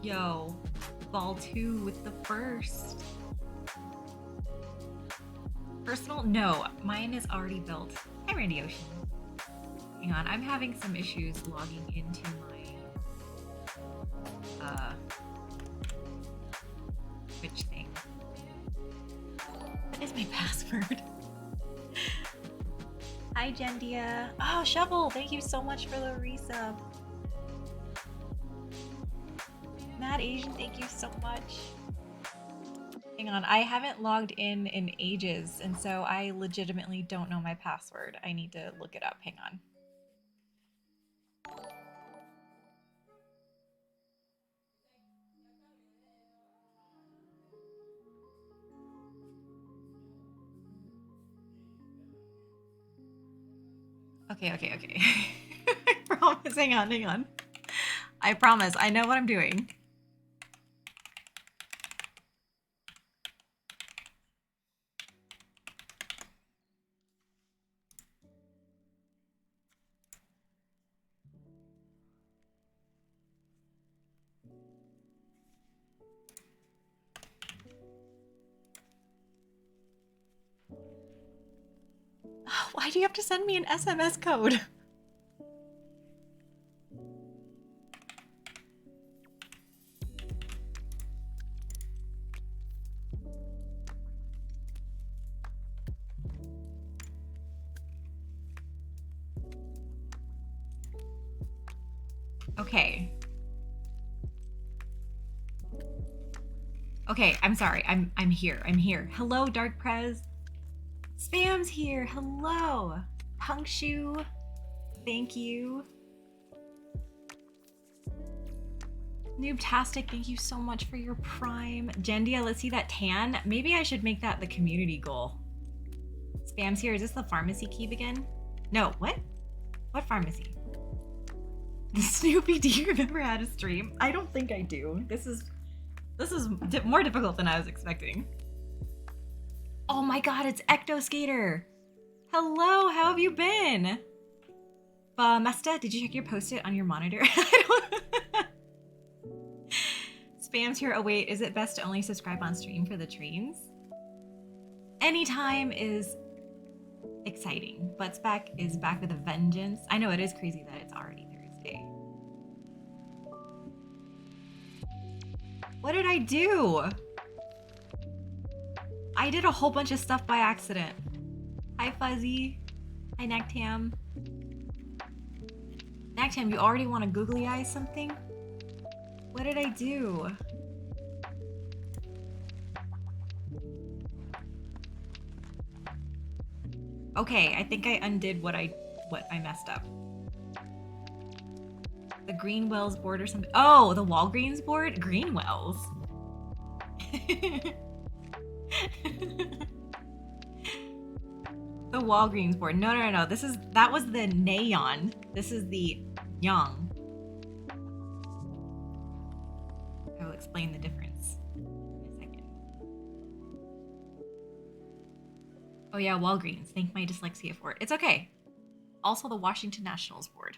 Yo, ball 2 with the first. Personal? No, mine is already built. Hi, Randy Ocean. Hang on, I'm having some issues logging into my Twitch thing. What is my password? Hi, Gendia. Oh, Shovel, thank you so much for the resub. Mad Asian, thank you so much. Hang on, I haven't logged in ages, and so I legitimately don't know my password. I need to look it up. Hang on. Okay. I promise. Hang on. I promise. I know what I'm doing. Why do you have to send me an SMS code? Okay, I'm sorry. I'm here. Hello, Dark Prez. Spam's here. Hello. Punkshoe. Thank you. Noobtastic, thank you so much for your prime. Gendia, let's see that tan. Maybe I should make that the community goal. Spam's here. Is this the pharmacy keep again? No, what? What pharmacy? Snoopy, do you remember how to stream? I don't think I do. This is more difficult than I was expecting. Oh my god, it's Ecto Skater. Hello, how have you been? Mesta, did you check your post-it on your monitor? Spam's here. Oh wait, is it best to only subscribe on stream for the trains? Anytime is exciting. Buttsback is back with a vengeance. I know it is crazy that it's already Thursday. What did I do? I did a whole bunch of stuff by accident. Hi Fuzzy. Hi Nactam. Nactam, you already want to googly eye something? What did I do? Okay, I think I undid what I messed up. The Greenwells board or something. Oh, the Walgreens board? Greenwells. The Walgreens board. No. That was the Nyaong. This is the Nyaong. I will explain the difference in a second. Oh yeah, Walgreens. Thank my dyslexia for it. It's okay. Also the Washington Nationals board.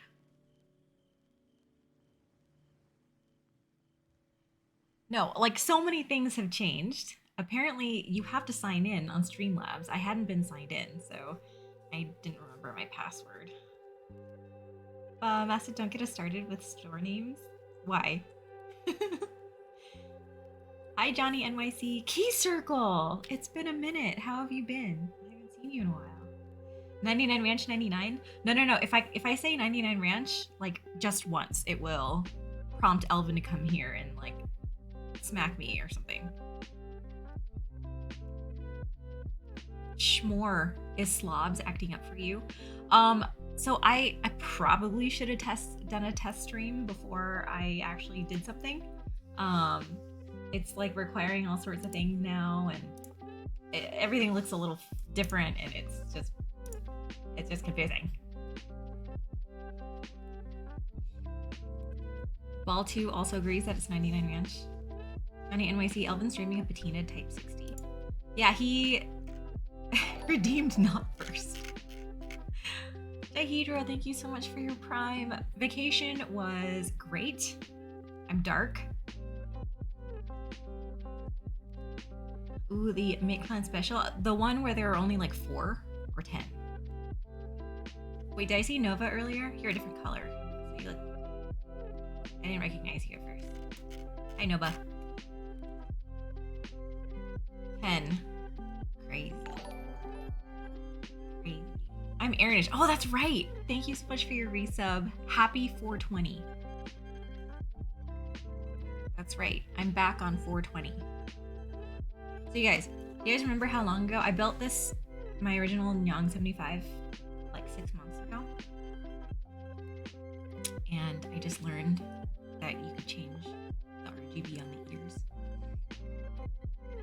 No, like so many things have changed. Apparently, you have to sign in on Streamlabs. I hadn't been signed in, so I didn't remember my password. Master, don't get us started with store names. Why? Hi, Johnny NYC. Key Circle! It's been a minute. How have you been? I haven't seen you in a while. 99 Ranch 99? No. If I say 99 Ranch, like, just once, it will prompt Elvin to come here and, like, smack me or something. Schmore, is slobs acting up for you? So I probably should have done a test stream before I actually did something. It's like requiring all sorts of things now, and everything looks a little different, and it's just confusing. Ball 2 also agrees that it's 99 Ranch. Johnny NYC, Elvin streaming a patina type 60. Yeah, he redeemed not first. Dihedra, thank you so much for your prime. Vacation was great. I'm dark. Ooh, the Make Clan special. The one where there are only like 4 or 10. Wait, did I see Nova earlier? You're a different color. So you look... I didn't recognize you at first. Hi, Nova. 10. Crazy. Crazy. I'm Arinish. Oh, that's right. Thank you so much for your resub. Happy 420. That's right. I'm back on 420. So you guys remember how long ago I built this, my original Nyaong75, like 6 months ago? And I just learned that you could change the RGB on the ears.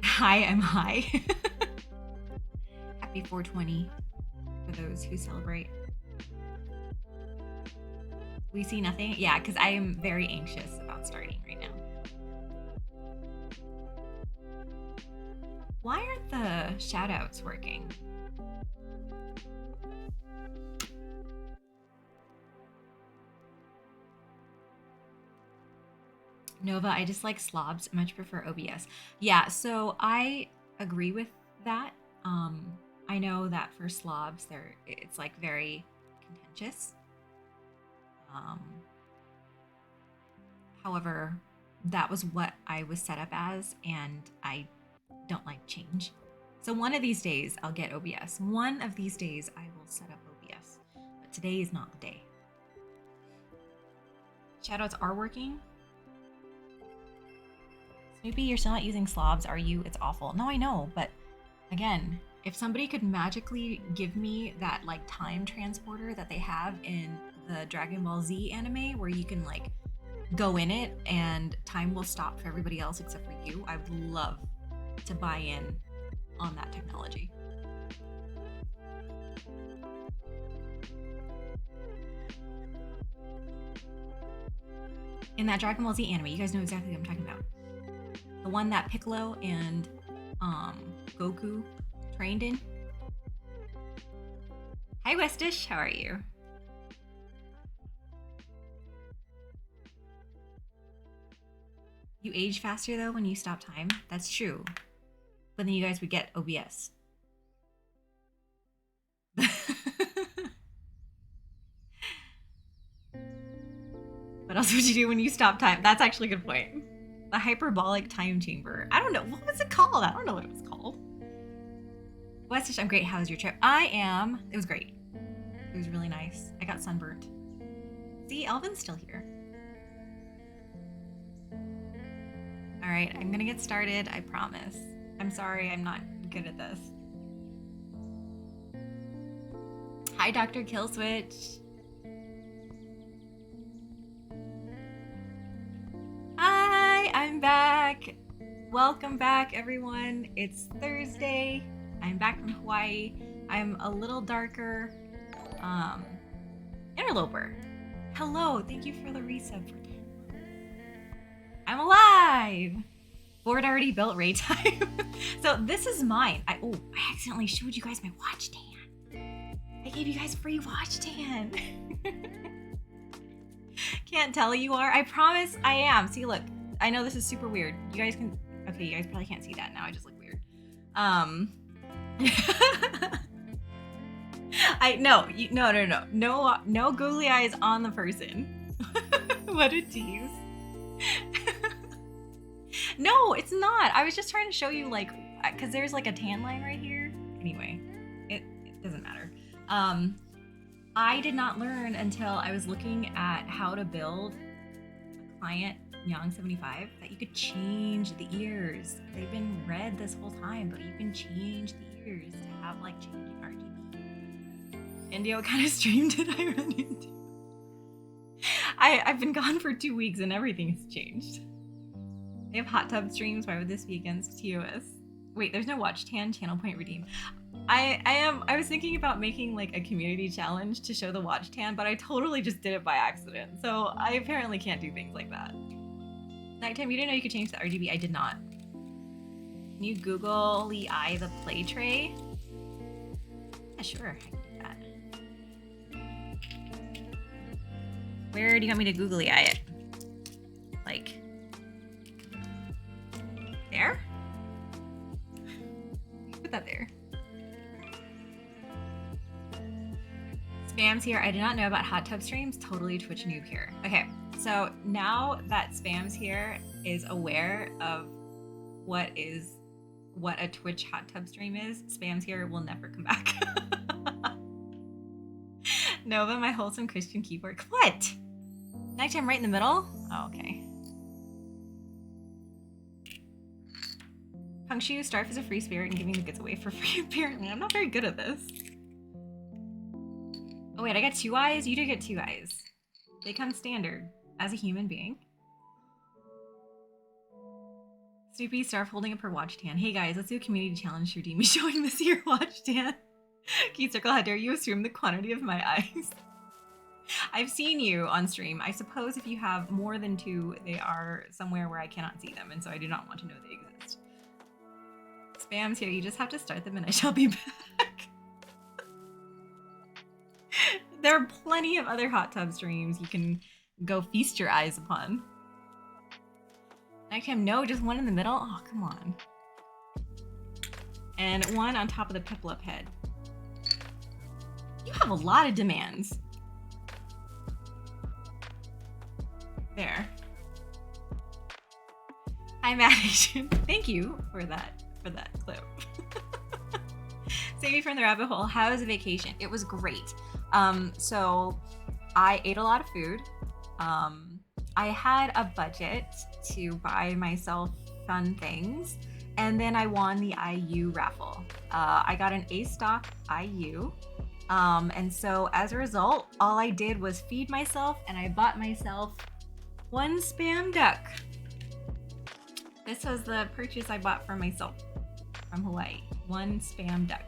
Hi, I'm high. Happy 420 for those who celebrate. We see nothing? Yeah, because I am very anxious about starting right now. Why aren't the shoutouts working? Nova, I just like slobs. Much prefer OBS. Yeah, so I agree with that. I know that for slobs, it's like very contentious. However, that was what I was set up as, and I don't like change. So one of these days I'll get OBS. One of these days I will set up OBS, but today is not the day. Shoutouts are working. Snoopy, you're still not using slobs, are you? It's awful. No, I know, but again, if somebody could magically give me that like time transporter that they have in the Dragon Ball Z anime where you can like go in it and time will stop for everybody else except for you, I would love to buy in on that technology. In that Dragon Ball Z anime, you guys know exactly what I'm talking about. The one that Piccolo and Goku trained in. Hi Westish, how are you? You age faster though when you stop time. That's true. But then you guys would get OBS. What else would you do when you stop time? That's actually a good point. The hyperbolic time chamber. I don't know. What was it called? I don't know what it was called. Westish, I'm great. How was your trip? It was great. It was really nice. I got sunburnt. See, Elvin's still here. All right, I'm gonna get started, I promise. I'm sorry, I'm not good at this. Hi, Dr. Killswitch. Hi, I'm back. Welcome back, everyone. It's Thursday. I'm back from Hawaii. I'm a little darker. Interloper. Hello, thank you for the resub for 10 months. I'm alive. Board already built raid time. So this is mine. I accidentally showed you guys my watch tan. I gave you guys free watch tan. Can't tell you are. I promise I am. See, look. I know this is super weird. You guys can. Okay, you guys probably can't see that now. I just look weird. No googly eyes on the person. What a tease. No, it's not. I was just trying to show you, like, because there's like a tan line right here. Anyway, it doesn't matter. I did not learn until I was looking at how to build a client Nyaong75 that you could change the ears. They've been red this whole time, but you can change the ears to have like changing RGB. India, what kind of stream did I run into? I've been gone for 2 weeks and everything has changed. They have hot tub streams. Why would this be against TOS? Wait, there's no watch tan, channel point redeem. I was thinking about making like a community challenge to show the watch tan, but I totally just did it by accident. So I apparently can't do things like that. Nighttime, you didn't know you could change the RGB? I did not. Can you googly eye the play tray? Yeah, sure, I can do that. Where do you want me to googly eye it? Like, there? Put that there. Spams here. I did not know about hot tub streams. Totally Twitch noob here. Okay, so now that Spams here is aware of what a Twitch hot tub stream is, Spams here will never come back. Nova, my wholesome Christian keyboard. What? Nighttime right in the middle? Oh, okay. Punctu, Starf is a free spirit and giving the goods away for free, apparently. I'm not very good at this. Oh wait, I got 2 eyes? You do get 2 eyes. They come standard as a human being. Snoopy, Starf holding up her watch tan. Hey guys, let's do a community challenge to redeem me showing this year watch tan. Key Circle, how dare you assume the quantity of my eyes? I've seen you on stream. I suppose if you have more than 2, they are somewhere where I cannot see them, and so I do not want to know they exist. Spams here, you just have to start them and I shall be back. There are plenty of other hot tub streams you can go feast your eyes upon. Nighttime, no, just one in the middle? Oh, come on. And one on top of the Piplup head. You have a lot of demands. There. Hi, Mad Asian. Thank you for that clip. Save me from the rabbit hole. How was the vacation? It was great. So I ate a lot of food. I had a budget to buy myself fun things, and then I won the IU raffle. I got an A stock IU. And so as a result, all I did was feed myself, and I bought myself 1 spam duck. This was the purchase I bought for myself from Hawaii. 1 spam duck.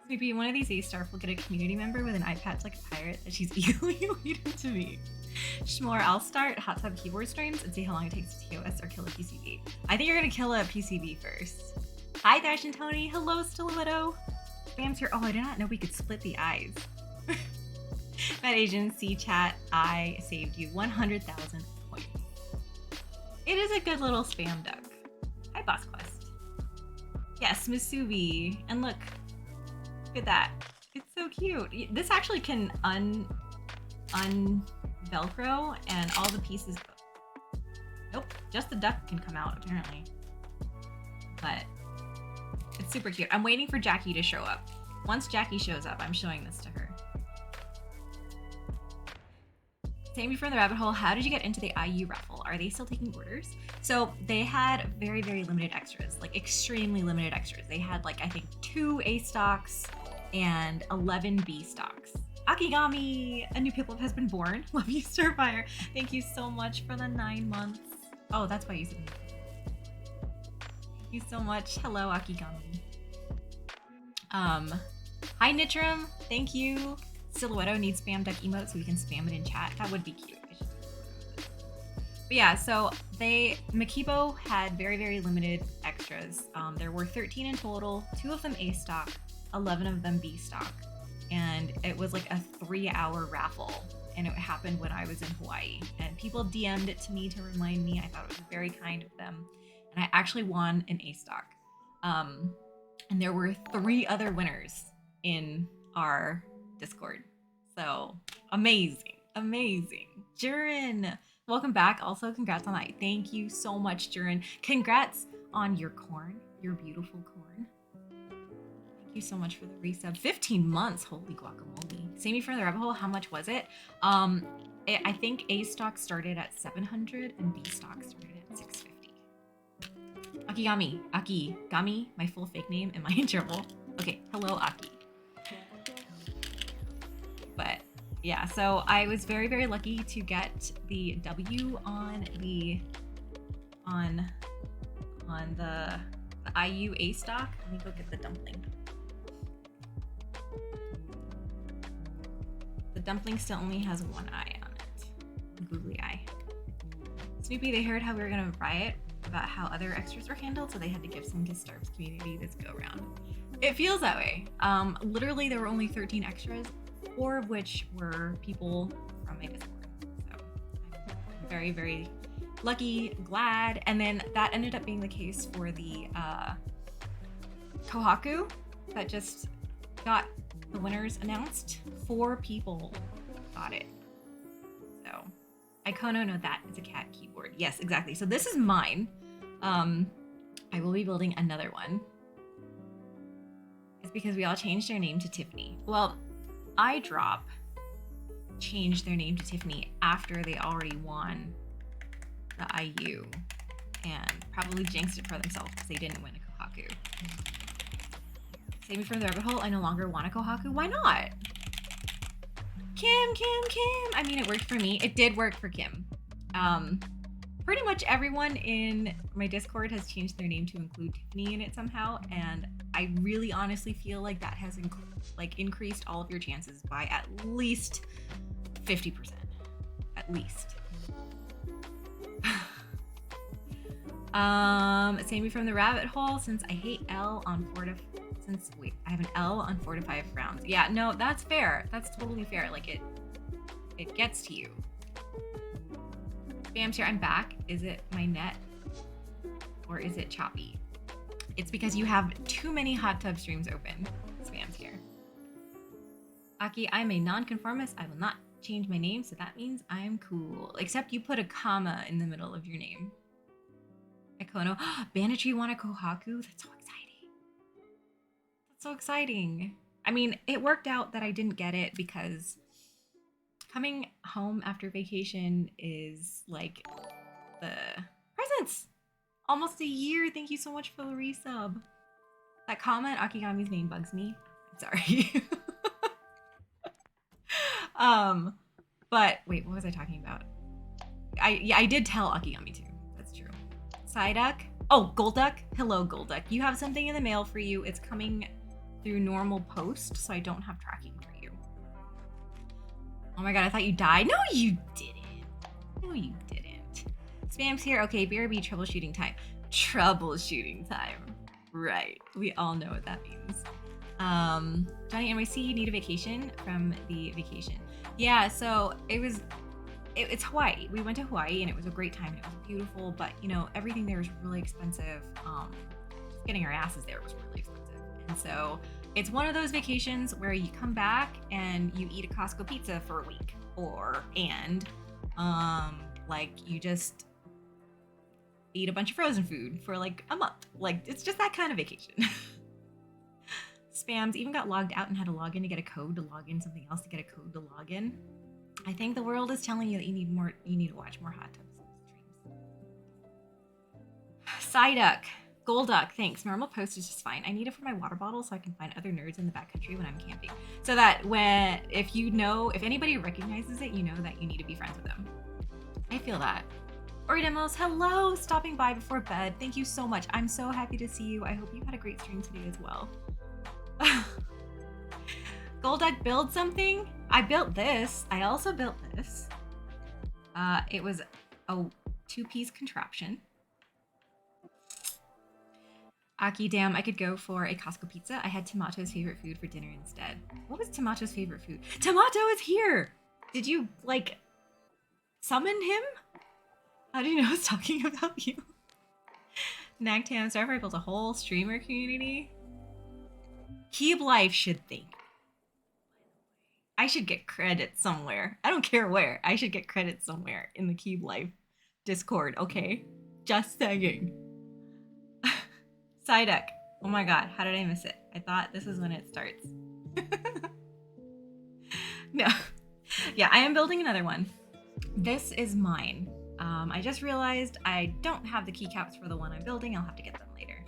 Maybe one of these A-Starf will get a community member with an eye patch like a pirate that she's eagerly waiting to meet. Shmore, I'll start hot tub keyboard streams and see how long it takes to TOS or kill a PCB. I think you're gonna kill a PCB first. Hi Dash and Tony, hello Stiletto. Spam's here. Oh, I did not know we could split the eyes. Mad Asian, C chat, I saved you 100,000 points. It is a good little spam duck. Hi Boss Quest. Yes, Masubi. And look at that. It's so cute. This actually can Velcro and all the pieces. Nope, just the duck can come out apparently. But it's super cute. I'm waiting for Jackie to show up. Once Jackie shows up, I'm showing this to her. Save me from the rabbit hole. How did you get into the IU raffle? Are they still taking orders? So they had very, very limited extras, like extremely limited extras. They had like, I think 2 A stocks and 11 B stocks. Akigami, a new Piplup has been born. Love you, Starfire. Thank you so much for the 9 months. Oh, that's why you said thank you so much. Hello, Akigami. Hi, Nitram. Thank you. Silhouetto needs spam duck emote so we can spam it in chat. That would be cute. But yeah, so Makibo had very, very limited extras. There were 13 in total, 2 of them A stock, 11 of them B stock. And it was like a 3-hour raffle. And it happened when I was in Hawaii. And people DM'd it to me to remind me. I thought it was very kind of them. And I actually won an A stock. And there were 3 other winners in our Discord. So amazing, amazing. Jurin, welcome back. Also, congrats on that. Thank you so much, Jurin. Congrats on your corn, your beautiful corn. Thank you so much for the resub. 15 months, holy guacamole. Save me from the rabbit hole. How much was it? I think A stock started at 700 and B stock started at 650. Akigami, my full fake name. Am I in trouble? Okay, hello, Aki. But yeah, so I was very, very lucky to get the W on the IU A stock. Let me go get the dumpling. The dumpling still only has 1 eye on it. Googly eye. Snoopy, they heard how we were gonna riot about how other extras were handled, so they had to give some to Starf's community this go around. It feels that way. Literally there were only 13 extras, 4 of which were people from my Discord. So I'm very, very lucky, glad. And then that ended up being the case for the Kohaku that just got the winners announced. 4 people got it. So Ikono, no, that is a cat keyboard. Yes, exactly. So this is mine. I will be building another one. It's because we all changed our name to Tiffany. Well, iDrop changed their name to Tiffany after they already won the IU and probably jinxed it for themselves because they didn't win a Kohaku. Save me from the rabbit hole. I no longer want a Kohaku. Why not? Kim. I mean, it worked for me. It did work for Kim. Pretty much everyone in my Discord has changed their name to include Tiffany in it somehow, and I really honestly feel like that has increased all of your chances by at least 50%. At least. Save me from the rabbit hole since I hate L on 4 to... I have an L on 4 to 5 rounds. Yeah, no, that's fair. That's totally fair. Like, it gets to you. Spam's here, I'm back. Is it my net? Or is it choppy? It's because you have too many hot tub streams open. Spam's here. Aki, I'm a non-conformist. I will not change my name, so that means I'm cool. Except you put a comma in the middle of your name. Ikono. Banachie want a Kohaku? That's so exciting. That's so exciting. I mean, it worked out that I didn't get it because coming home after vacation is like the presents. Almost a year. Thank you so much for the resub. That comment, Akigami's name, bugs me. I'm sorry. But wait, what was I talking about? I did tell Akigami too. That's true. Psyduck. Oh, Golduck. Hello, Golduck. You have something in the mail for you. It's coming through normal post, so I don't have tracking for you. Oh my god, I thought you died. No, you didn't. No, you didn't. Spam's here. Okay, BRB troubleshooting time. Troubleshooting time. Right. We all know what that means. Johnny NYC, need a vacation from the vacation. Yeah, so it's Hawaii. We went to Hawaii and it was a great time and it was beautiful, but you know, everything there was really expensive. Getting our asses there was really expensive. And so it's one of those vacations where you come back and you eat a Costco pizza for a week, like you just eat a bunch of frozen food for like a month. Like it's just that kind of vacation. Spams even got logged out and had to log in to get a code to log in something else to get a code to log in. I think the world is telling you that you need to watch more hot tub streams. Psyduck. Golduck, thanks. Normal post is just fine. I need it for my water bottle so I can find other nerds in the backcountry when I'm camping. So that if anybody recognizes it, you know that you need to be friends with them. I feel that. Ori Demos, hello, stopping by before bed. Thank you so much. I'm so happy to see you. I hope you had a great stream today as well. Golduck, build something? I built this. I also built this. It was a 2-piece contraption. Aki, damn, I could go for a Costco pizza. I had Tomato's favorite food for dinner instead. What was Tomato's favorite food? Tomato is here! Did you, like, summon him? How do you know I was talking about you? Nagtam, Starfire built a whole streamer community. Keeb Life should think. I should get credit somewhere. I don't care where. I should get credit somewhere in the Keeb Life Discord, okay? Just saying. Psyduck. Oh my god, how did I miss it? I thought this is when it starts. No. Yeah, I am building another one. This is mine. I just realized I don't have the keycaps for the one I'm building. I'll have to get them later.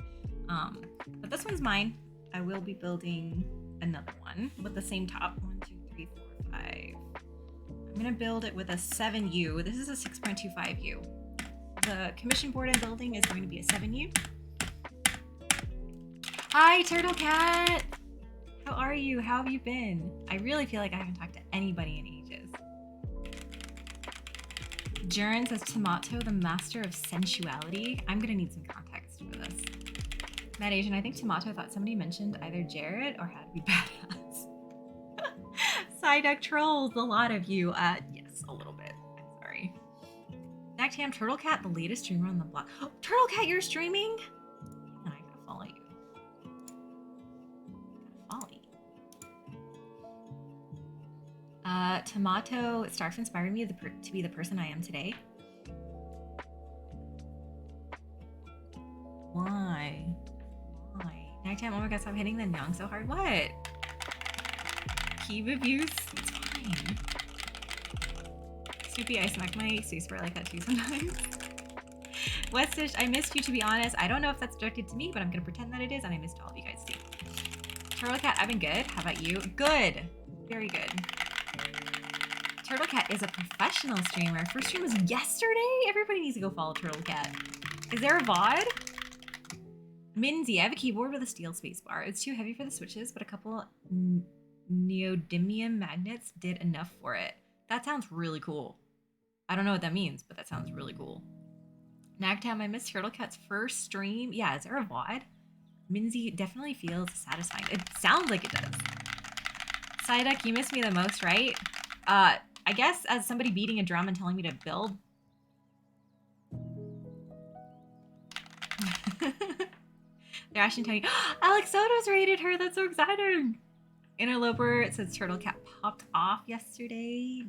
But this one's mine. I will be building another one with the same top. 1, 2, 3, 4, 5. I'm gonna build it with a 7U. This is a 6.25U. The commission board I'm building is going to be a 7U. Hi, Turtle Cat! How are you? How have you been? I really feel like I haven't talked to anybody in ages. Jern says, Tomato, the master of sensuality. I'm gonna need some context for this. Mad Asian, I think Tomato thought somebody mentioned either Jared or how to be badass. Psyduck trolls, a lot of you. Yes, a little bit. I'm sorry. Nactam, Turtle Cat, the latest streamer on the block. Oh, Turtle Cat, you're streaming? I gotta follow you. Tomato Starf inspired me to be the person I am today. Why? Nighttime, oh my god, stop hitting the Nyaong so hard. What? Keep abuse? It's fine. Snoopy, I smack my face for like that too sometimes. Westish, I missed you, to be honest. I don't know if that's directed to me, but I'm gonna pretend that it is, and I missed all of you guys too. Turtle Cat, I've been good. How about you? Good. Very good. Turtle Cat is a professional streamer. First stream was yesterday? Everybody needs to go follow Turtle Cat. Is there a VOD? Minzy, I have a keyboard with a steel spacebar. It's too heavy for the switches, but a couple neodymium magnets did enough for it. That sounds really cool. I don't know what that means, but that sounds really cool. Nagtam, I missed Turtle Cat's first stream. Yeah, is there a VOD? Minzy definitely feels satisfying. It sounds like it does. Psyduck, you missed me the most, right? I guess as somebody beating a drum and telling me to build. They're actually telling you, Alex Soto's rated her. That's so exciting. Interloper, it says Turtle Cat popped off yesterday.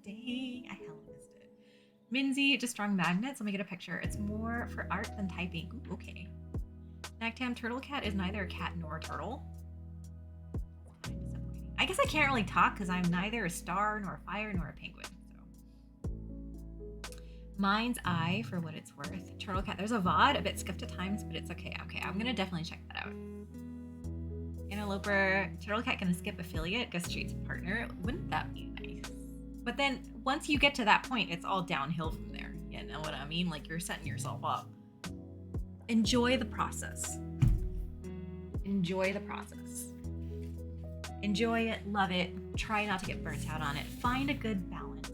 Dang. I hella missed it. Minzy, just strong magnets. Let me get a picture. It's more for art than typing. Ooh, okay. Nagtam, Turtle Cat is neither a cat nor a turtle. I guess I can't really talk because I'm neither a star nor a fire nor a penguin. So. Mind's Eye, for what it's worth. Turtle Cat, there's a VOD, a bit skipped at times, but it's okay. Okay, I'm gonna definitely check that out. Interloper, Turtle Cat gonna skip affiliate, go straight to partner. Wouldn't that be nice? But then once you get to that point, it's all downhill from there. You know what I mean? Like you're setting yourself up. Enjoy the process. Enjoy the process. Enjoy it, love it, try not to get burnt out on it. Find a good balance.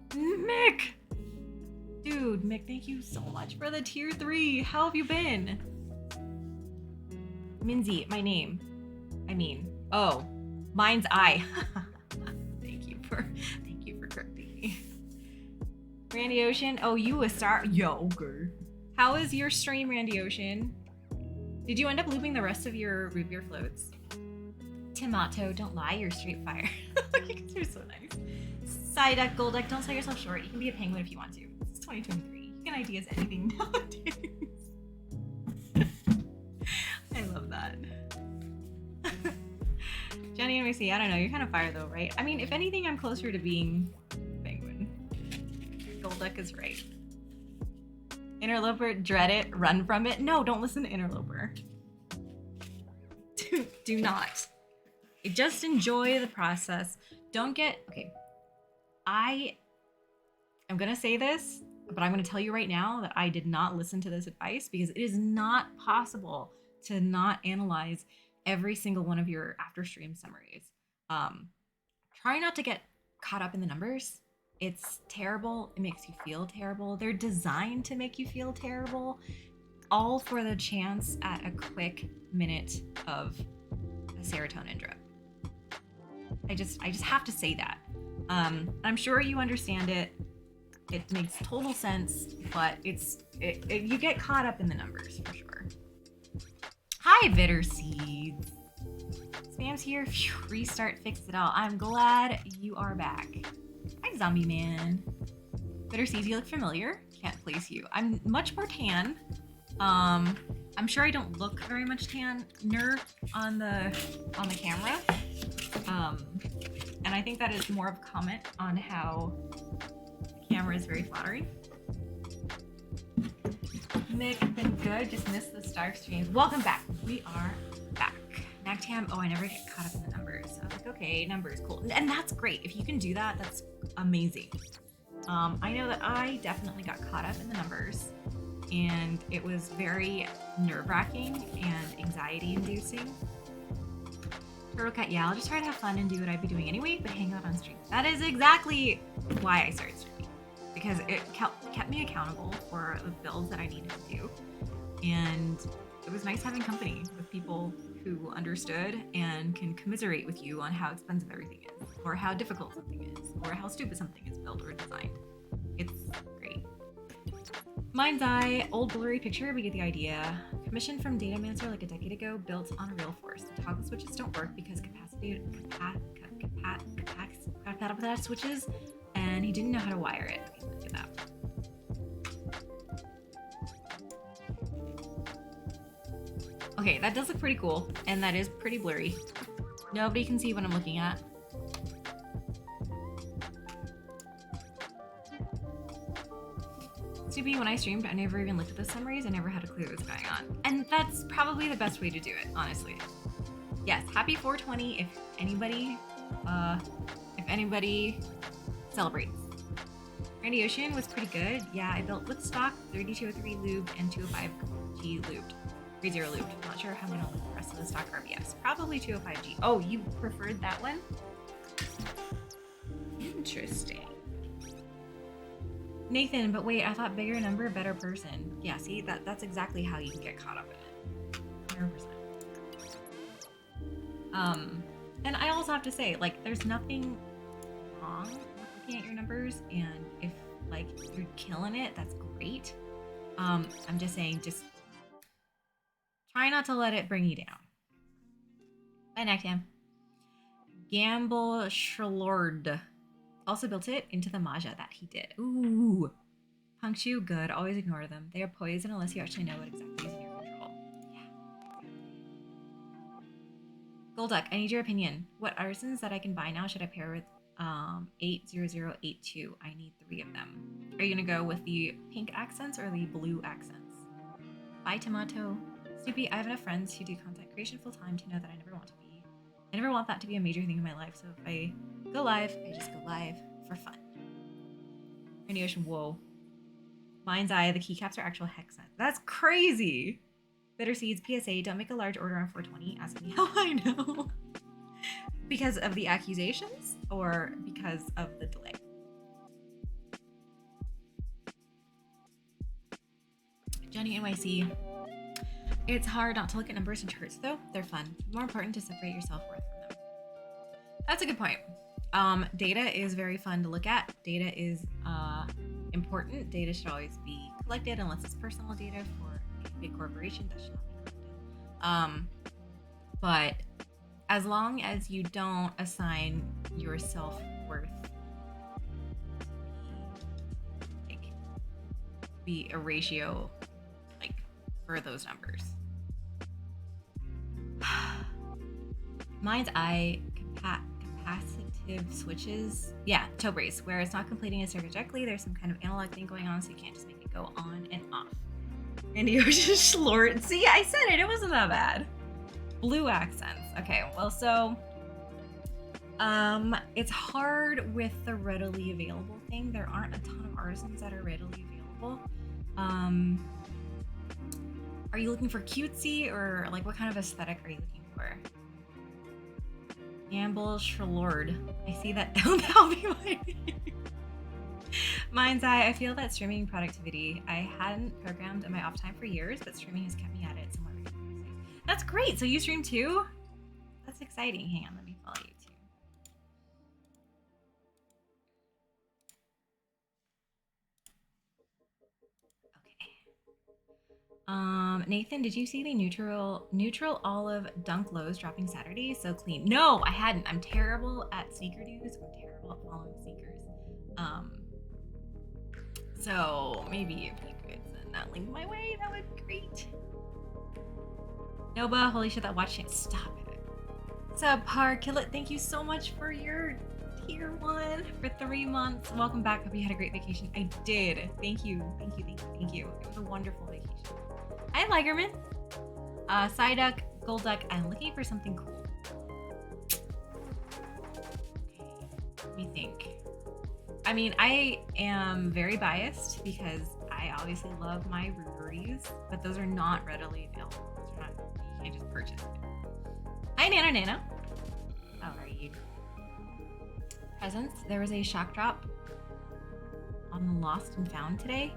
Mick! Dude, Mick, thank you so much for the tier 3. How have you been? Minzy, my name. Oh, Mind's Eye. Thank you for correcting me. Randy Ocean, oh, you a star? Yo, girl. How is your stream, Randy Ocean? Did you end up looping the rest of your root beer floats? Tomato, don't lie, you're straight fire. You guys are so nice. Psyduck, Golduck, don't sell yourself short. You can be a penguin if you want to. It's 2023. You can ideas anything nowadays. I love that. Jenny and Missy, I don't know. You're kind of fire though, right? I mean, if anything, I'm closer to being penguin. Golduck is right. Interloper, dread it, run from it. No, don't listen to Interloper. Do not. Just enjoy the process. Don't get, okay. I'm gonna say this, but I'm gonna tell you right now that I did not listen to this advice because it is not possible to not analyze every single one of your after stream summaries. Try not to get caught up in the numbers. It's terrible. It makes you feel terrible. They're designed to make you feel terrible, all for the chance at a quick minute of a serotonin drip. I just have to say that. I'm sure you understand it. It makes total sense, but you get caught up in the numbers for sure. Hi, Bitter Seeds. Spam's here. Phew, restart fixed it all. I'm glad you are back. Hi, Zombie Man. Bitter Seeds, you look familiar. Can't place you. I'm much more tan. I'm sure I don't look very much tanner on the camera. And I think that is more of a comment on how the camera is very flattering. Mick, been good. Just missed the Stark streams. Welcome back. We are back. Nagtam, oh, I never get caught up in the numbers. I was like, okay, numbers, cool. And that's great. If you can do that, that's amazing. I know that I definitely got caught up in the numbers, and it was very nerve-wracking and anxiety-inducing. Turtle Cat, yeah, I'll just try to have fun and do what I'd be doing anyway, but hang out on stream. That is exactly why I started streaming, because it kept me accountable for the builds that I needed to do, and it was nice having company with people who understood and can commiserate with you on how expensive everything is, or how difficult something is, or how stupid something is built or designed. It's great. Mind's Eye, old blurry picture, we get the idea. Commissioned from Datamancer like a decade ago, built on a real force. The toggle switches don't work because capacitor switches, and he didn't know how to wire it. Look at that. Okay, that does look pretty cool, and that is pretty blurry. Nobody can see what I'm looking at. Stupid, when I streamed, I never even looked at the summaries. I never had a clue what was going on. And that's probably the best way to do it, honestly. Yes, happy 420 if anybody celebrates. Randy Ocean was pretty good. Yeah, I built with stock, 3203 lubed and 205G lubed. 30 lubed. I'm not sure how I'm gonna loop the rest of the stock RBS. Probably 205G. Oh, you preferred that one? Interesting. Nathan, but wait, I thought bigger number, better person. Yeah, see, that's exactly how you can get caught up in it. 100%. And I also have to say, like, there's nothing wrong with looking at your numbers, and if, like, you're killing it, that's great. I'm just saying, just try not to let it bring you down. Bye, Nectam. Gamble Shalord also built it into the Maja that he did. Ooh. Punctu, good. Always ignore them. They are poison unless you actually know what exactly is in your control. Yeah. Golduck, I need your opinion. What artisans that I can buy now should I pair with 80082? I need 3 of them. Are you going to go with the pink accents or the blue accents? Bye, Tomato. Snoopy, I have enough friends who do content creation full time to know that I never want that to be a major thing in my life. So if I go live, I just go live for fun. Rainy Ocean, whoa. Mind's Eye, the keycaps are actual hex sets. That's crazy. Bitter Seeds, PSA, don't make a large order on 420. Ask me how I know. Because of the accusations or because of the delay? Johnny NYC. It's hard not to look at numbers and charts, though. They're fun. More important to separate your self-worth from them. That's a good point. Data is very fun to look at. Data is important. Data should always be collected unless it's personal data for a big corporation. That should not be collected. But as long as you don't assign your self-worth to be a ratio for those numbers. Mind's Eye capacitive switches. Yeah, toe brace, where it's not completing a circuit directly. There's some kind of analog thing going on, so you can't just make it go on and off. And you're just Lord. See, I said it. It wasn't that bad. Blue accents. Okay, well, so it's hard with the readily available thing. There aren't a ton of artisans that are readily available. Are you looking for cutesy, or like what kind of aesthetic are you looking for? Gamble Shalord. I see that. That'll be my name. Mind's Eye. I feel that streaming productivity. I hadn't programmed in my off time for years, but streaming has kept me at it somewhat recently. That's great. So you stream too? That's exciting. Hang on, let me follow you too. Nathan, did you see the neutral olive dunk lows dropping Saturday? So clean. No, I hadn't. I'm terrible at sneaker news. I'm terrible at following sneakers. So maybe if you could send that link my way, that would be great. Noba, holy shit, that watch channel. Stop it. Subpar, kill it. Thank you so much for your tier 1 for 3 months. Welcome back. Hope you had a great vacation. I did. Thank you. Thank you. Thank you. Thank you. It was a wonderful vacation. Hi, Ligerman. Psyduck, Golduck. I'm looking for something cool. Okay, let me think. I mean, I am very biased because I obviously love my Ruries, but those are not readily available. You can't just purchase it. Hi, Nano. How are you? Presents. There was a shock drop on the Lost and Found today.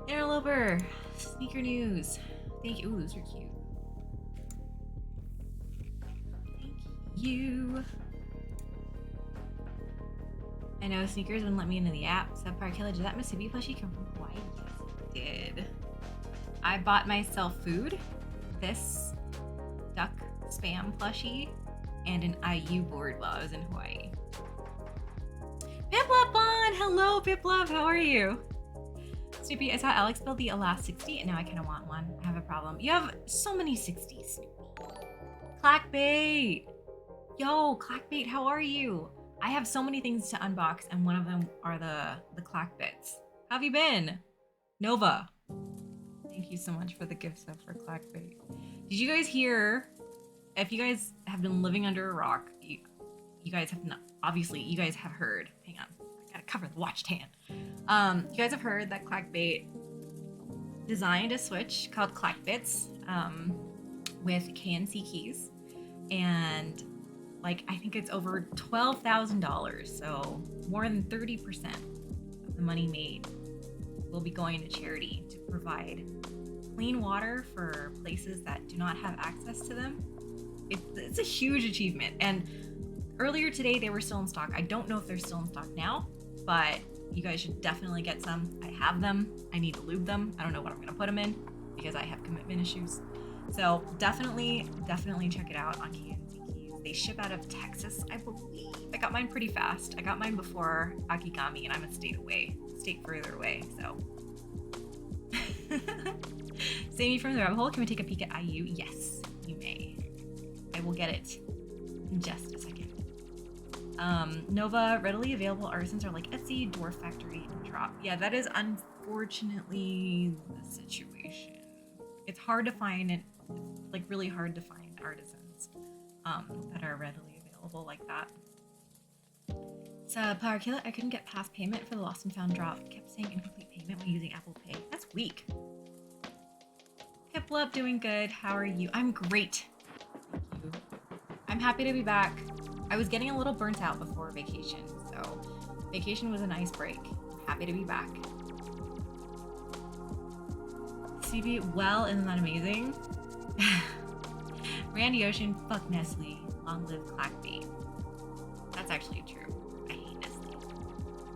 Interloper, sneaker news. Thank you. Ooh, those are cute. Thank you. I know sneakers wouldn't let me into the app. Subpar Killer, did that Mississippi plushie come from Hawaii? Yes, it did. I bought myself food. This duck spam plushie and an IU board while I was in Hawaii. Piplove Bond! Hello, Piplove, how are you? Snoopy, I saw Alex build the last 60 and now I kind of want one. I have a problem. You have so many 60s, Snoopy. Clackbait! Yo, Clackbait, how are you? I have so many things to unbox and one of them are the clack bits. How have you been? Nova. Thank you so much for the gift sub for Clackbait. Did you guys hear? If you guys have been living under a rock, you guys have not, obviously you guys have heard. Hang on, I gotta cover the watch tan. You guys have heard that Clackbait designed a switch called Clackbits with KNC keys, and like I think it's over $12,000. So more than 30% of the money made will be going to charity to provide clean water for places that do not have access to them. It's a huge achievement. And earlier today, they were still in stock. I don't know if they're still in stock now, but you guys should definitely get some. I have them. I need to lube them. I don't know what I'm going to put them in because I have commitment issues. So definitely check it out on KNC Keys. They ship out of Texas, I believe. I got mine pretty fast. I got mine before Akigami, and I'm a state further away, so. Sammy from the rabbit hole, can we take a peek at IU? Yes, you may. I will get it in just a second. Nova, readily available artisans are like Etsy, Dwarf Factory, and Drop. Yeah, that is unfortunately the situation. It's hard to find it, like really hard to find artisans that are readily available like that. So, Power Killer, I couldn't get past payment for the Lost and Found drop. Kept saying incomplete payment when using Apple Pay. That's weak. Hiplop, doing good. How are you? I'm great. Thank you. I'm happy to be back. I was getting a little burnt out before vacation, so vacation was a nice break. I'm happy to be back. CB, well, isn't that amazing? Randy Ocean, fuck Nestle. Long live Clackbait. That's actually true. I hate Nestle.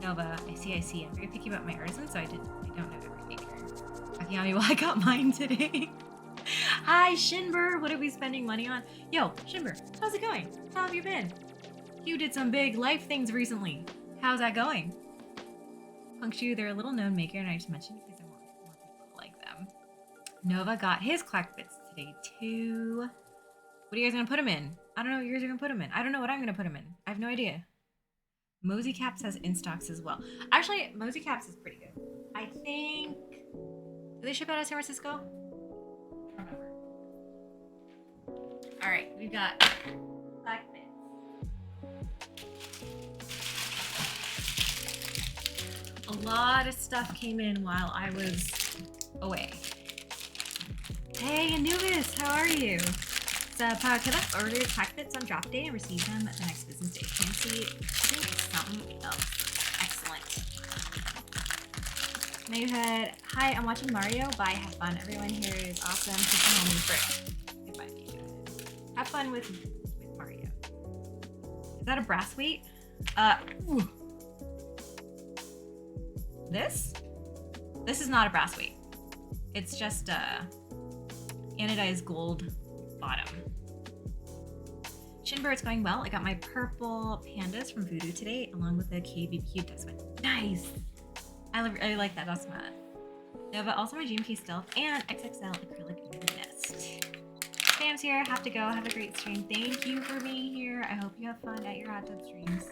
Nova, I see. I'm very picky about my artisans, so I don't know every maker. Akiyami, well, I got mine today. Hi, Shinber. What are we spending money on? Yo, Shinber, how's it going? How have you been? You did some big life things recently. How's that going? Punkshu, they're a little known maker, and I just mentioned because I want more people like them. Nova got his Clackbits today, too. What are you guys going to put them in? I don't know what you guys are going to put them in. I don't know what I'm going to put them in. I have no idea. Mosey Caps has in stocks as well. Actually, Mosey Caps is pretty good. I think... Do they ship out of San Francisco? I don't remember. Alright, we've got Clackbits. A lot of stuff came in while I was away. Hey, Anubis, how are you? So, Killa ordered Clackbits on drop day and received them the next business day. Fancy, I think it's something else. Excellent. Mayhead, hi, I'm watching Mario. Bye, have fun. Everyone here is awesome. Pushing home in Goodbye, Mayhead. Have fun with Mario. Is that a brass weight? Ooh. This is not a brass weight. It's just anodized gold bottom. Shinbird's going well. I got my purple pandas from Voodoo today, along with the KBBQ Dustman. Nice! I really like that Dustman. Nova, also my GMK Stealth and XXL acrylic nest. Sam's here. Have to go. Have a great stream. Thank you for being here. I hope you have fun at your hot tub streams.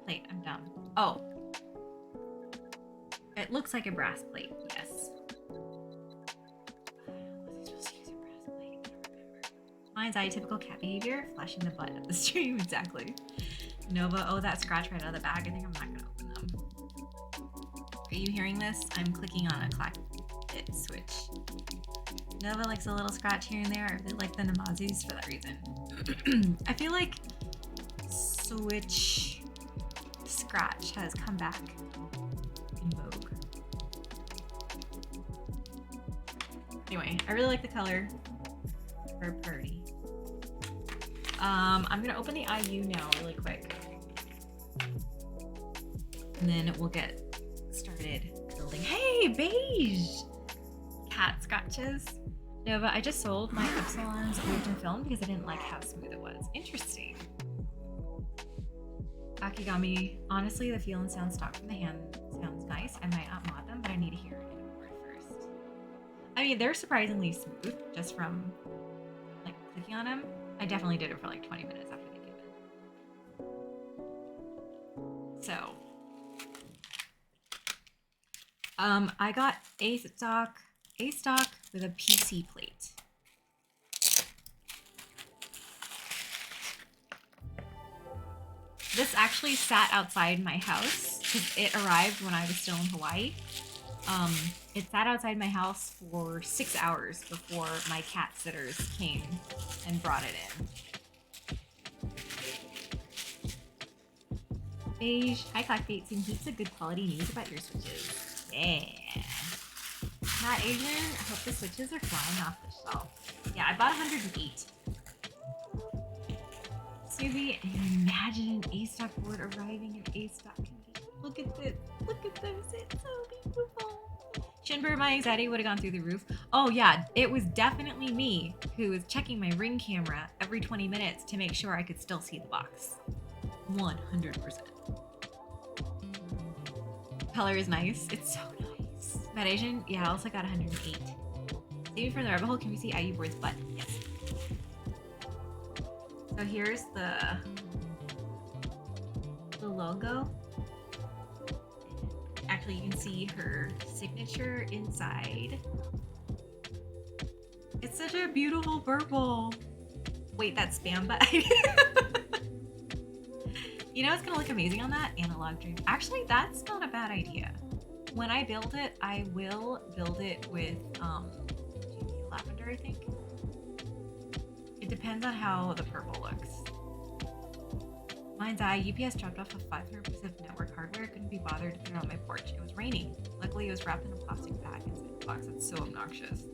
Plate. I'm dumb. Oh. It looks like a brass plate. Yes. Mine's atypical cat behavior, flashing the butt at the stream. Exactly. Nova, oh, that scratch right out of the bag. I think I'm not gonna open them. Are you hearing this? I'm clicking on a Clackbit switch. Nova likes a little scratch here and there. I really like the Namazus for that reason. I feel like Switch scratch has come back in vogue. Anyway, I really like the color. Very pretty. I'm gonna open the IU now really quick. And then we'll get started building. Hey, beige! Cat scratches. Nova, I just sold my Epsilon's original film because I didn't like how smooth it was. Interesting. Akigami, honestly, the feel and sound stock from the hand sounds nice. I might not mod them, but I need to hear it more first. I mean, they're surprisingly smooth just from like clicking on them. I definitely did it for like 20 minutes after they came in. So, I got a stock with a PC plate. This actually sat outside my house because it arrived when I was still in Hawaii. It sat outside my house for 6 hours before my cat sitters came and brought it in. Beige, hi Clackbait, seeing heaps of good quality news about your switches. Yeah. Not Asian, I hope the switches are flying off the shelf. Yeah, I bought 108. Subi, imagine an A-stock board arriving in A-stock condition. Look at this. Look at this. It's so beautiful. Shinbur, my anxiety would have gone through the roof. Oh yeah, it was definitely me who was checking my Ring camera every 20 minutes to make sure I could still see the box. 100%. Color is nice. It's so nice. Mad Asian, yeah, I also got 108. Maybe from the rabbit hole, can we see IU board's butt? Yes. So here's the logo. Actually, you can see her signature inside. It's such a beautiful purple. Wait, that's spam butt. You know what's gonna look amazing on that? Analog dream. Actually, that's not a bad idea. When I build it, I will build it with lavender, I think. It depends on how the purple looks. Mine's eye, UPS dropped off a 500 piece of network hardware. Couldn't be bothered to put it on my porch. It was raining. Luckily, it was wrapped in a plastic bag inside the box. It's so obnoxious.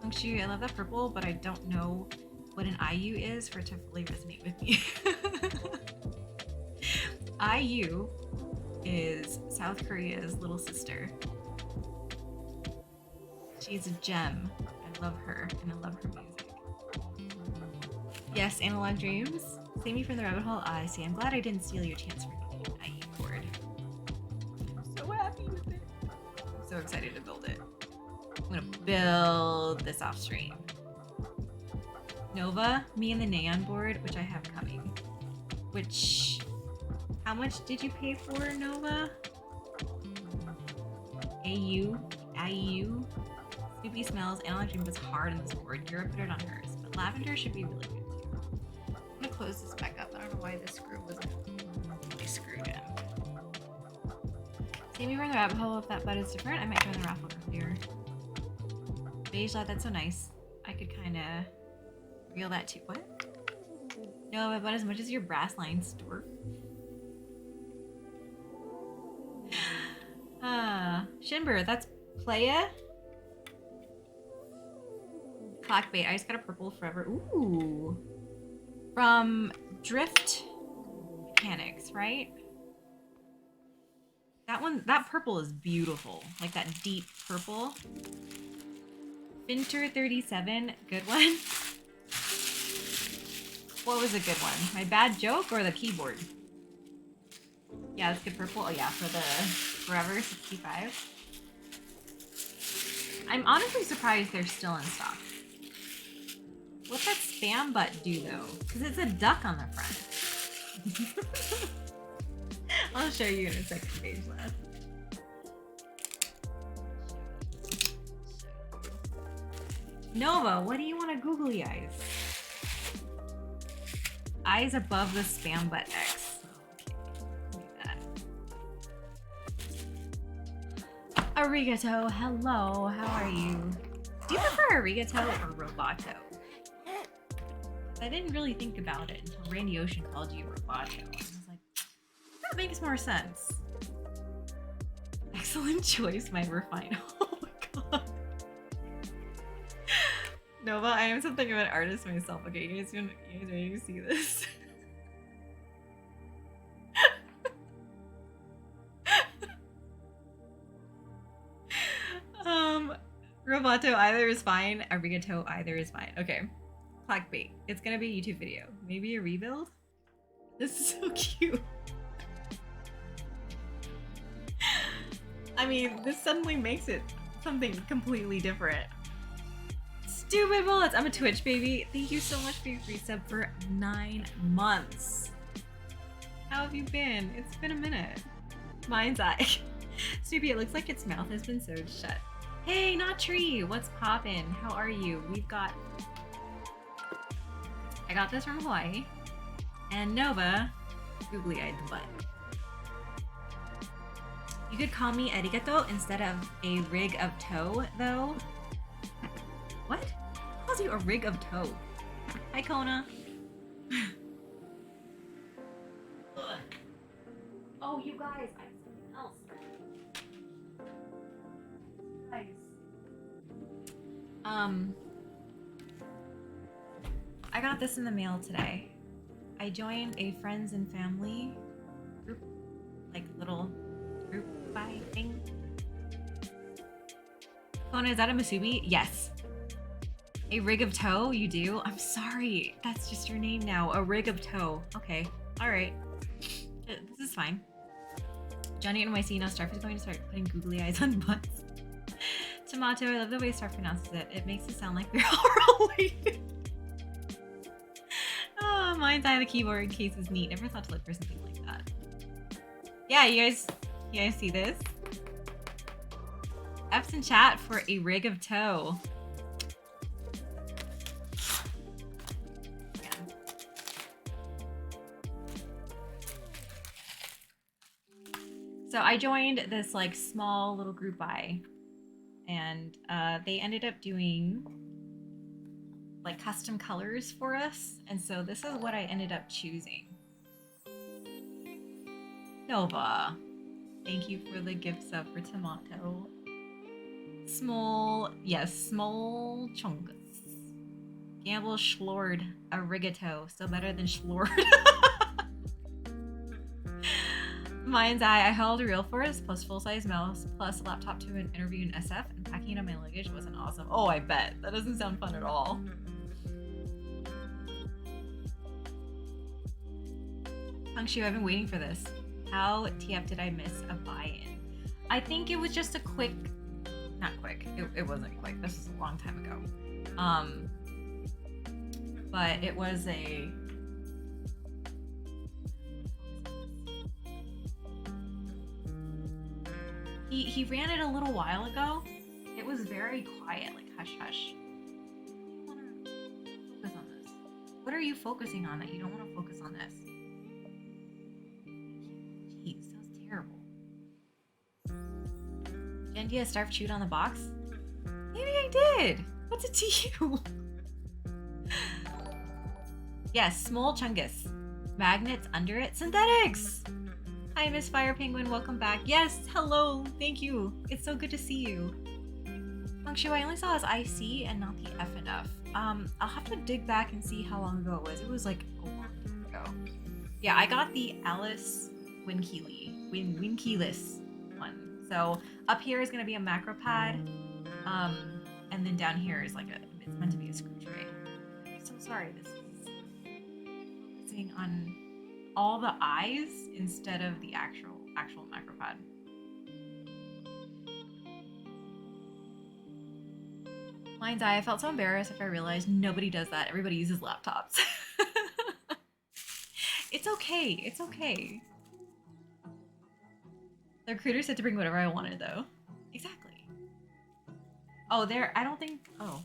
Hongshu, I love that purple, but I don't know what an IU is for it to fully resonate with me. IU is South Korea's little sister. She's a gem. I love her, and I love her music. Yes, Analog Dreams. Save me from the rabbit hole. I see. I'm glad I didn't steal your chance for getting an IE board. I'm so happy with it. I'm so excited to build it. I'm gonna build this off stream. Nova, me and the Neon board, which I have coming. Which, how much did you pay for, Nova? IU. Snoopy smells. Analog Dream was hard on this board. Europe put it on hers, but lavender should be really good too. I'm gonna close this back up. I don't know why this screw wasn't really screwed in. Save me from the rabbit hole. If that butt is different, I might join the raffle earlier. Beige light, that's so nice. I could kind of reel that too. What? No, my butt as much as your brass line store. Shinbur, that's Playa. Clackbait, I just got a purple forever. Ooh. From Drift Mechanics, right? That one, that purple is beautiful. Like that deep purple. Finter 37, good one. What was a good one? My bad joke or the keyboard? Yeah, that's good purple. Oh yeah, for the Forever 65. I'm honestly surprised they're still in stock. What's that spam butt do though? Because it's a duck on the front. I'll show you in a second, page left. Nova, what do you want to googly eyes? Eyes above the spam butt X. Arigato, hello, how are you? Do you prefer arigato or roboto? I didn't really think about it until Randy Ocean called you roboto. I was like, that makes more sense. Excellent choice, my refine. Oh my god. Nova, I am something of an artist myself. Okay, you guys ready to see this? Tomato either is fine. Arigato either is fine. Okay. Clickbait. It's gonna be a YouTube video. Maybe a rebuild? This is so cute. I mean, this suddenly makes it something completely different. Stupid bullets. I'm a Twitch baby. Thank you so much for your free sub for 9 months. How have you been? It's been a minute. Mind's eye. Snoopy, it looks like its mouth has been sewed shut. Hey, not Tree. What's poppin'? How are you? I got this from Hawaii. And Nova, googly-eyed the butt. You could call me arigato instead of a rig of toe, though. What? Who calls you a rig of toe? Hi, Kona. Oh, you guys, I have something else. Guys. I got this in the mail today. I joined a friends and family group, like little group buy thing. Kona, is that a Masubi? Yes. A rig of toe? You do? I'm sorry. That's just your name now. A rig of toe. Okay. All right. This is fine. Johnny and NYC, now Starf is going to start putting googly eyes on butts. Tomato, I love the way Starf pronounces it. It makes it sound like they're all related. Oh, mine's eye, the keyboard case is neat. Never thought to look for something like that. Yeah, you guys see this? F's in chat for a rig of toe. Yeah. So I joined this like small little group buy, and they ended up doing like custom colors for us, and so this is what I ended up choosing. Nova, thank you for the gift sub for Tomato. Small, yes, small chungus. Gamble Schlord, arigato, still better than Schlord. Mind's eye, I held a real force plus full-size mouse plus a laptop to an interview in SF, and packing up my luggage wasn't awesome. Oh, I bet. That doesn't sound fun at all. Hangshu, I've been waiting for this. How TF did I miss a buy-in? I think it was just a quick, not quick, it wasn't quick. This was a long time ago. But it was a, he ran it a little while ago. It was very quiet, like hush hush. Focus on this. What are you focusing on that you don't want to focus on this? Jeez, that was terrible. Gendia Starf chewed on the box? Maybe I did. What's it to you? Yes, small chungus. Magnets under it. Synthetics! Hi, Miss Fire Penguin. Welcome back. Yes, hello. Thank you. It's so good to see you. Funkshu, I only saw his IC and not the F enough. I'll have to dig back and see how long ago it was. It was like a long time ago. Yeah, I got the Alice Winkeyless one. So up here is going to be a macro pad. And then down here is like it's meant to be a screw tray. I'm so sorry. This is focusing on all the eyes instead of the actual macro pad. Mind's eye, I felt so embarrassed after I realized nobody does that. Everybody uses laptops. It's okay. It's okay. The recruiter said to bring whatever I wanted, though. Exactly. Oh, I don't think... Oh.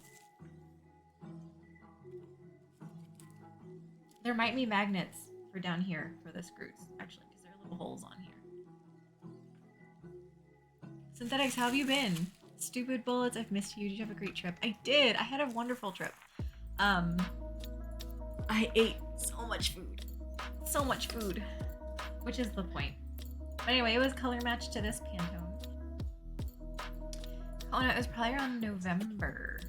There might be magnets for down here for the screws, actually, because there are little holes on here. Synthetics, how have you been? Stupid bullets, I've missed you. Did you have a great trip? I did. I had a wonderful trip. I ate so much food. So much food. Which is the point. But anyway, it was color matched to this Pantone. Oh no, it was probably around November.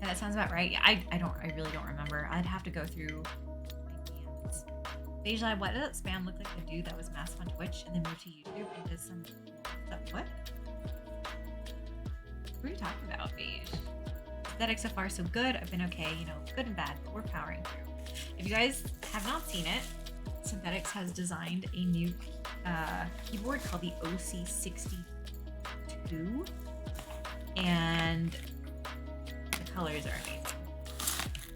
Yeah, that sounds about right. Yeah, I really don't remember. I'd have to go through my hands. Beige Lab, why does that spam look like the dude that was masked on Twitch and then moved to YouTube and did some stuff? What? What are you talking about, beige? Aesthetics so far so good. I've been okay, you know, good and bad, but we're powering through. If you guys have not seen it, Synthetics has designed a new keyboard called the OC62, and the colors are amazing.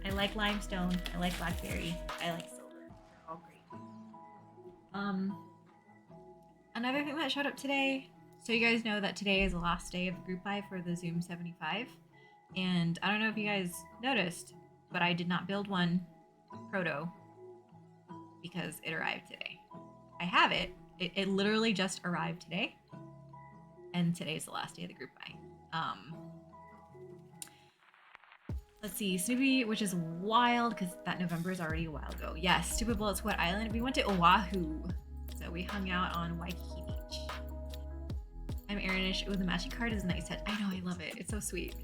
I like limestone, I like blackberry, I like silver. They're all great. Another thing that showed up today, so you guys know that today is the last day of the group buy for the Zoom75, and I don't know if you guys noticed, but I did not build one proto because it arrived today. I have it. It literally just arrived today, and today's the last day of the group buy. Let's see, Snoopy, which is wild because that November is already a while ago. Yes, Stupid Bullets, what island? We went to Oahu, so we hung out on Waikiki Beach. I'm Aaronish. Ooh, the matching card is a nice touch. I know, I love it. It's so sweet.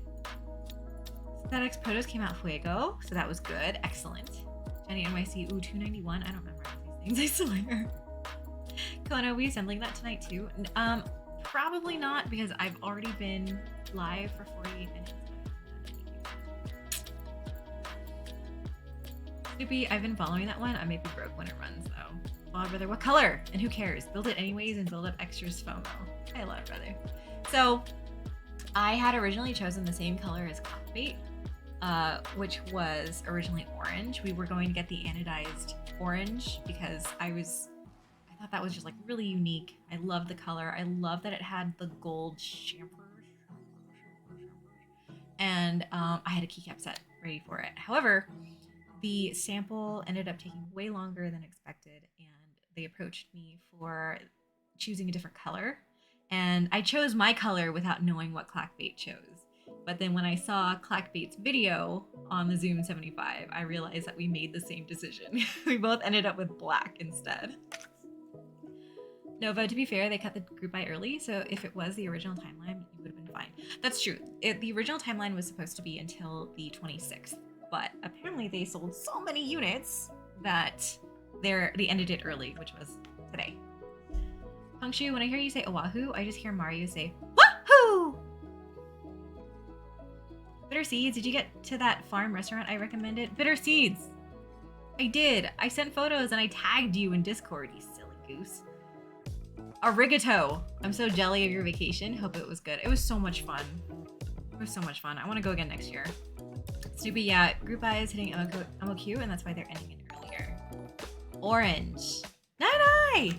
Synthetics Protos came out Fuego, so that was good. Excellent. Jenny NYC, ooh, 291. I don't remember these things, I swear. Kona, are we assembling that tonight too? Probably not, because I've already been live for 48 minutes. Snoopy, I've been following that one. I may be broke when it runs though. Well, brother, what color? And who cares? Build it anyways and build up extras FOMO. I love brother. So I had originally chosen the same color as Cockbait, which was originally orange. We were going to get the anodized orange because I thought that was just like really unique. I love the color. I love that it had the gold chamfer. And I had a keycap set ready for it. However, the sample ended up taking way longer than expected, and they approached me for choosing a different color. And I chose my color without knowing what Clackbait chose. But then when I saw Clackbait's video on the Zoom75, I realized that we made the same decision. We both ended up with black instead. Nova, to be fair, they cut the group buy early, so if it was the original timeline, you would have been fine. That's true. The original timeline was supposed to be until the 26th, but apparently they sold so many units that they ended it early, which was today. Hongshu, when I hear you say Oahu, I just hear Mario say, Wahoo! Bitter Seeds, did you get to that farm restaurant I recommended? Bitter Seeds! I did. I sent photos and I tagged you in Discord, you silly goose. Arigato! I'm so jelly of your vacation. Hope it was good. It was so much fun. It was so much fun. I want to go again next year. Snoopy, yeah, group buy is hitting MOQ, and that's why they're ending it earlier. Orange. Nine-Eye!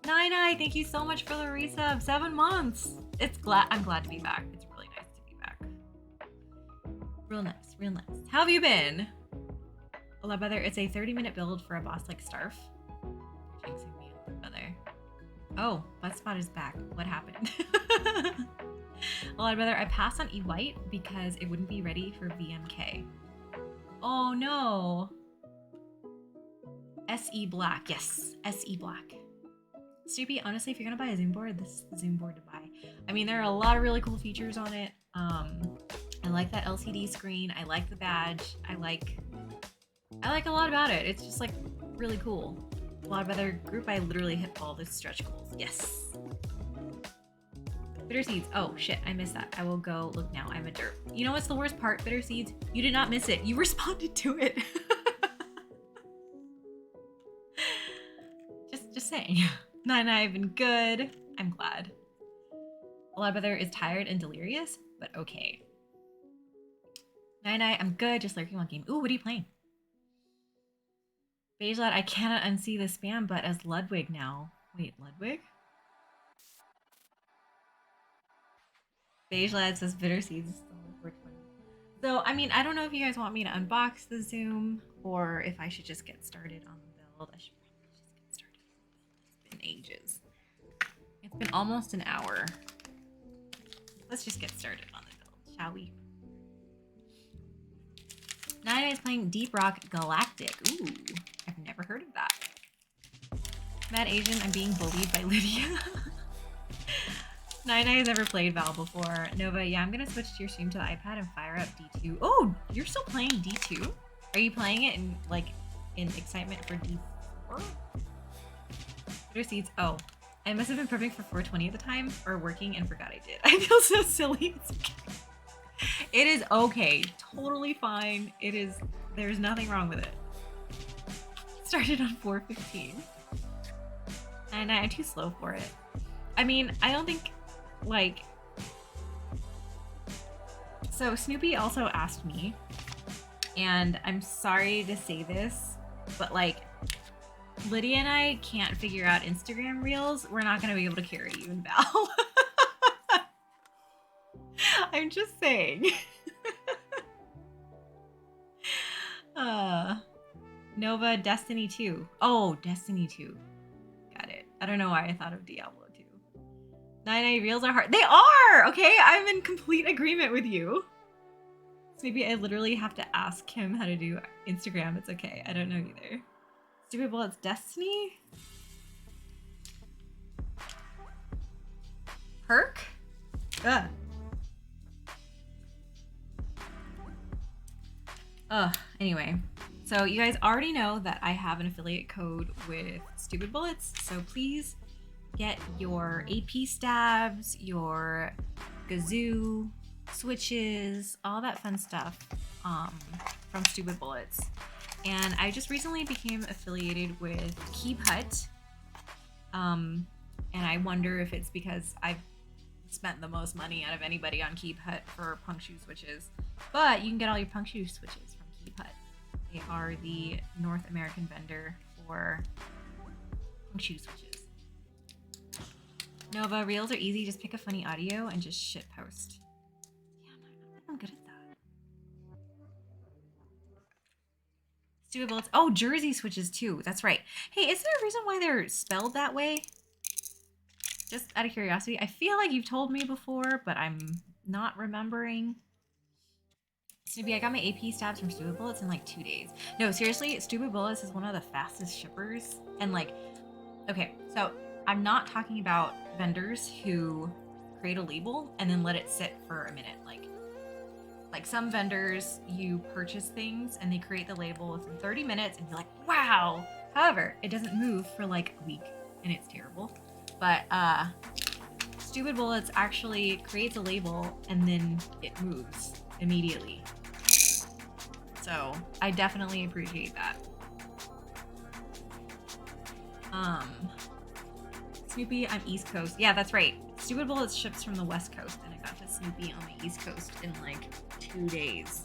Nine-Eye, thank you so much for the resub. 7 months. I'm glad to be back. It's really nice to be back. Real nice, real nice. How have you been? Hola, brother. It's a 30-minute build for a boss like Starf. Jinxing me, brother. Oh, Buzzspot is back. What happened? Well, I'd rather I passed on E-White because it wouldn't be ready for VMK. Oh no. SE Black. Yes, SE Black. Snoopy, honestly, if you're gonna buy a Zoom board, this is the Zoom board to buy. I mean, there are a lot of really cool features on it. I like that LCD screen. I like the badge. I like a lot about it. It's just like really cool. A lot of other group, I literally hit all the stretch goals. Yes. Bitter Seeds. Oh shit, I missed that. I will go look now. I'm a derp. You know what's the worst part, Bitter Seeds? You did not miss it. You responded to it. just saying. Nine, I've been good. I'm glad. A lot of other is tired and delirious, but okay. Nine, I'm good. Just lurking one game. Ooh, what are you playing? Beige Lad, I cannot unsee the spam, but as Ludwig now. Wait, Ludwig? Beige Lad says Bitter Seeds is still 420. So, I mean, I don't know if you guys want me to unbox the Zoom or if I should just get started on the build. I should probably just get started on the build. It's been ages. It's been almost an hour. Let's just get started on the build, shall we? Nine is playing Deep Rock Galactic. Ooh, I've never heard of that. Mad Asian, I'm being bullied by Lydia. Nine has never played Val before. Nova, yeah, I'm gonna switch to your stream to the iPad and fire up D2. Oh, you're still playing D2? Are you playing it in excitement for D4? Bitter Seeds. Oh, I must have been prepping for 420 at the time or working and forgot I did. I feel so silly. It's okay. It is okay. Totally fine. It is. There's nothing wrong with it. Started on 4:15. And I'm too slow for it. I mean, I don't think, like... So Snoopy also asked me, and I'm sorry to say this, but like, Lydia and I can't figure out Instagram Reels. We're not going to be able to carry you and Val. I'm just saying. Nova, Destiny 2. Oh, Destiny 2. Got it. I don't know why I thought of Diablo 2. 9 Reels are hard. They are! Okay, I'm in complete agreement with you. So maybe I literally have to ask him how to do Instagram. It's okay. I don't know either. Stupid Bullets Destiny? Perk? Ugh. Anyway. So you guys already know that I have an affiliate code with Stupid Bullets. So please get your AP stabs, your Gazoo, switches, all that fun stuff from Stupid Bullets. And I just recently became affiliated with Keep Hut. And I wonder if it's because I've spent the most money out of anybody on Keep Hut for punk shoe switches. But you can get all your punk shoe switches from Keep Hut. They are the North American vendor for punk shoe switches. Nova, Reels are easy. Just pick a funny audio and just shit post. Yeah, I'm good at that. Stupid Bullets. Oh, Jersey switches too. That's right. Hey, is there a reason why they're spelled that way? Just out of curiosity. I feel like you've told me before, but I'm not remembering. Snoopy, I got my AP stabs from Stupid Bullets in like 2 days. No, seriously, Stupid Bullets is one of the fastest shippers. And like, okay, so I'm not talking about vendors who create a label and then let it sit for a minute. Like some vendors, you purchase things and they create the label within 30 minutes and you're like, wow. However, it doesn't move for like a week and it's terrible. But Stupid Bullets actually creates a label and then it moves immediately. So I definitely appreciate that. Snoopy, I'm East Coast. Yeah, that's right. Stupid Bullets ships from the West Coast and I got to Snoopy on the East Coast in like 2 days.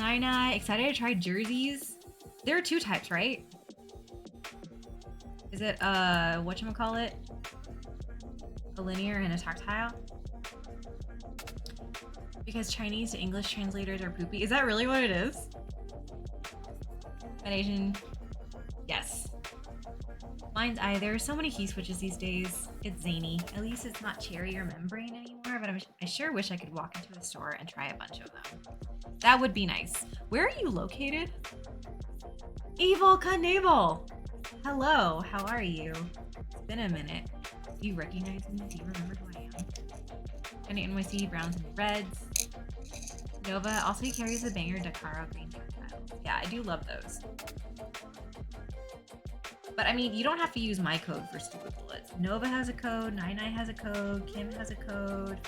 Nina, excited to try jerseys. There are 2 types, right? Is it whatchamacallit? A linear and a tactile? Because Chinese to English translators are poopy. Is that really what it is? Asian. Yes. Mine's there are so many key switches these days. It's zany. At least it's not cherry or membrane anymore, but I sure wish I could walk into a store and try a bunch of them. That would be nice. Where are you located? Evil Knievel! Hello, how are you? It's been a minute. Do you recognize me? Do you remember who I am? And NYC browns and reds. Nova also carries the banger Dakaro green tactiles. Yeah, I do love those. But I mean, you don't have to use my code for Stupid Bullets. Nova has a code, Nine has a code, Kim has a code.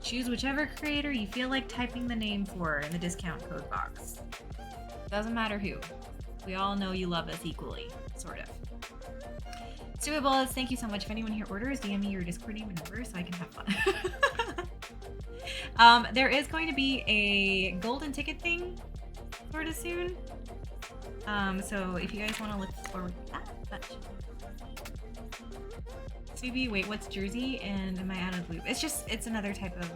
Choose whichever creator you feel like typing the name for in the discount code box. Doesn't matter who. We all know you love us equally, sort of. Stupid Bullets, thank you so much. If anyone here orders, DM me your Discord name and number so I can have fun. There is going to be a golden ticket thing sort of soon. So if you guys want to look forward to that CB, wait, what's Jersey? And am I out of loop? It's another type of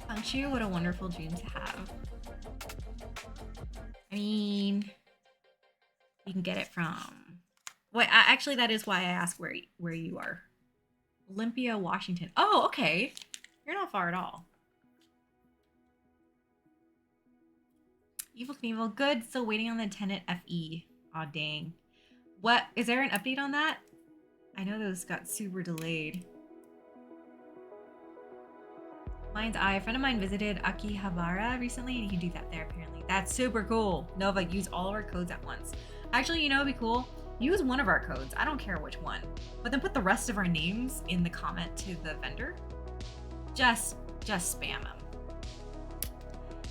Punctu. What a wonderful dream to have. I mean, you can get it from... Wait, actually, that is why I asked where you are. Olympia, Washington. Oh, okay. You're not far at all. Evil Knievel, good. Still waiting on the Tenet FE. Aw, dang. What? Is there an update on that? I know those got super delayed. Mind's Eye. A friend of mine visited Akihabara recently, and you can do that there apparently. That's super cool. Nova, use all of our codes at once. Actually, you know, it'd be cool. Use one of our codes. I don't care which one. But then put the rest of our names in the comment to the vendor. Just spam them.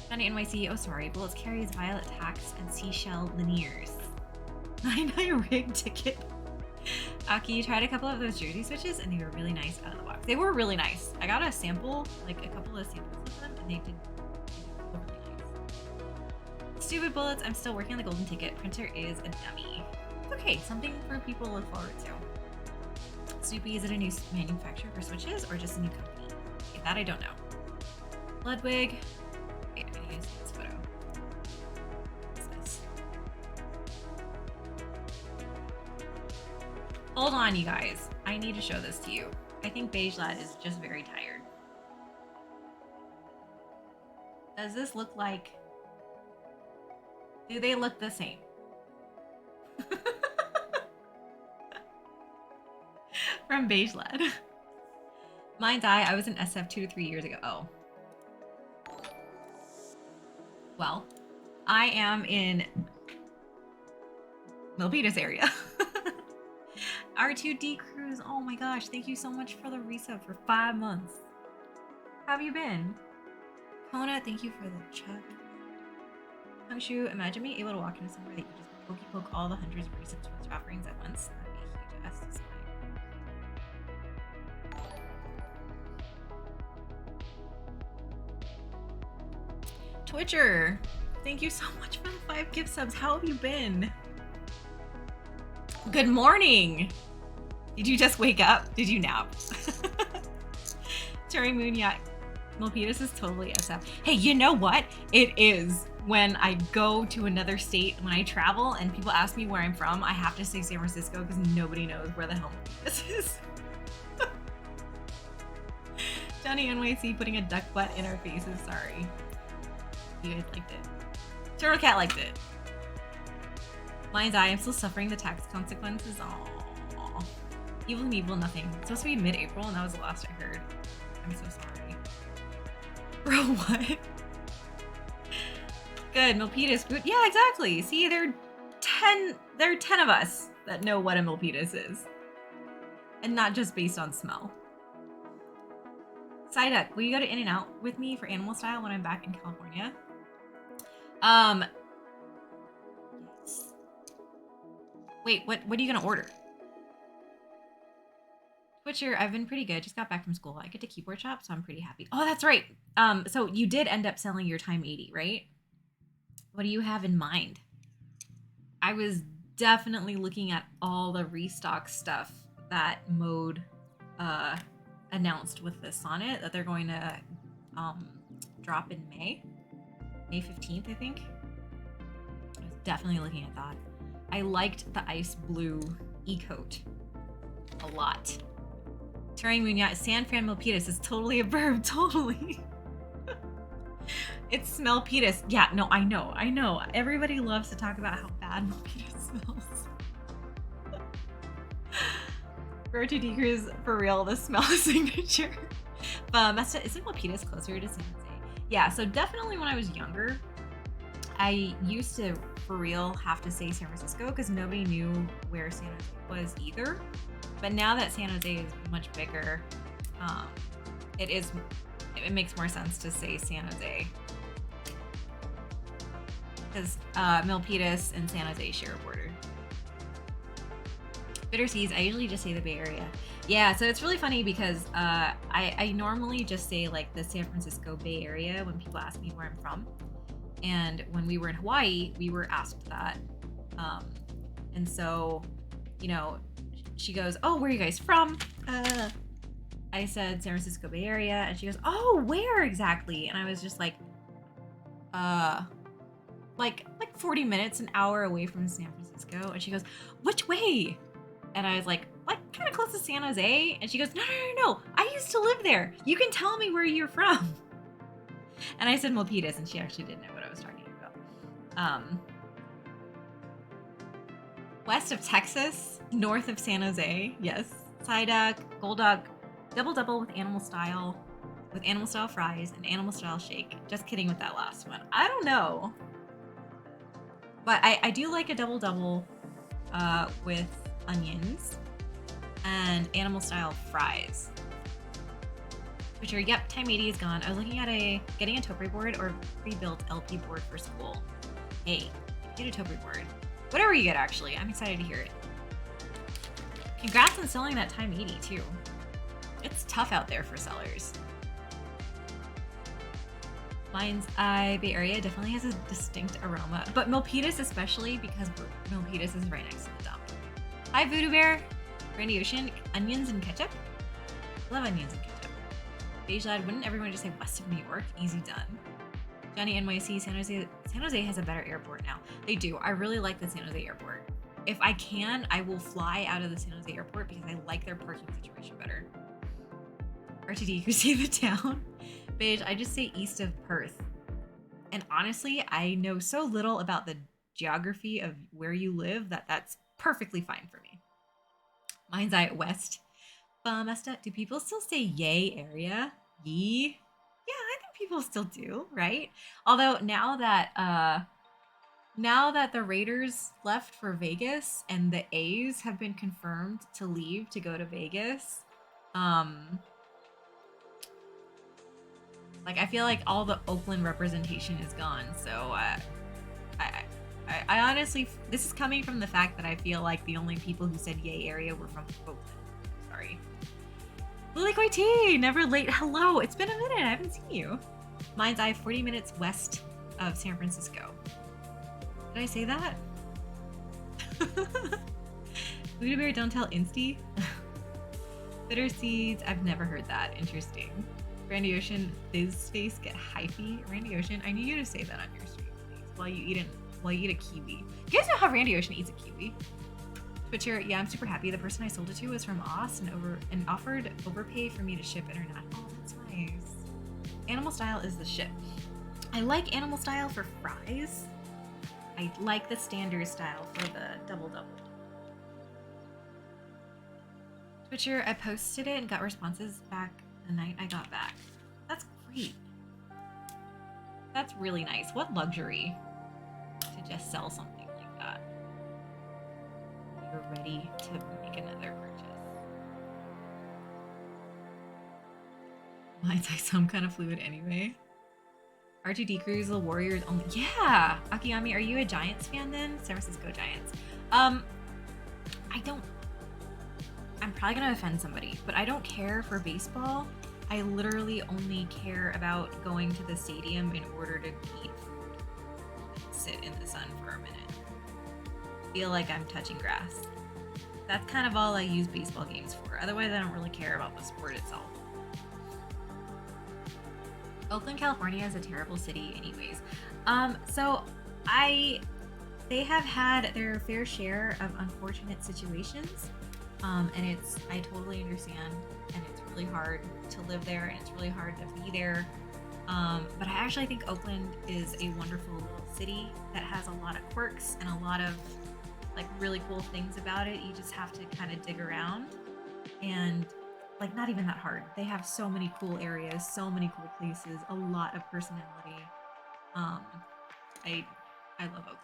Johnny NYC. Oh, sorry. Bullets carries violet tax and seashell linears. 99 rig ticket. Aki tried a couple of those jersey switches and they were really nice out of the box. They were really nice. I got a sample, like a couple of samples of them, and they did really nice. Stupid bullets. I'm still working on the golden ticket. Printer is a dummy. It's okay. Something for people to look forward to. Snoopy, is it a new manufacturer for switches or just a new company? Okay, that I don't know. Ludwig. Wait, I'm gonna use this photo. What's this? Hold on, you guys. I need to show this to you. I think Beige Lad is just very tired. Does this look like... Do they look the same? From Beige Lad. Mind's Eye, I was in SF 2 to 3 years ago. Oh. Well, I am in Milpitas area. R2D Cruise, oh my gosh, thank you so much for the resub for 5 months. How have you been? Kona, thank you for the check. Hongshu, imagine being able to walk into somewhere that you just poke all the hundreds of resub Twitch offerings at once. That'd be a huge ass display. Twitcher, thank you so much for the 5 gift subs. How have you been? Good morning. Did you just wake up? Did you nap? Terry Moon, yeah. Milpitas is totally SF. Hey, you know what? It is. When I go to another state, when I travel and people ask me where I'm from, I have to say San Francisco because nobody knows where the hell Milpitas is. Johnny NYC putting a duck butt in our faces. Sorry. You guys liked it. Turtle Cat liked it. Mind's Eye, I'm still suffering the tax consequences. Aww. Evil Meeble, nothing. It's supposed to be mid-April, and that was the last I heard. I'm so sorry. Bro, what? Good, Milpitas. Yeah, exactly. See, there are 10 of us that know what a Milpitas is. And not just based on smell. Psyduck, will you go to In-N-Out with me for Animal Style when I'm back in California? Yes. Wait, what are you gonna order? Twitcher, I've been pretty good. Just got back from school. I get to keyboard shop, so I'm pretty happy. Oh, that's right. So you did end up selling your Time 80, right? What do you have in mind? I was definitely looking at all the restock stuff that Mode announced with the Sonnet that they're going to drop in May 15th, I think. I was definitely looking at that. I liked the ice blue e-coat a lot. Turing Moon, yeah, San Fran Milpitas is totally a verb, totally. It's Smellpitas. Yeah, no, I know. Everybody loves to talk about how bad Milpitas smells. Road to Decrease, for real, the smell signature. Isn't Milpitas closer to San Jose? Yeah, so definitely when I was younger, I used to, for real, have to say San Francisco because nobody knew where San Jose was either. But now that San Jose is much bigger, it makes more sense to say San Jose. Because Milpitas and San Jose share a border. Bitter Seas, I usually just say the Bay Area. Yeah, so it's really funny because I normally just say like the San Francisco Bay Area when people ask me where I'm from. And when we were in Hawaii, we were asked that. And so, you know, she goes, oh, where are you guys from? I said San Francisco Bay Area. And she goes, oh, where exactly? And I was just like 40 minutes, an hour away from San Francisco. And she goes, which way? And I was like kind of close to San Jose. And she goes, no. I used to live there. You can tell me where you're from. And I said Milpitas, and she actually didn't know what I was talking about. West of Texas, north of San Jose. Yes. Psyduck, Golduck, double with Animal Style. with animal style fries and animal style shake. Just kidding with that last one. I don't know. But I do like a double with onions and animal style fries. Which are, yep, time 80 is gone. I was looking at getting a topiary board or pre-built LP board for school. Hey, get a topiary board. Whatever you get, actually. I'm excited to hear it. Congrats on selling that time 80 too. It's tough out there for sellers. Mind's Eye Bay Area definitely has a distinct aroma, but Milpitas especially, because Milpitas is right next to the dump. Hi Voodoo Bear, Randy Ocean, onions and ketchup. Love onions and ketchup. Beige Lad, wouldn't everyone just say west of New York? Easy done. Johnny NYC, San Jose has a better airport now. They do. I really like the San Jose airport. If I can, I will fly out of the San Jose airport because I like their parking situation better. RTD, who say the town? Beige, I just say east of Perth. And honestly, I know so little about the geography of where you live that that's perfectly fine for me. Mind's Eye West. Bumesta, do people still say yay area? Yee? Yeah, I think people still do, right? Although now that the Raiders left for Vegas and the A's have been confirmed to leave to go to Vegas, like I feel like all the Oakland representation is gone. So I honestly, this is coming from the fact that I feel like the only people who said yay area were from Oakland. Sorry. Lily Koi T, never late. Hello, it's been a minute. I haven't seen you. Mind's Eye, 40 minutes west of San Francisco. Did I say that? Voodoo Bear, don't tell Insty. Bitter Seeds, I've never heard that. Interesting. Randy Ocean, Fizz Face, get hyphy. Randy Ocean, I need you to say that on your stream, please, while you eat a kiwi. You guys know how Randy Ocean eats a kiwi? Twitcher, yeah, I'm super happy. The person I sold it to was from Oz and offered overpay for me to ship international. Oh, that's nice. Animal Style is the ship. I like Animal Style for fries. I like the standard style for the double. Twitcher, I posted it and got responses back the night I got back. That's great. That's really nice. What luxury to just sell something like that. You're ready to make another purchase. Mine's like some kind of fluid anyway. R2D Cruise, the Warriors only. Yeah! Akiyami, are you a Giants fan then? San Francisco Giants. I'm probably gonna offend somebody, but I don't care for baseball. I literally only care about going to the stadium in order to eat food and sit in the sun for a minute. Feel like I'm touching grass. That's kind of all I use baseball games for. Otherwise, I don't really care about the sport itself. Oakland, California is a terrible city anyways. They have had their fair share of unfortunate situations. And I totally understand, and it's really hard to live there, and it's really hard to be there. But I actually think Oakland is a wonderful little city that has a lot of quirks and a lot of like really cool things about it. You just have to kind of dig around, and like not even that hard. They have so many cool areas, so many cool places, a lot of personality. I love Oakland.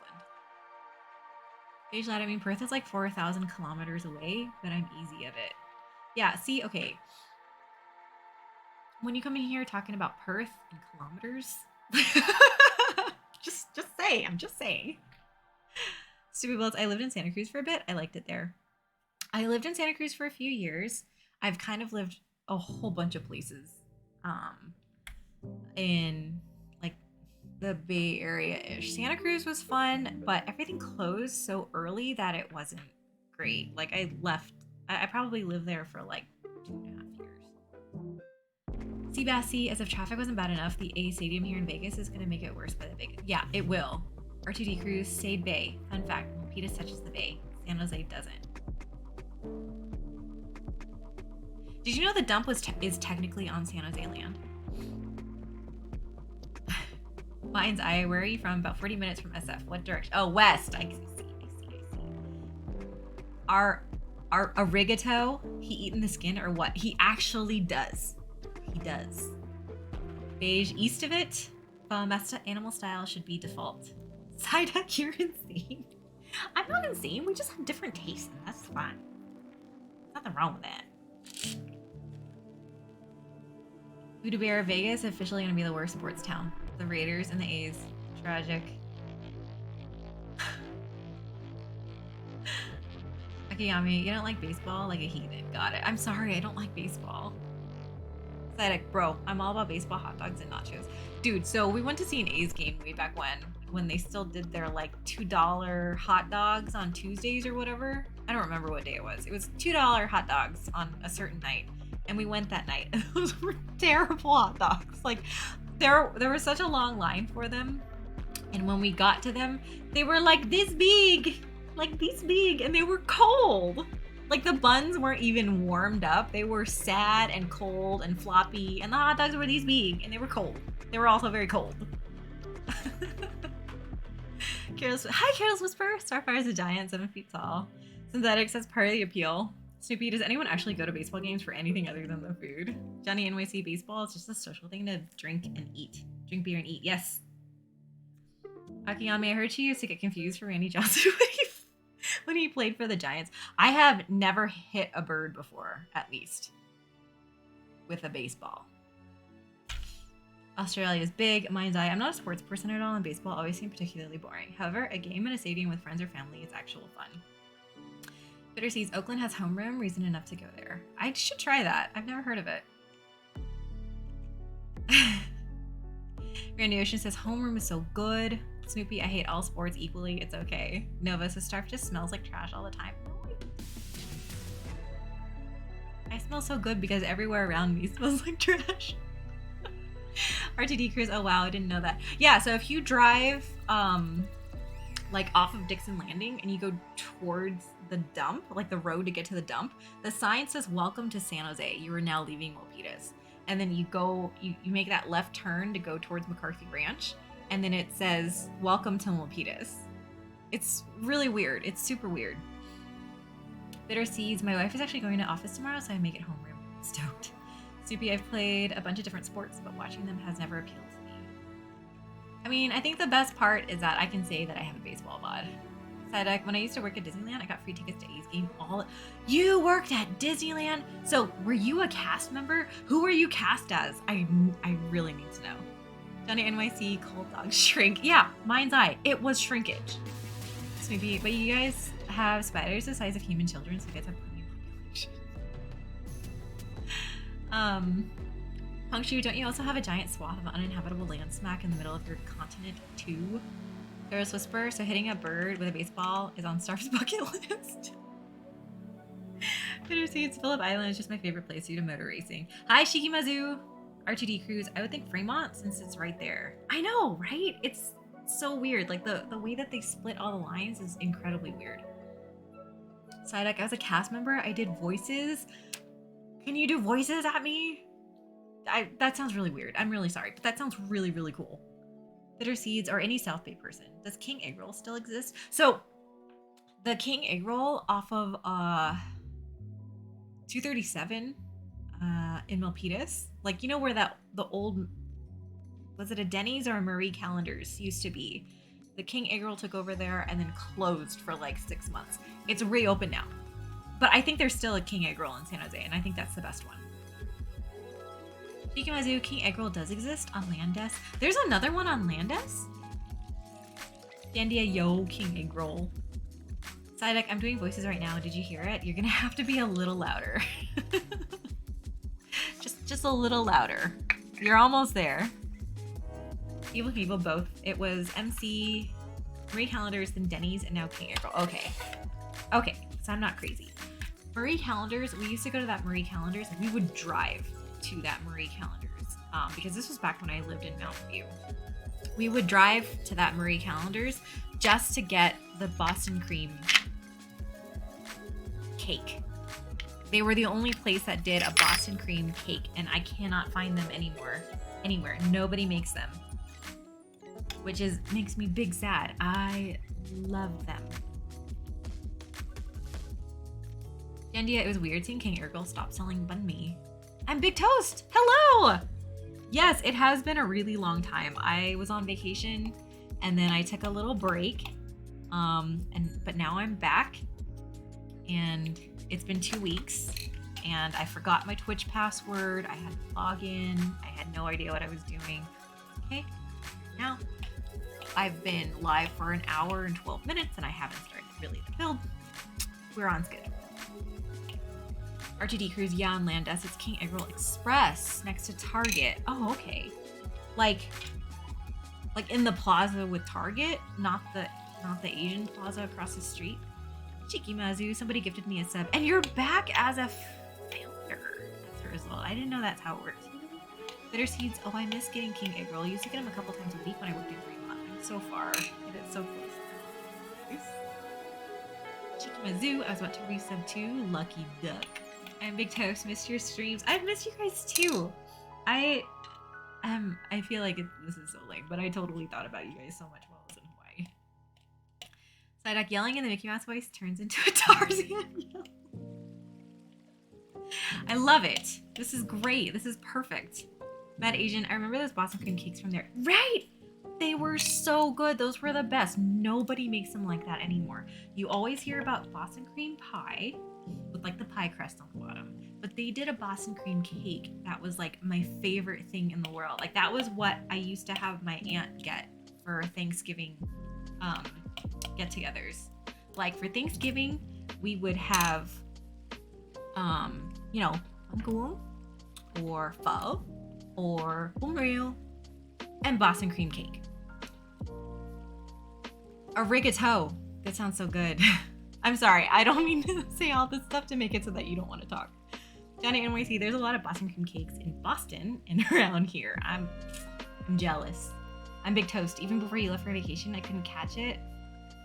Beige Lad, I mean, Perth is like 4,000 kilometers away, but I'm easy of it. Yeah, see, okay. When you come in here talking about Perth and kilometers, just say, I'm just saying. Stupid Bullets, I lived in Santa Cruz for a bit. I liked it there. I lived in Santa Cruz for a few years. I've kind of lived a whole bunch of places in like the Bay Area-ish. Santa Cruz was fun, but everything closed so early that it wasn't great. Like I probably lived there for like 2.5 years. Seabassy, as if traffic wasn't bad enough, the A Stadium here in Vegas is going to make it worse by the big. Yeah, it will. R2D Cruise, say Bay. Fun fact, Milpitas touches the Bay. San Jose doesn't. Did you know the dump is technically on San Jose land? Mind's Eye, where are you from? About 40 minutes from SF. What direction? Oh, west. I see. Our arigato, he eaten the skin or what? He actually does. He does. Beige east of it. Best animal style should be default. Psyduck, you're insane. I'm not insane. We just have different tastes, and that's fine. Nothing wrong with that. Buda Bear Vegas officially gonna be the worst sports town. The Raiders and the A's. Tragic. Akiyami, you don't like baseball? Like a heathen. Got it. I'm sorry, I don't like baseball. Psyduck, bro, I'm all about baseball, hot dogs, and nachos. Dude, so we went to see an A's game way back when they still did their like $2 hot dogs on Tuesdays or whatever. I don't remember what day it was. It was $2 hot dogs on a certain night. And we went that night. Those were terrible hot dogs. Like there was such a long line for them. And when we got to them, they were like this big, and they were cold. Like the buns weren't even warmed up. They were sad and cold and floppy. And the hot dogs were these big and they were cold. They were also very cold. Hi, Carol's Whisper. Starfire's a giant, 7 feet tall. Synthetics, that's part of the appeal. Snoopy, does anyone actually go to baseball games for anything other than the food? Johnny NYC, baseball is just a social thing to drink and eat. Drink beer and eat, yes. Akiyami, I heard she used to get confused for Randy Johnson when he played for the Giants. I have never hit a bird before, at least, with a baseball. Australia is big. Mind's eye. I'm not a sports person at all, and baseball always seemed particularly boring. However, a game in a stadium with friends or family is actual fun. Bitter Seas, Oakland has homeroom, reason enough to go there. I should try that. I've never heard of it. Randy Ocean says, homeroom is so good. Snoopy, I hate all sports equally. It's okay. Nova says, Starf just smells like trash all the time. I smell so good because everywhere around me smells like trash. RTD Cruise, oh wow, I didn't know that. Yeah, so if you drive like off of Dixon Landing and you go towards the dump, like the road to get to the dump, the sign says welcome to San Jose. You are now leaving Milpitas. And then you go, you make that left turn to go towards McCarthy Ranch, and then it says welcome to Milpitas. It's really weird. It's super weird. Bitter Seeds, my wife is actually going to office tomorrow, so I make it homeroom. Stoked. Soupy, I've played a bunch of different sports, but watching them has never appealed to me. I mean, I think the best part is that I can say that I have a baseball VOD. Psyduck, when I used to work at Disneyland, I got free tickets to A's game. You worked at Disneyland? So were you a cast member? Who were you cast as? I really need to know. Johnny NYC, Cold Dog Shrink. Yeah, Mind's Eye. It was shrinkage. Snoopy, but you guys have spiders the size of human children, so you guys have plenty of population. Punctu, don't you also have a giant swath of uninhabitable land smack in the middle of your continent too? There's Whisper, so hitting a bird with a baseball is on Starf's bucket list. Bitter Seeds, Phillip Island is just my favorite place due to motor racing. Hi, Shikimazu! RTD Cruise, I would think Fremont since it's right there. I know, right? It's so weird. Like the way that they split all the lines is incredibly weird. Psyduck, as a cast member, I did voices. Can you do voices at me? That sounds really weird. I'm really sorry, but that sounds really, really cool. Bitter Seeds, or any South Bay person. Does King Egg Roll still exist? So, the King Egg Roll off of 237 in Milpitas, like, you know where the old, was it a Denny's or a Marie Callender's used to be? The King Egg Roll took over there and then closed for like 6 months. It's reopened now. But I think there's still a King Egg Roll in San Jose, and I think that's the best one. Shikimazu, King Egg Roll does exist on Landes. There's another one on Landes? Dandia, yo, King Egg Roll. Psyduck, I'm doing voices right now. Did you hear it? You're gonna have to be a little louder. just a little louder. You're almost there. Evil People, both. It was MC, Marie Callender's, then Denny's, and now King Egg Roll. Okay, so I'm not crazy. Marie Callender's, we used to go to that Marie Callender's, and we would drive to that Marie Callender's because this was back when I lived in Mountain View. We would drive to that Marie Callender's just to get the Boston cream cake. They were the only place that did a Boston cream cake, and I cannot find them anywhere. Nobody makes them, which makes me big sad. I love them. Jandia, it was weird seeing King Urkel stop selling banh mi. I'm Big Toast. Hello. Yes, it has been a really long time. I was on vacation and then I took a little break. But now I'm back and it's been 2 weeks and I forgot my Twitch password. I had to log in. I had no idea what I was doing. Okay, now I've been live for an hour and 12 minutes and I haven't started really the build. We're on schedule. RTD Cruise, yeah, on Landess. It's King Eggroll Express next to Target. Oh, okay. Like in the plaza with Target, not the Asian plaza across the street. Cheeky Mazu, somebody gifted me a sub. And you're back as a founder as a result. I didn't know that's how it works. Bitter Seeds, oh, I miss getting King Eggroll. I used to get him a couple times a week when I worked in Fremont. I'm so far. It is so close. Nice. Cheeky Mazu, I was about to resub too. Lucky Duck. And Big Toast, missed your streams. I've missed you guys too. I feel like this is so lame, but I totally thought about you guys so much while I was in Hawaii. Psyduck yelling in the Mickey Mouse voice turns into a Tarzan yell. I love it. This is great. This is perfect. Mad Asian, I remember those Boston cream cakes from there. Right! They were so good. Those were the best. Nobody makes them like that anymore. You always hear about Boston cream pie with like the pie crust on the bottom. But they did a Boston cream cake that was like my favorite thing in the world. Like that was what I used to have my aunt get for Thanksgiving get-togethers. Like for Thanksgiving, we would have you know, panggoong or pho or bumryu and Boston cream cake. A rigatoni. That sounds so good. I'm sorry, I don't mean to say all this stuff to make it so that you don't want to talk. Johnny NYC, there's a lot of Boston cream cakes in Boston and around here. I'm jealous. I'm Big Toast. Even before you left for vacation, I couldn't catch it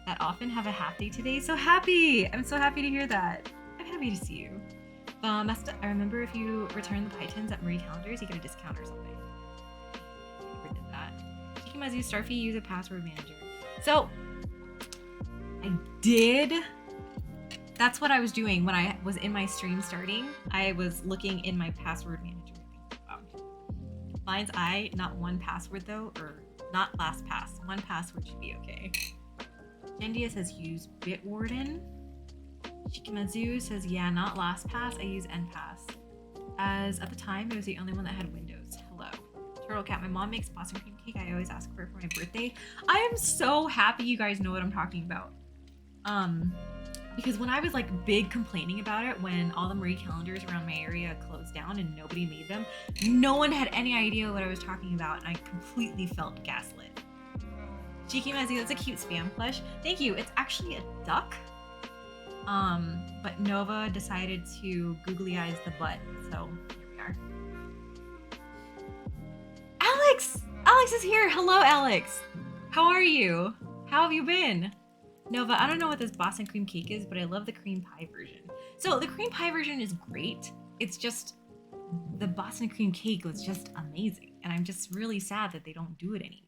that often. Have a half day today. So happy. I'm so happy to hear that. I'm happy to see you. I remember if you return the pie tins at Marie Callender's, you get a discount or something. Never did that. Shikimazu, Starfy, use a password manager. So I did. That's what I was doing when I was in my stream starting. I was looking in my password manager. Mine's not one password though, or not LastPass. One password should be okay. Jandia says use Bitwarden. Shikimazu says yeah, not LastPass. I use NPass. As at the time, it was the only one that had Windows. Hello. Turtle Cat, my mom makes Boston cream cake. I always ask for it for my birthday. I am so happy you guys know what I'm talking about. Because when I was like big complaining about it, when all the Marie Callender's around my area closed down and nobody made them, no one had any idea what I was talking about, and I completely felt gaslit. Cheeky Mazzy, that's a cute spam plush. Thank you. It's actually a duck. But Nova decided to googly eyes the butt, so here we are. Alex! Alex is here! Hello, Alex! How are you? How have you been? Nova, I don't know what this Boston cream cake is, but I love the cream pie version. So the cream pie version is great. It's just, the Boston cream cake was just amazing. And I'm just really sad that they don't do it anymore.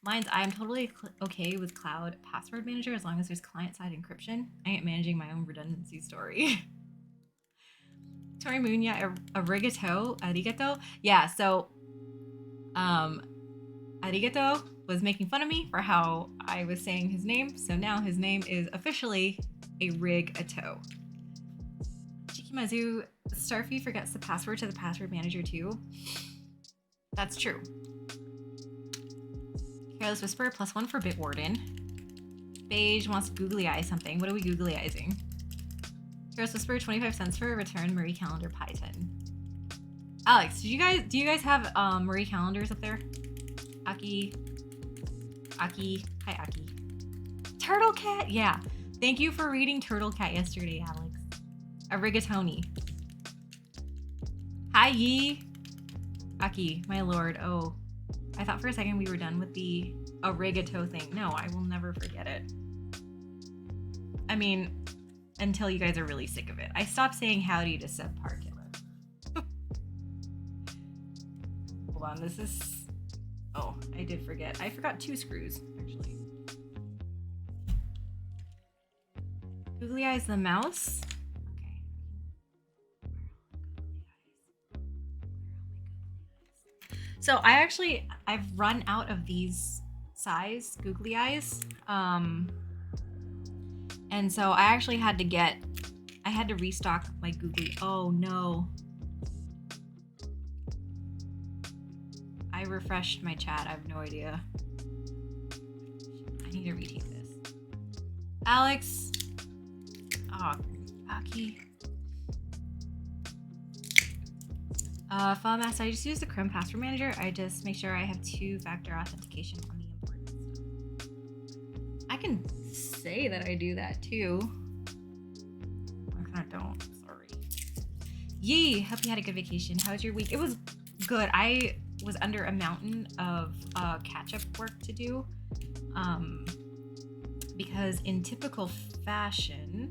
I'm totally okay with cloud password manager as long as there's client-side encryption. I ain't managing my own redundancy story. Tori Moon, yeah, arigato. Yeah, so, arigato was making fun of me for how I was saying his name, so now his name is officially a rig-a-toe. Shikimazu, Starfy forgets the password to the password manager too. That's true. Careless Whisper, +1 for Bitwarden. Beige wants to googly eye something. What are we googly eyesing? Careless Whisper, 25 cents for a return Marie Callender pie tin. Alex, do you guys have Marie Callender's up there? Aki. Hi Aki. Turtle Cat, yeah. Thank you for reading Turtle Cat yesterday, Alex. A rigatoni. Hi Yi. Aki, my lord. Oh, I thought for a second we were done with the arigato thing. No, I will never forget it. I mean, until you guys are really sick of it. I stopped saying howdy to subpar killer. Hold on, this is... Oh, I did forget. I forgot 2 screws, actually. Googly eyes the mouse. Okay. So I've run out of these size googly eyes. And so I actually had to restock my googly. Oh no. I refreshed my chat. I have no idea. I need to retake this. Alex. Oh, Aki. File master, I just use the Chrome password manager. I just make sure I have 2-factor authentication on the important stuff. I can say that I do that too. I kind of don't. Sorry. Yee! Hope you had a good vacation. How was your week? It was good. I was under a mountain of catch-up work to do. Because in typical fashion,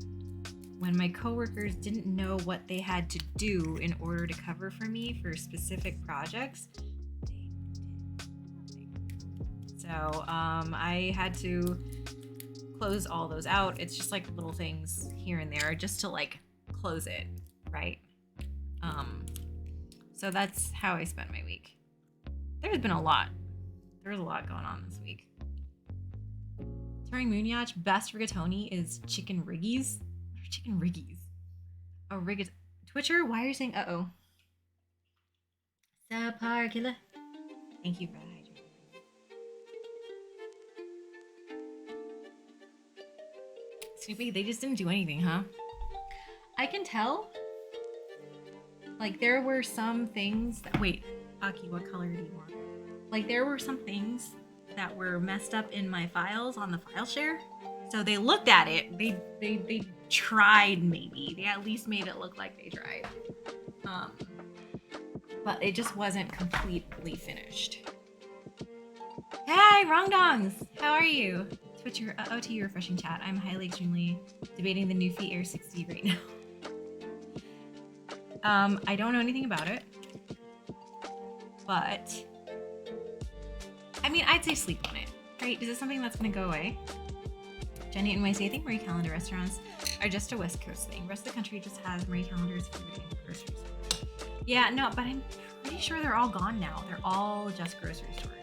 when my coworkers didn't know what they had to do in order to cover for me for specific projects, they did nothing. So I had to close all those out. It's just like little things here and there just to like close it, right? So that's how I spent my week. There's been a lot. There's a lot going on this week. During Moonyatch, best rigatoni is chicken riggies. Chicken riggies. Oh, rigat. Twitcher, why are you saying uh-oh? Subpar killer. Thank you for hydrating. Snoopy, they just didn't do anything, huh? I can tell. Like, there were some things that... Wait, Aki, what color do you want? Like, there were some things that were messed up in my files on the file share. So they looked at it. They tried, maybe. They at least made it look like they tried. But it just wasn't completely finished. Hey, Wrong Dongs! How are you? Twitcher, OT refreshing chat. I'm highly extremely debating the Newfie Air 60 right now. I don't know anything about it. But I mean, I'd say sleep on it, right? Is it something that's gonna go away? Jenny and NYC, I think Marie Calendar restaurants are just a West Coast thing. The rest of the country just has Marie Calendar's food in grocery stores. Yeah, no, but I'm pretty sure they're all gone now. They're all just grocery stores.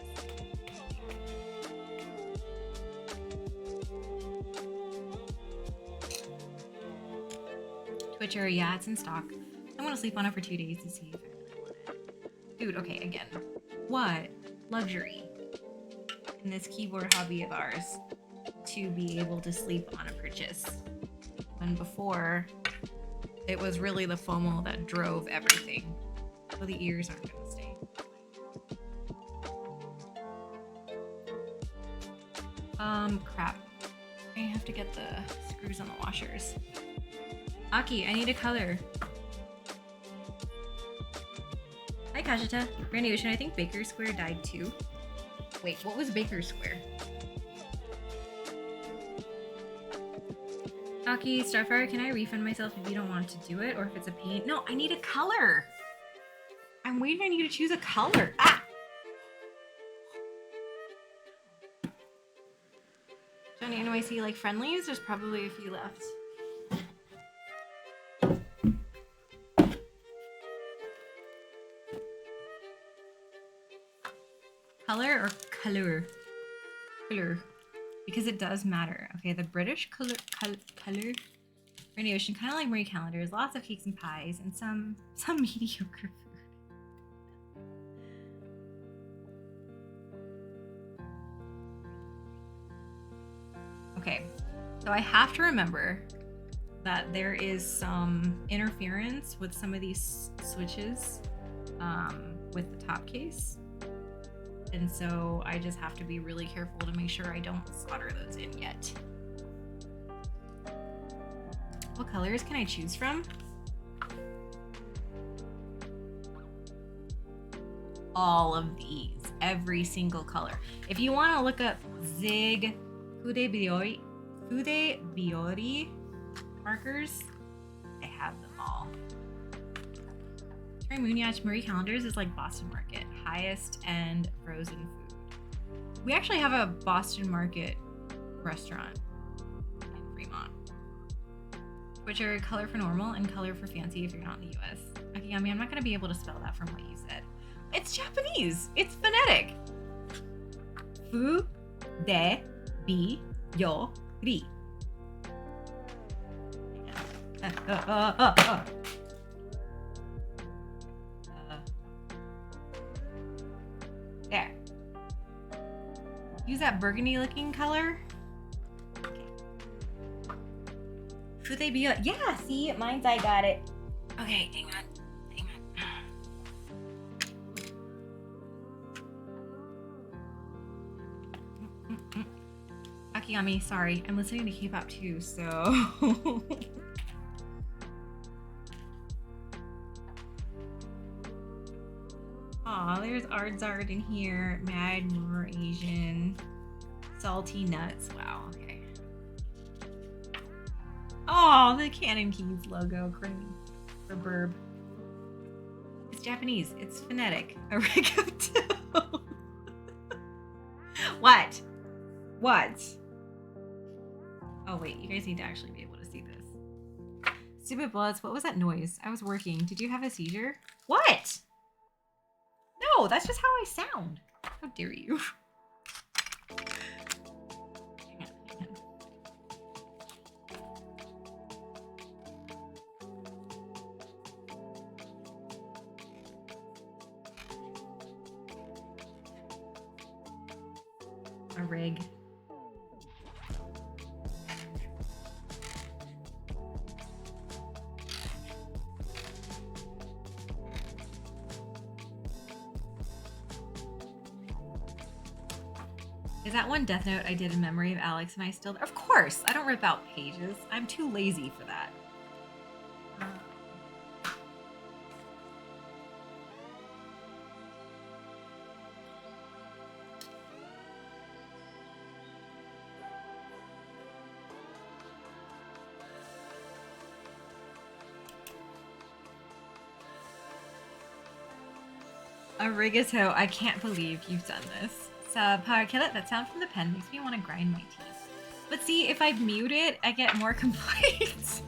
Twitcher, yeah, it's in stock. I'm gonna sleep on it for 2 days to see if I really want it. Dude, okay, again. What luxury in this keyboard hobby of ours to be able to sleep on a purchase, when before it was really the FOMO that drove everything. So the ears aren't gonna stay. Crap. I have to get the screws on the washers. Aki, I need a color. Hi Kashita. Randy Ocean, I think Baker Square died too. Wait, what was Baker Square? Aki, Starfire, can I refund myself if you don't want to do it, or if it's a pain? No, I need a color. I'm waiting on you to choose a color. Ah! Johnny, and I see like friendlies. There's probably a few left. Color or color? Color. Because it does matter. Okay, the British color Radiation, kind of like Marie Callender's, lots of cakes and pies, and some mediocre food. Okay, so I have to remember that there is some interference with some of these switches with the top case. And so I just have to be really careful to make sure I don't solder those in yet. What colors can I choose from? All of these, every single color. If you want to look up Zig Fude Biori markers, I have them all. Moonyatch Marie Callender's is like Boston Market, highest end frozen food. We actually have a Boston Market restaurant in Fremont, which are color for normal and color for fancy if you're not in the US. Akiyami, I'm not going to be able to spell that from what you said. It's Japanese. It's phonetic. Fu, de, bi, yo, ri. There. Use that burgundy looking color. Okay. Should they be? Yeah, see, mine's I got it. Okay, hang on. Akiyami, sorry. I'm listening to K-pop too, so. Aw, there's Ardzard in here. Mad, more Asian. Salty nuts. Wow, okay. Oh, the Canon Keys logo. Cream. Reverb. It's Japanese. It's phonetic. Arigato. What? What? Oh, wait. You guys need to actually be able to see this. Stupid Bloods. What was that noise? I was working. Did you have a seizure? What? No, that's just how I sound. How dare you? Hang on. A rig. Is that one Death Note I did in memory of Alex and I still? Of course! I don't rip out pages. I'm too lazy for that. Arigato, I can't believe you've done this. Power Kill It, that sound from the pen makes me want to grind my teeth. But see, if I mute it, I get more complaints.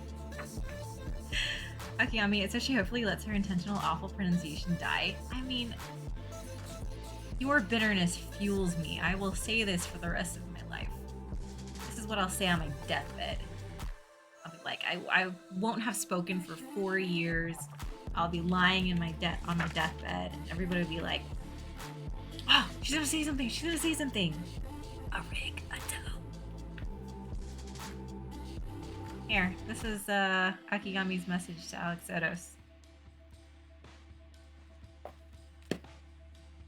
Akiyami, it says she hopefully lets her intentional awful pronunciation die. I mean, your bitterness fuels me. I will say this for the rest of my life. This is what I'll say on my deathbed. I'll be like, I won't have spoken for 4 years. I'll be lying in my on my deathbed, and everybody will be like, "Oh, she's gonna say something. She's gonna say something." Arigato. Here, this is Akigami's message to Alex Odos.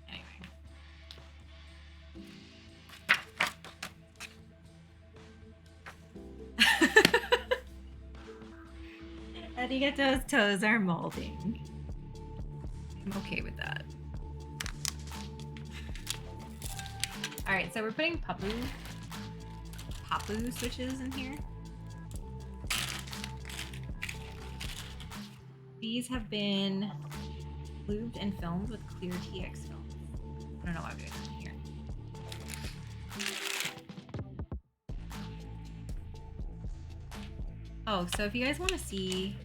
Anyway. Arigato's toes are molding. I'm okay with that. Alright, so we're putting Papu switches in here. These have been lubed and filmed with clear TX films. I don't know why I'm doing that here. Oh, so if you guys want to see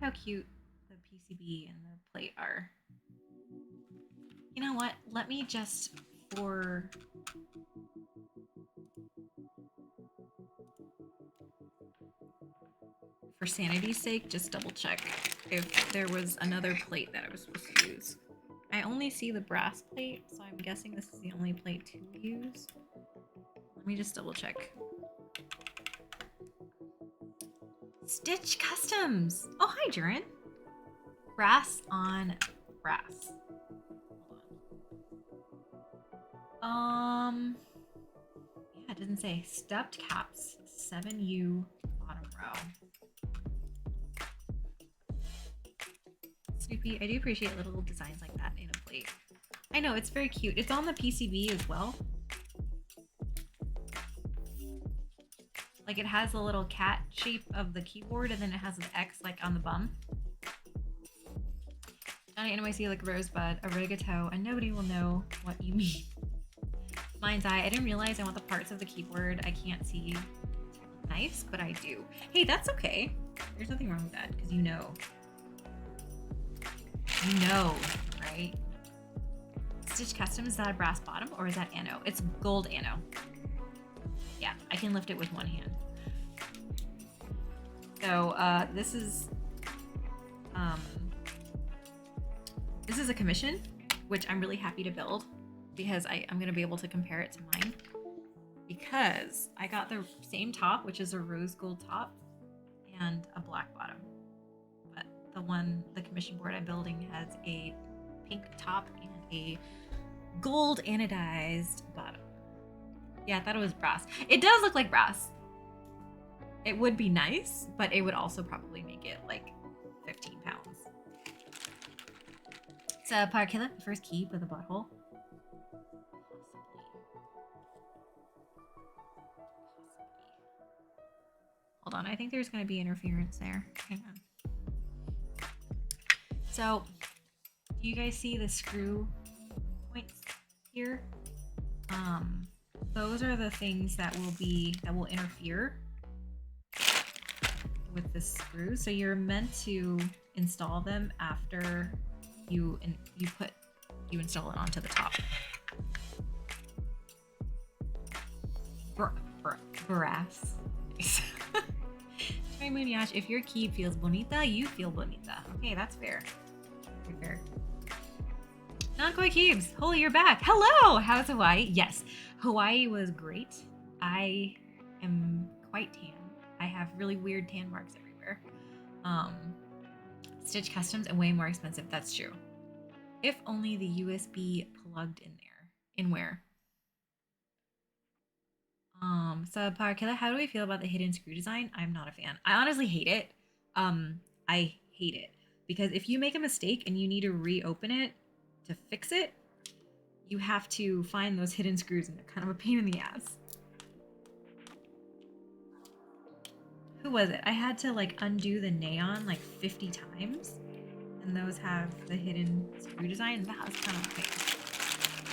how cute the PCB and the plate are. You know what? Let me just, for sanity's sake, just double check if there was another plate that I was supposed to use. I only see the brass plate, so I'm guessing this is the only plate to use. Let me just double check. Stitch Customs! Oh, hi, Jurin. Brass on brass. Yeah, it doesn't say. Stepped caps, 7U bottom row. Snoopy, I do appreciate little designs like that in a plate. I know, it's very cute. It's on the PCB as well. Like, it has a little cat shape of the keyboard, and then it has an X like on the bum. Johnny NYC like Rosebud, Arigato, and nobody will know what you mean. Mind's eye. I didn't realize I want the parts of the keyboard I can't see nice, but I do. Hey, that's okay. There's nothing wrong with that, because you know. You know, right? Stitch Custom, is that a brass bottom or is that ano? It's gold ano. Yeah, I can lift it with one hand. So this is a commission, which I'm really happy to build because I'm gonna be able to compare it to mine. Because I got the same top, which is a rose gold top and a black bottom. But the commission board I'm building has a pink top and a gold anodized bottom. Yeah, I thought it was brass. It does look like brass. It would be nice, but it would also probably make it like 15 pounds. It's a Parkilla, the first key with a butthole. Hold on, I think there's going to be interference there. Hang on. So, do you guys see the screw points here? Those are the things that will interfere with the screw. So you're meant to install them after you install it onto the top. Brass. Sorry, Moonyash, if your key feels bonita, you feel bonita. Okay, that's fair. Very fair. Non-koi Keebs, holy, you're back. Hello! How's Hawaii? Yes, Hawaii was great. I am quite tan. I have really weird tan marks everywhere. Stitch Customs and way more expensive. That's true. If only the USB plugged in there. In where? Subpar Killer, how do we feel about the hidden screw design? I'm not a fan. I honestly hate it. I hate it because if you make a mistake and you need to reopen it to fix it, you have to find those hidden screws and they're kind of a pain in the ass. Who was it? I had to like undo the neon like 50 times and those have the hidden screw design. That was kind of a pain.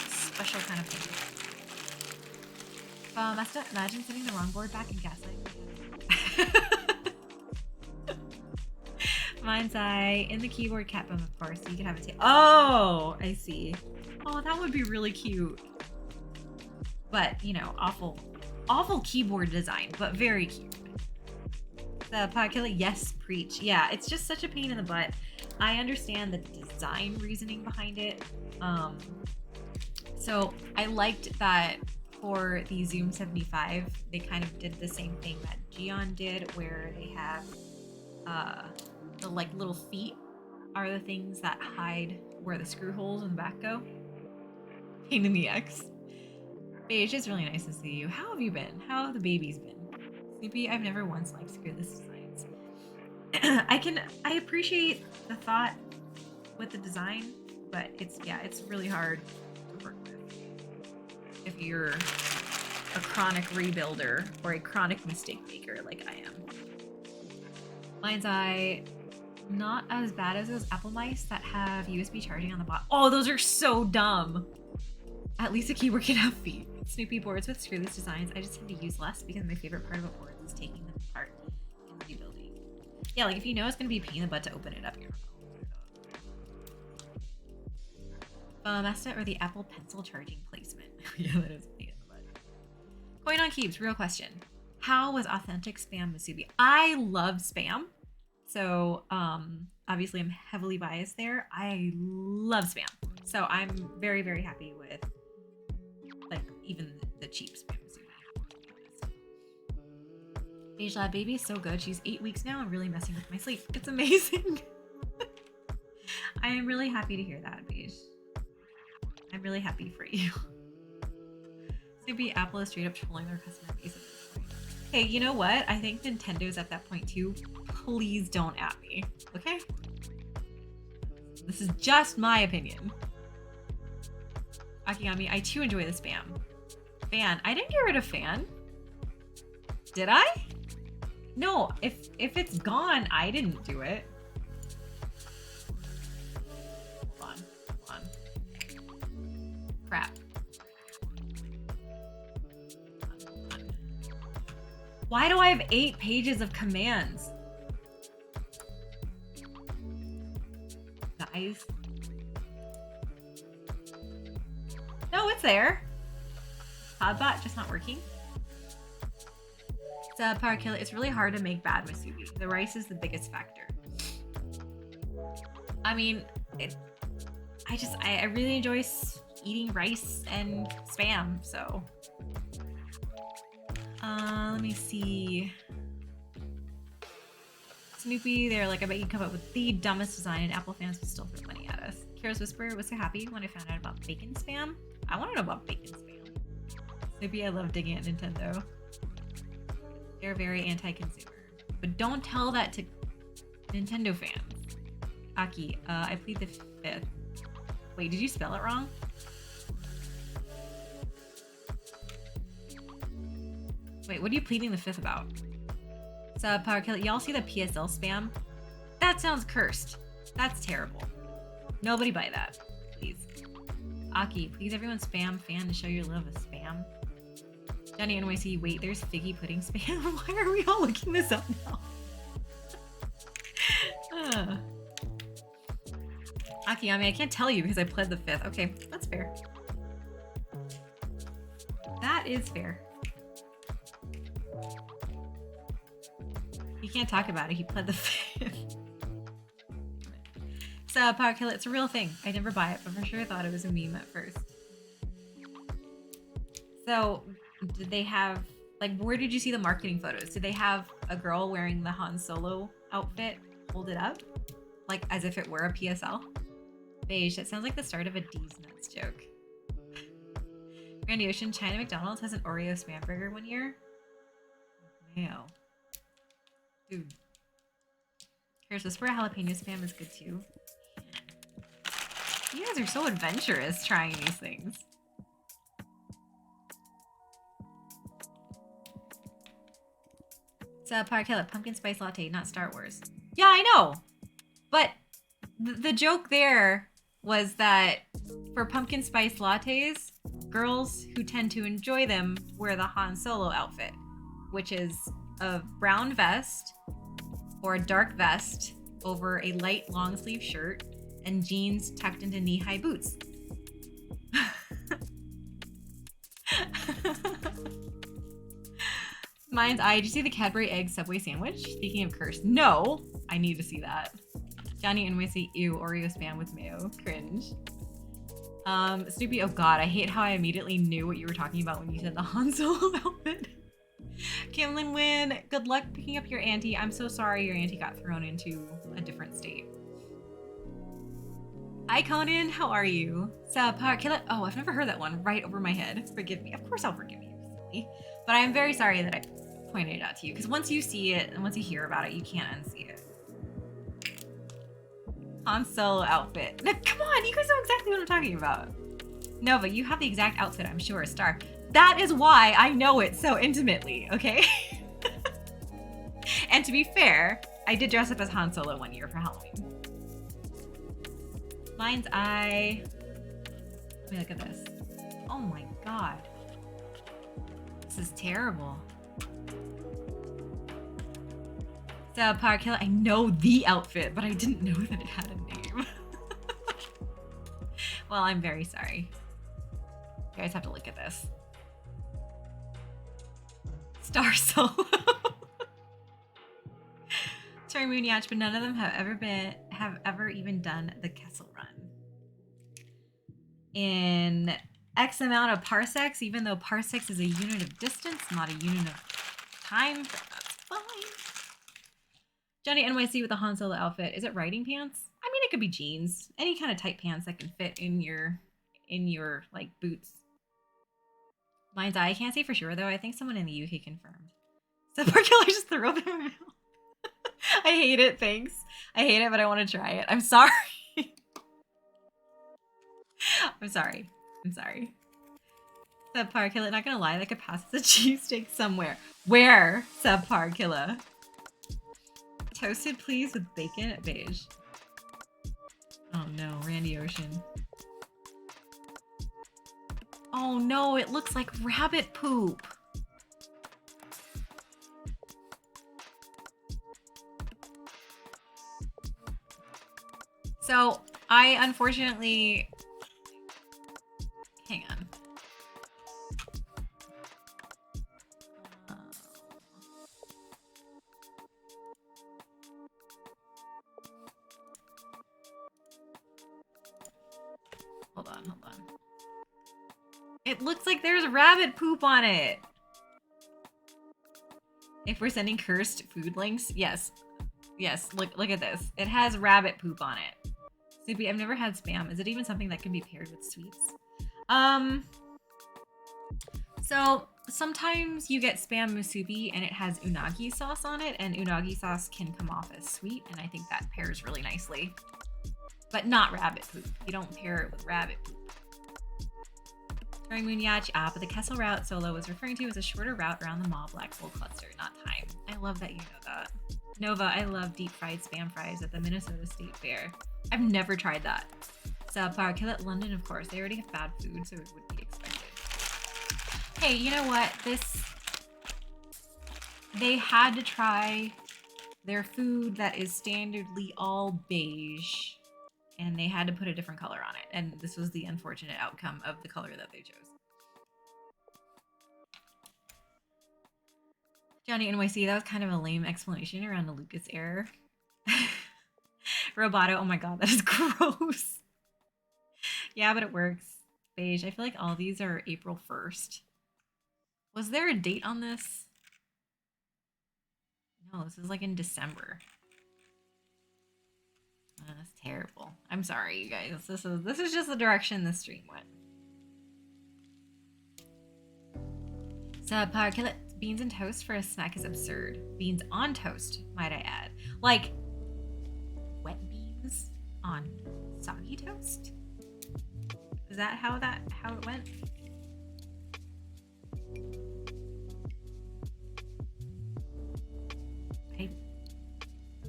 Special kind of pain. Master, imagine setting the wrong board back in Gaslight. Mine's in the keyboard cat bum, of course, so you can have it too. Oh, I see. Oh, that would be really cute. But, you know, awful keyboard design, but very cute. The Podkilla, yes, preach. Yeah, it's just such a pain in the butt. I understand the design reasoning behind it. So I liked that for the Zoom75, they kind of did the same thing that Gion did, where they have the like little feet are the things that hide where the screw holes in the back go. Pain in the X. Beige, it's really nice to see you. How have you been? How have the babies been? Snoopy, I've never once liked screwless designs. I appreciate the thought with the design, but it's really hard to work with if you're a chronic rebuilder or a chronic mistake maker like I am. Mine's not as bad as those Apple mice that have USB charging on the bottom. Oh, those are so dumb. At least a keyboard can have feet. Snoopy boards with screwless designs, I just tend to use less because my favorite part about boards is taking them apart and rebuilding. Yeah, like if you know it's going to be a pain in the butt to open it up, you're Master or the Apple Pencil charging placement. Yeah, that is a pain in the butt. Coin on Keeps, real question. How was authentic spam musubi? I love spam. So obviously I'm heavily biased there. I love spam. So I'm very, very happy with like even the cheap spam musubi. Beige Lab Baby is so good. She's 8 weeks now and really messing with my sleep. It's amazing. I am really happy to hear that, Beige. I'm really happy for you. Maybe Apple is straight up trolling their customer base at this point. Hey, you know what? I think Nintendo's at that point too. Please don't at me, okay? This is just my opinion. Akigami, I too enjoy the spam. Fan, I didn't get rid of fan. Did I? No, if it's gone, I didn't do it. Hold on. Crap. Why do I have 8 pages of commands? Guys, No, it's there. Podbot just not working. It's Power Killer. It's really hard to make bad musubi. The rice is the biggest factor. I mean, I really enjoy eating rice and spam, so. Let me see. Snoopy, they're like, I bet you come up with the dumbest design and Apple fans would still throw money at us. Kira's Whisper was so happy when I found out about bacon spam. I want to know about bacon spam. Snoopy, I love digging at Nintendo. They're very anti-consumer. But don't tell that to Nintendo fans. Aki, I plead the 5th. Wait, did you spell it wrong? Wait, what are you pleading the 5th about? Power Killer, y'all see the PSL spam? That sounds cursed. That's terrible. Nobody buy that, please. Aki, please everyone spam fan to show your love of spam. Johnny NYC, wait, there's figgy pudding spam? Why are we all looking this up now? Aki, I mean, I can't tell you because I pled the 5th. Okay, that's fair. That is fair. He can't talk about it. He pled the 5th. So, Power Killer, it's a real thing. I never buy it, but for sure I thought it was a meme at first. So, did they have, like, where did you see the marketing photos? Did they have a girl wearing the Han Solo outfit hold it up? Like, as if it were a PSL? Beige, that sounds like the start of a D's Nuts joke. Randy Ocean, China McDonald's has an Oreo spam burger one year. Mayo. Dude. Here's Whisper, jalapeno spam is good too. You guys are so adventurous trying these things. It's Power Killer, pumpkin spice latte, not Star Wars. Yeah, I know. But the joke there was that for pumpkin spice lattes, girls who tend to enjoy them wear the Han Solo outfit, which is a brown vest or a dark vest over a light long sleeve shirt and jeans tucked into knee-high boots. Mind's Eye, did you see the Cadbury Egg Subway sandwich? Speaking of cursed, no, I need to see that. Johnny NYC, ew, Oreo spam with mayo, cringe. Snoopy, oh god, I hate how I immediately knew what you were talking about when you said the Han Solo outfit. Kimlin Win, good luck picking up your auntie. I'm so sorry your auntie got thrown into a different state. Hi Conan, how are you? Power Killer, oh, I've never heard that one right over my head. Forgive me. Of course I'll forgive you, silly. But I'm very sorry that I pointed it out to you, because once you see it and once you hear about it, you can't unsee it. Han Solo outfit. Now, come on, you guys know exactly what I'm talking about. Nova, you have the exact outfit, I'm sure, Star. That is why I know it so intimately, okay? And to be fair, I did dress up as Han Solo one year for Halloween. Mind's Eye. Let me look at this. Oh my god. This is terrible. So, Power Killer, I know the outfit, but I didn't know that it had a name. Well, I'm very sorry. You guys have to look at this. Star Solo. Sorry, Moonyatch, but none of them have ever even done the Kessel Run. In X amount of parsecs, even though parsecs is a unit of distance, not a unit of time, that's fine. Johnny NYC with the Han Solo outfit. Is it riding pants? I mean, it could be jeans. Any kind of tight pants that can fit in your like boots. Mind's Eye. I can't say for sure though. I think someone in the UK confirmed. So Power Killer just threw them in. I hate it. Thanks. I hate it, but I want to try it. I'm sorry. I'm sorry. I'm sorry. Subpar Killer. Not gonna lie, that could pass as a cheesesteak somewhere. Where? Subpar Killer. Toasted, please, with bacon at beige. Oh no, Randy Ocean. Oh no, it looks like rabbit poop. So, I unfortunately... Hang on. hold on. It looks like there's rabbit poop on it. If we're sending cursed food links, yes. Yes, look at this. It has rabbit poop on it. Snoopy, I've never had Spam. Is it even something that can be paired with sweets? So sometimes you get Spam musubi and it has unagi sauce on it, and unagi sauce can come off as sweet, and I think that pairs really nicely. But not rabbit poop. You don't pair it with rabbit poop. During Moonyachi, but the Kessel route Solo was referring to was a shorter route around the Mall Black Hole cluster, not time. I love that you know that. Nova, I love deep fried Spam fries at the Minnesota State Fair. I've never tried that. Subpar, Kill at London, of course. They already have bad food, so it would be expected. Hey, you know what? They had to try their food that is standardly all beige, and they had to put a different color on it. And this was the unfortunate outcome of the color that they chose. Johnny NYC, that was kind of a lame explanation around the Lucas error. Roboto, oh my god, that is gross. Yeah, but it works. Beige, I feel like all these are April 1st. Was there a date on this? No, this is like in December. That's terrible. I'm sorry, you guys. This is just the direction this stream went. Subpar, kill it. Beans and toast for a snack is absurd. Beans on toast, might I add. Like, wet beans on soggy toast? Is that how it went?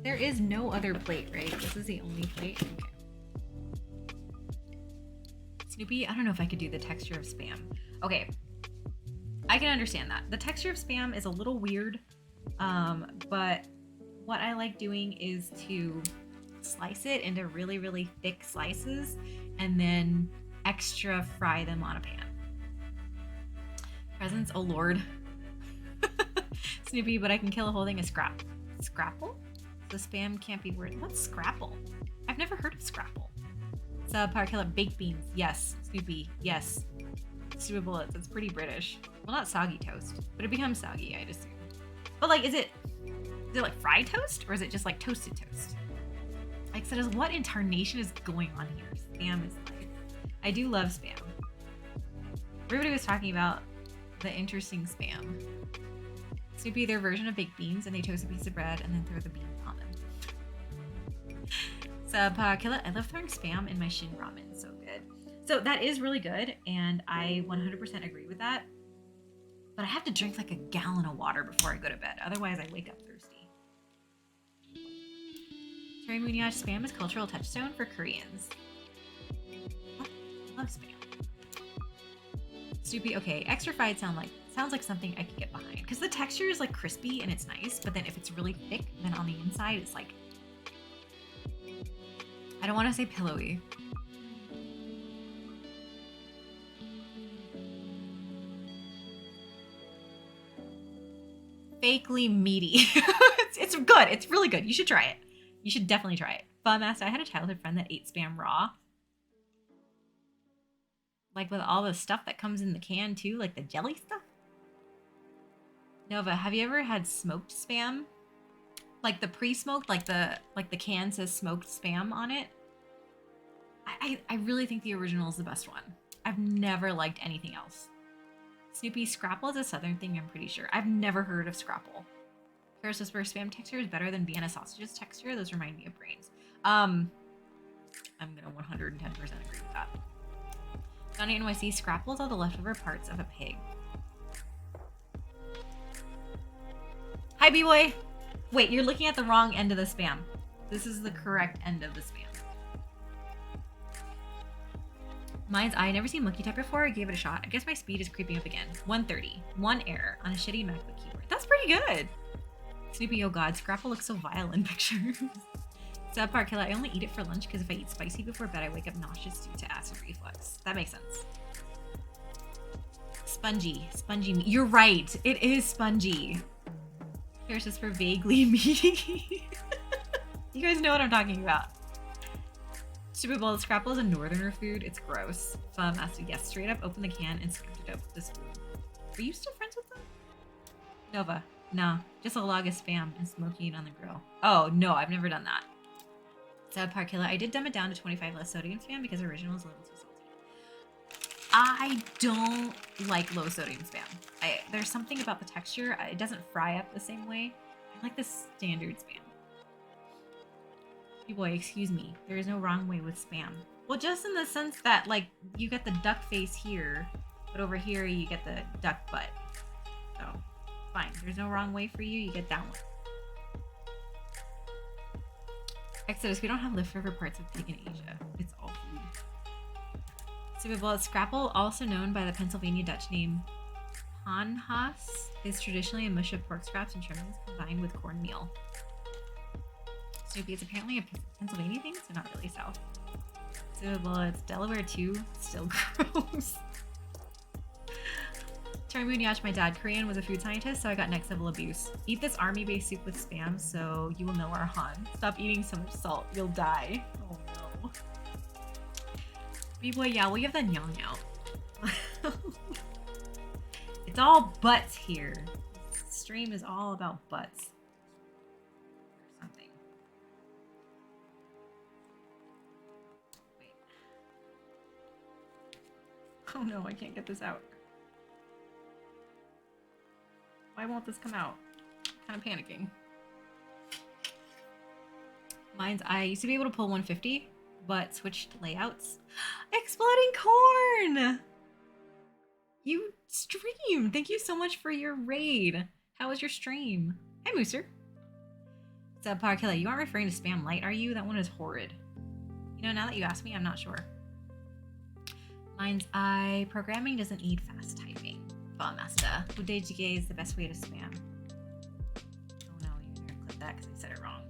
There is no other plate, right? This is the only plate. Okay. Snoopy, I don't know if I could do the texture of Spam. Okay. I can understand that. The texture of Spam is a little weird, but what I like doing is to slice it into really, really thick slices and then extra fry them on a pan. Presents, oh lord. Snoopy, but I can kill a whole thing of Scrapple? The Spam can't be word. What's Scrapple? I've never heard of Scrapple. Subpar, kill it. Baked beans. Yes. Snoopy. Yes. Stupid bullets. It's pretty British. Well, not soggy toast, but it becomes soggy, I'd assume. But like, is it like fried toast, or is it just like toasted toast? Like, so does what in tarnation is going on here? Spam is like, I do love Spam. Everybody was talking about the interesting Spam. Snoopy, their version of baked beans, and they toast a piece of bread and then throw the beans on them. Subpar, kill it. I love throwing Spam in my Shin ramen. So good. So that is really good, and I 100% agree with that. But I have to drink like a gallon of water before I go to bed. Otherwise, I wake up thirsty. Cherry Moonyachi, Spam is cultural touchstone for Koreans. What? I love Spam. Snoopy, okay. Extra fried sounds like something I could get behind. Because the texture is like crispy and it's nice, but then if it's really thick, then on the inside it's like, I don't want to say pillowy. Fakely meaty. It's good. It's really good. You should try it. You should definitely try it. Master, I had a childhood friend that ate Spam raw. Like with all the stuff that comes in the can too, like the jelly stuff. Nova, have you ever had smoked Spam? Like the pre-smoked, like the can says smoked Spam on it. I really think the original is the best one. I've never liked anything else. Snoopy, Scrapple is a southern thing, I'm pretty sure. I've never heard of Scrapple. Paris Whisper, Spam texture is better than Vienna sausages texture. Those remind me of brains. I'm gonna 110% agree with that. Johnny NYC, Scrapple is all the leftover parts of a pig. Hi, B-Boy. Wait, you're looking at the wrong end of the Spam. This is the correct end of the Spam. Mine's I never seen Monkey Type before. I gave it a shot. I guess my speed is creeping up again. 130. One error on a shitty MacBook keyboard. That's pretty good. Snoopy, oh god, Scrapple looks so vile in pictures. Subpar killer, I only eat it for lunch because if I eat spicy before bed, I wake up nauseous due to acid reflux. That makes sense. Spongy meat. You're right. It is spongy. Here's just for vaguely meaty. You guys know what I'm talking about. Stupid Bowl of Scrapple is a northerner food. It's gross. Master, yes, straight up open the can and scooped it up with the spoon. Are you still friends with them? Nova. No, just a log of spam and smoking it on the grill. Oh, no, I've never done that. Sad Park Killer. I did dumb it down to 25 less sodium spam because original is a little too salty. I don't like low sodium spam. There's something about the texture. It doesn't fry up the same way. I like the standard spam. Hey boy, excuse me. There is no wrong way with spam. Well, just in the sense that, like, you get the duck face here, but over here you get the duck butt. So, fine. There's no wrong way for you. You get that one. Exodus, we don't have leftover parts of pig in Asia. It's all food. Stupid Bullet Scrapple, also known by the Pennsylvania Dutch name Panhas, is traditionally a mush of pork scraps and trimmings combined with cornmeal. Snoopy is apparently a Pennsylvania thing, so not really south. Stupid Bullet's Delaware too, still gross. Moon Yach, my dad, Korean, was a food scientist, so I got next level abuse. Eat this army-based soup with spam, so you will know our Han. Stop eating so much salt, you'll die. Oh no. B-boy, yeah, well you have that Nyaong out. It's all butts here. This stream is all about butts. Or something. Wait. Oh no, I can't get this out. Why won't this come out? I'm kind of panicking. I used to be able to pull 150, but switched layouts. Exploding corn! You stream! Thank you so much for your raid. How was your stream? Hi, Mooser. Subpar Killer, you aren't referring to Spam Light, are you? That one is horrid. You know, now that you ask me, I'm not sure. Mind's Eye. Programming doesn't need fast typing. Master. Udejige is the best way to spam. Oh no, you're gonna clip that because I said it wrong.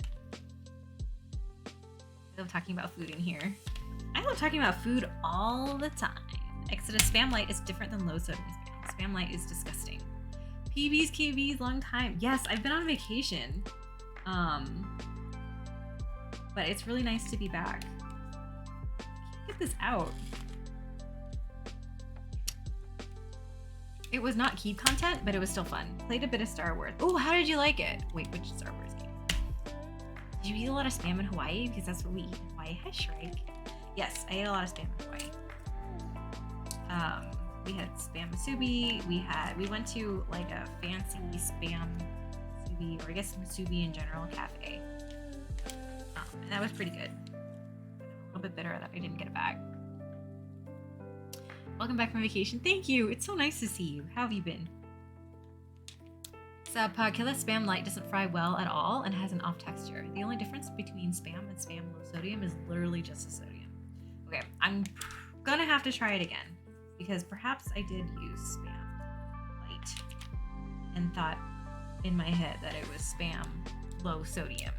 I love talking about food in here. I love talking about food all the time. Exodus Spam Light is different than low sodium spam. Spam Light is disgusting. PBs, KBs, long time. Yes, I've been on vacation. But it's really nice to be back. I can't get this out. It was not keep content, but it was still fun. Played a bit of Star Wars. Oh, how did you like it? Wait, which Star Wars game? Did you eat a lot of spam in Hawaii? Because that's what we eat in Hawaii. Hi, Shrike. Yes, I ate a lot of spam in Hawaii. We had spam musubi. We went to like a fancy spam musubi, or I guess musubi in general, cafe. And that was pretty good. A little bit bitter that I didn't get it back. Welcome back from vacation. Thank you. It's so nice to see you. How have you been? Killer Spam Light doesn't fry well at all and has an off texture. The only difference between spam and spam low sodium is literally just the sodium. Okay, I'm gonna have to try it again because perhaps I did use Spam Light and thought in my head that it was spam low sodium.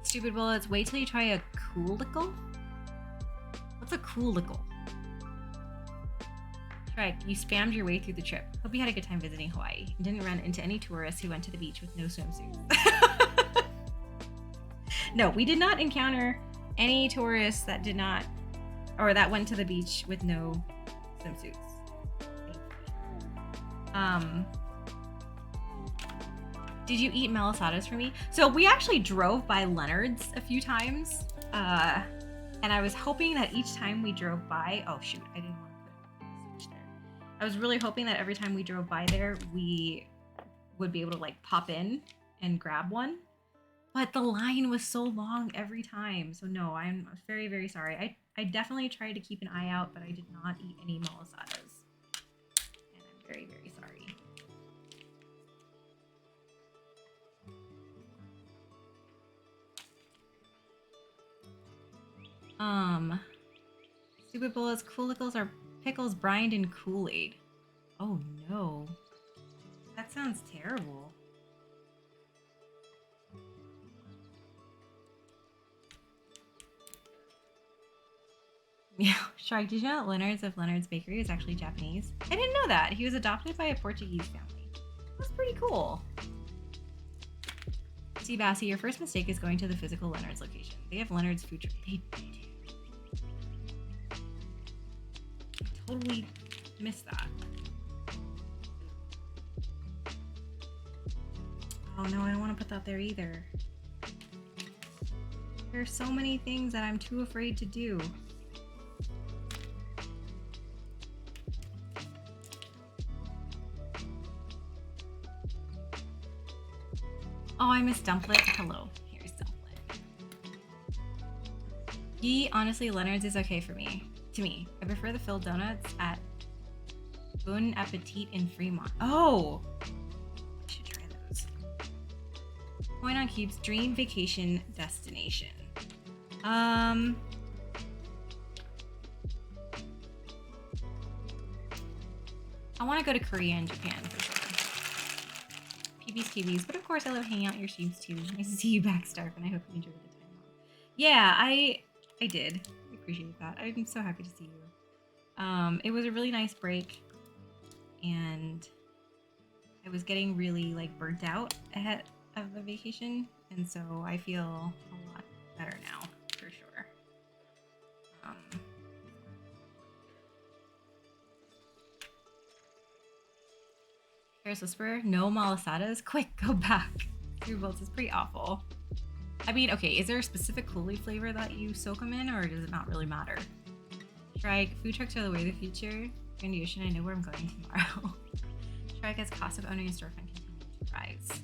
Stupid Bullets, wait till you try a coolicle? What's a coolicle? Right, you spammed your way through the trip. Hope you had a good time visiting Hawaii and didn't run into any tourists who went to the beach with no swimsuits. No, we did not encounter any tourists that did not, or that went to the beach with no swimsuits. Did you eat malasadas for me? So we actually drove by Leonard's a few times, and I was hoping that each time we drove by, oh shoot, I didn't want to put there. I was really hoping that every time we drove by there, we would be able to like pop in and grab one. But the line was so long every time. So no, I'm very, very sorry. I definitely tried to keep an eye out, but I did not eat any malasadas. And I'm very, very sorry. Stupid Bullets, Coolicles are pickles brined in Kool-Aid. Oh no. That sounds terrible. Yeah, Shark, did you know that Leonard's of Leonard's Bakery is actually Japanese? I didn't know that. He was adopted by a Portuguese family. That's pretty cool. Sea Bassy, your first mistake is going to the physical Leonard's location. They have Leonard's food truck. They do. I totally missed that. Oh no, I don't want to put that there either. There's so many things that I'm too afraid to do. Oh, I missed Dumplet. Hello, here's Dumplet. Honestly, Leonard's is okay for me. To me, I prefer the filled donuts at Bon Appetit in Fremont. Oh, I should try those. Point on Keep's dream vacation destination. I want to go to Korea and Japan for sure. PB's TVs, but of course I love hanging out in your streams too. Nice to see you back, Stark, and I hope you enjoyed the time off. Yeah, I did. I appreciate that. I'm so happy to see you. It was a really nice break, and I was getting really like burnt out ahead of the vacation, and so I feel a lot better now for sure. Harris Whisperer, no malasadas. Quick, go back. Your bolts is pretty awful. I mean, okay, is there a specific Cooley flavor that you soak them in, or does it not really matter? Shrike, food trucks are the way of the future. In the ocean, I know where I'm going tomorrow. Shrike, as cost of owning a storefront continue to rise.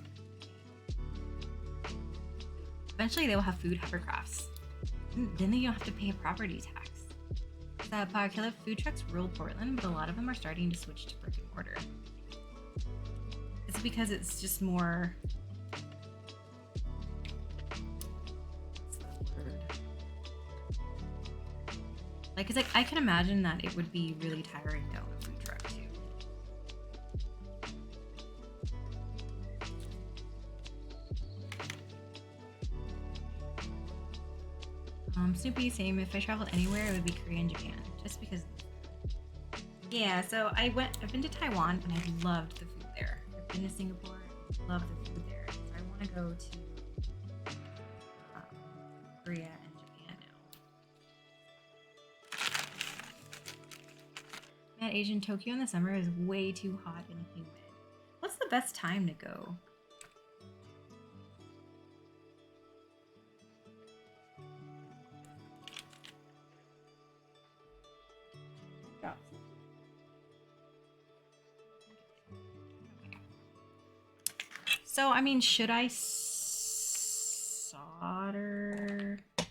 Eventually, they will have food hovercrafts. Then they don't have to pay a property tax. That Parkilla food trucks rule Portland, but a lot of them are starting to switch to brick and mortar. It's because it's just more. What's the word? Like, cause I can imagine that it would be really tiring to own a food truck too. Snoopy, same. If I traveled anywhere, it would be Korea and Japan, just because. Yeah, so I've been to Taiwan and I loved the food there. I've been to Singapore, love the food there. So I want to go to Korea and Japan now. Man, Asian Tokyo in the summer is way too hot and humid. What's the best time to go? So, I mean, should I solder? Let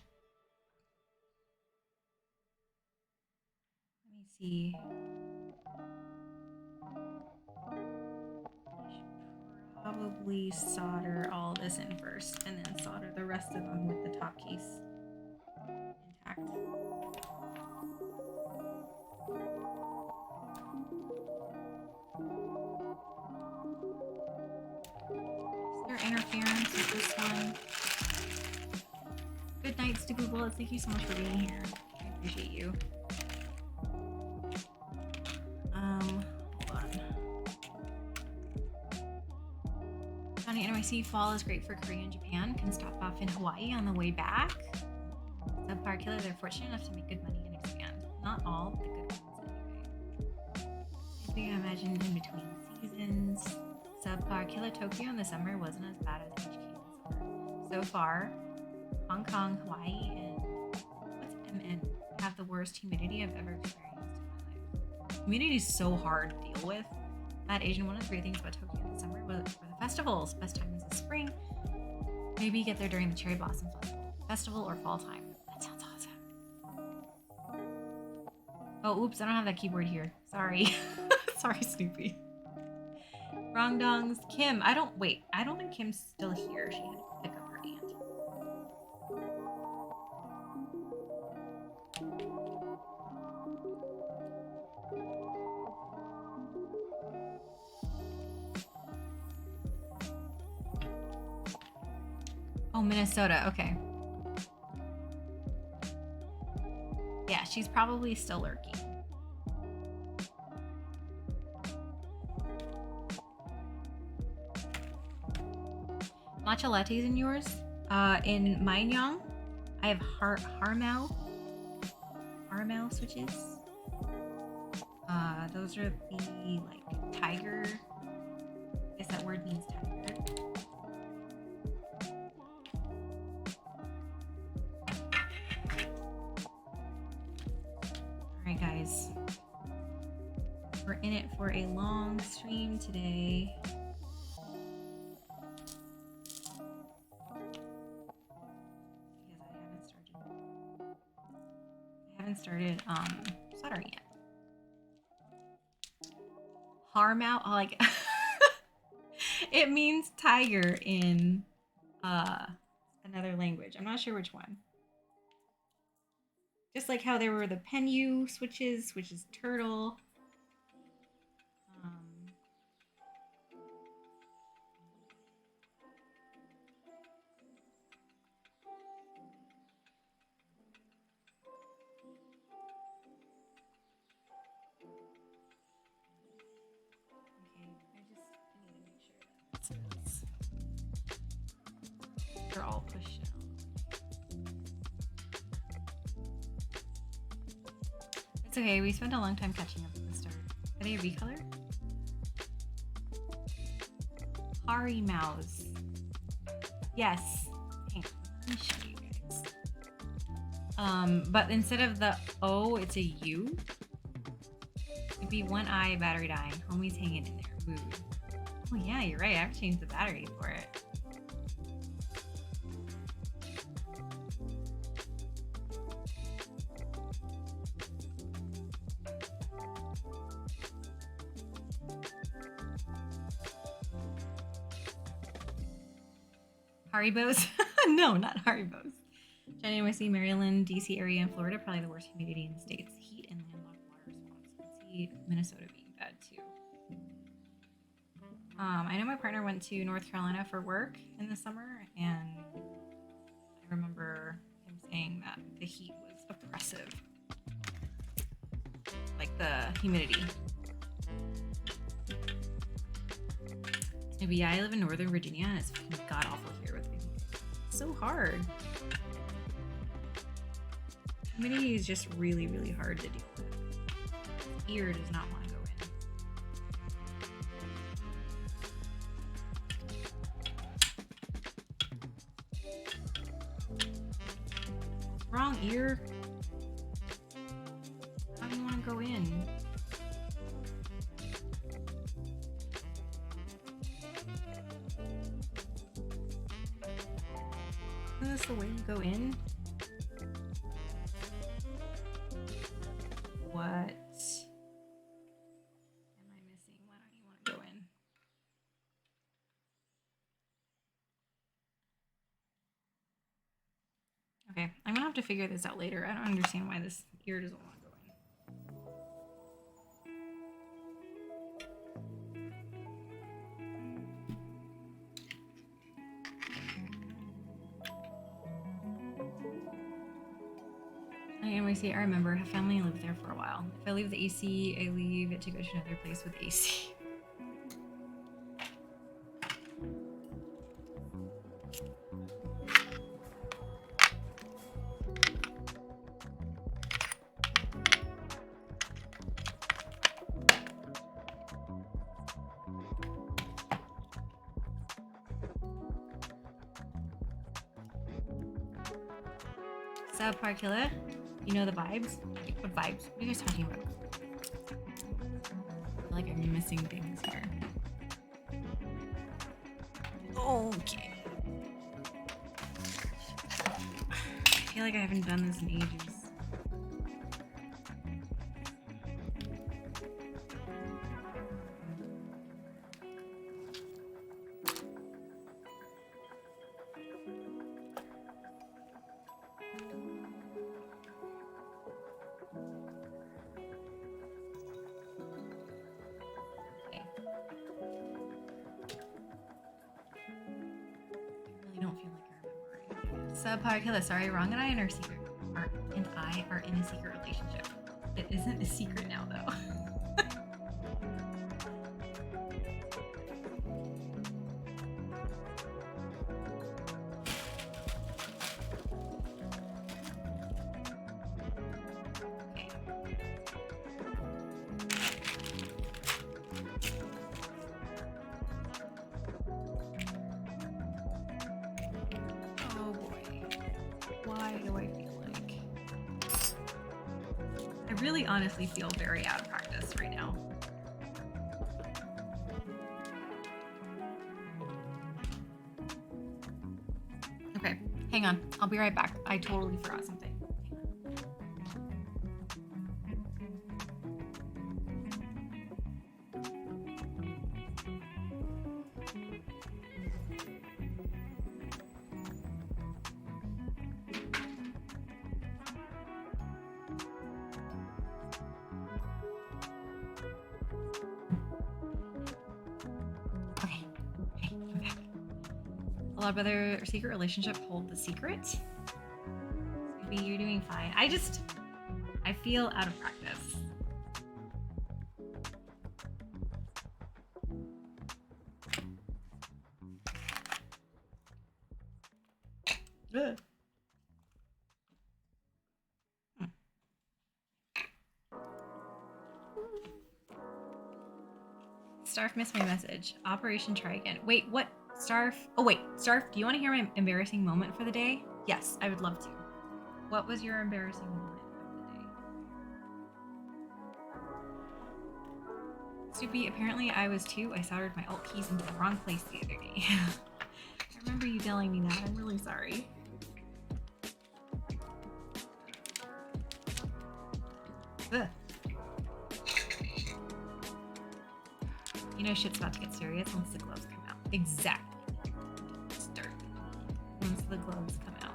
me see. I should probably solder all this in first and then solder the rest of them with the top case intact. Interference with this one. Good night, Stupid Bullets. Thank you so much for being here. I appreciate you. Hold on. Johnny NYC, fall is great for Korea and Japan. Can stop off in Hawaii on the way back. Subpar Killer, they're fortunate enough to make good money and expand. Not all, but the good ones anyway. I imagine in between seasons. Subpar Killer Tokyo in the summer wasn't as bad as HK in the summer. So far, Hong Kong, Hawaii, and what's MN have the worst humidity I've ever experienced in my life. Humidity is so hard to deal with. That Asian, one of the great things about Tokyo in the summer were the festivals. Best time is the spring. Maybe get there during the Cherry Blossom Festival or fall time. That sounds awesome. Oh, oops, I don't have that keyboard here. Sorry. Sorry, Snoopy. Wrong dongs. Kim, I don't think Kim's still here. She had to pick up her aunt. Oh, Minnesota. Okay. Yeah, she's probably still lurking. matcha lattes in yours? In my Nyong, I have Harmel switches. Those are the like tiger. I guess that word means tiger. All right, guys. We're in it for a long stream today. I haven't started soldering yet. Harmau, like it means tiger in another language. I'm not sure which one. Just like how there were the Penyu switches, which is turtle. They're all pushed out. It's okay, we spent a long time catching up at the start. Are they recolored? Hari Mouse. Yes. Hang on, let me show you guys. But instead of the O, it's a U. It'd be one eye, battery dying. Homie's hanging in there. Mood. Oh yeah, you're right. I have to change the battery for it. Haribos? No, not Haribos. NYC, Maryland, DC area, and Florida, probably the worst humidity in the states. Heat and landlocked water swamps. I see Minnesota being bad too. I know my partner went to North Carolina for work in the summer, and I remember him saying that the heat was oppressive. Like the humidity. Maybe I live in Northern Virginia, and it's fucking god awful here with the heat. It's so hard. Humidity is just really, really hard to deal with. Ear does not want to go in. Wrong ear. I don't want to go in. Isn't this the way you go in? What am I missing? Why don't you want to go in? Okay, I'm gonna have to figure this out later. I don't understand why this ear doesn't want to go in. I remember I have family and lived there for a while. If I leave the AC, I leave it to go to another place with AC. Subpar Killer, you know the vibes? What vibes? What are you guys talking about? I feel like I'm missing things here. Okay. I feel like I haven't done this in ages. Subpar Killer, sorry, Wrong and I are in a secret relationship. It isn't a secret now though. Why do I feel like... I really honestly feel very out of practice right now. Okay, hang on. I'll be right back. I totally forgot something. A lot of other secret relationship hold the secret. Maybe you're doing fine. I feel out of practice. Ugh. Starf missed my message. Operation try again. Wait, what? Starf? Oh wait, Starf, do you want to hear my embarrassing moment for the day? Yes, I would love to. What was your embarrassing moment of the day? Soupy, apparently I was too. I soldered my alt keys into the wrong place the other day. I remember you telling me that. I'm really sorry. Ugh. You know shit's about to get serious once the gloves come out. Exactly. Start. Once the gloves come out.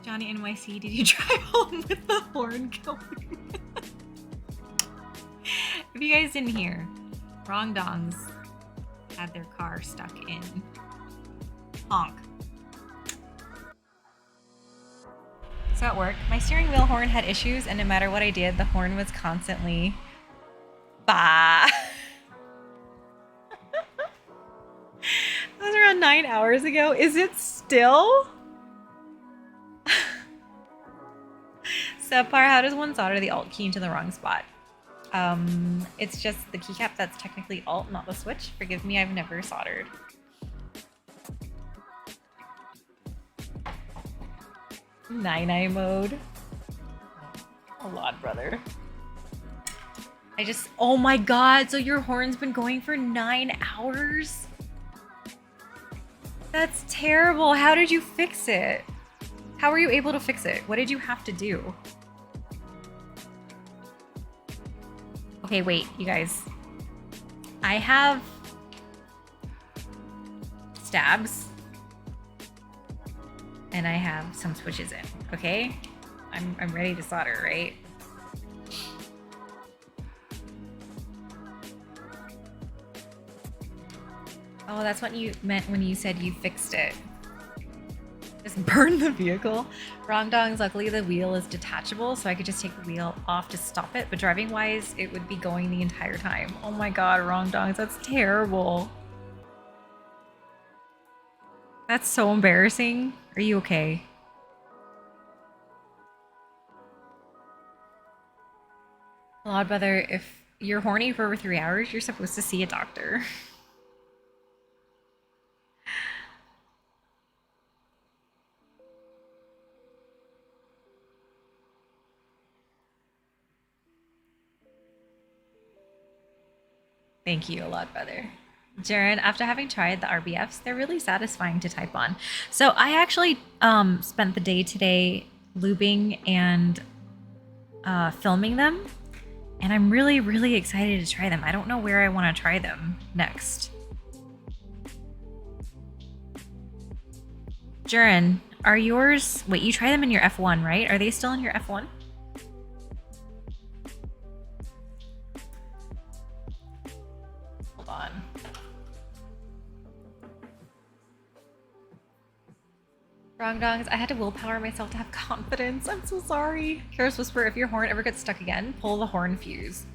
Johnny NYC, did you drive home with the horn going? If you guys didn't hear, Wrong Dongs had their car stuck in honk. So at work, my steering wheel horn had issues, and no matter what I did, the horn was constantly bah. That was around 9 hours ago. Is it still? Subpar, how does one solder the alt key into the wrong spot? It's just the keycap that's technically alt, not the switch. Forgive me, I've never soldered. Nine mode. A lot, brother. Oh my god, so your horn's been going for 9 hours? That's terrible. How did you fix it? How were you able to fix it? What did you have to do? Okay, wait, you guys. I have stabs. And I have some switches in, okay? I'm ready to solder, right? Oh, that's what you meant when you said you fixed it. Just burn the vehicle. Wrong dongs, luckily the wheel is detachable, so I could just take the wheel off to stop it, but driving wise, it would be going the entire time. Oh my god, wrong dongs, that's terrible. That's so embarrassing. Are you okay? Lord, brother, if you're horny for over 3 hours, you're supposed to see a doctor. Thank you a lot, brother. Jaren, after having tried the RBFs, they're really satisfying to type on. So I actually spent the day today lubing and filming them, and I'm really, really excited to try them. I don't know where I want to try them next. Jaren, are yours... Wait, you try them in your F1, right? Are they still in your F1? Hold on. Wrong dongs, I had to willpower myself to have confidence. I'm so sorry. Kira's Whisper, if your horn ever gets stuck again, pull the horn fuse.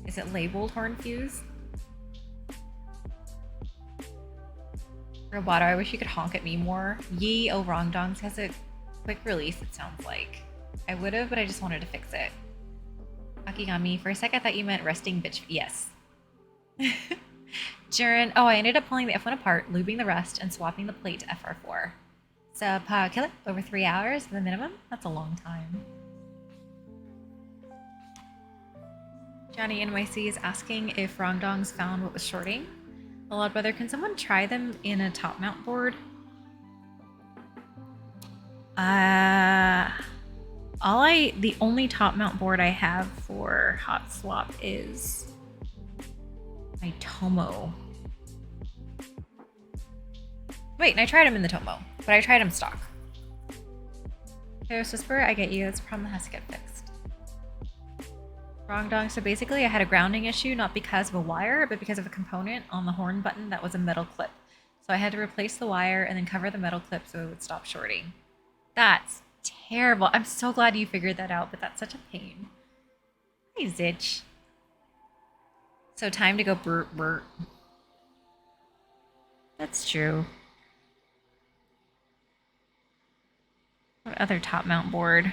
Is it labeled horn fuse? Roboto, I wish you could honk at me more. Yee, oh wrong dongs has a quick release, it sounds like. I would have, but I just wanted to fix it. Akigami, for a sec I thought you meant resting bitch. Yes. Jaren, oh, I ended up pulling the F1 apart, lubing the rest, and swapping the plate to FR4. So, kill it over 3 hours, the minimum. That's a long time. Johnny NYC is asking if Rongdong's found what was shorting. A lot, brother. Can someone try them in a top mount board? The only top mount board I have for hot swap is my Tomo. Wait, and I tried him in the Tomo, but I tried him stock. Chaos Whisper, I get you. It's a problem that has to get fixed. Wrong dong. So basically I had a grounding issue, not because of a wire, but because of a component on the horn button that was a metal clip. So I had to replace the wire and then cover the metal clip so it would stop shorting. That's terrible. I'm so glad you figured that out, but that's such a pain. Hey, Zitch. So time to go burt burt. That's true. What other top mount board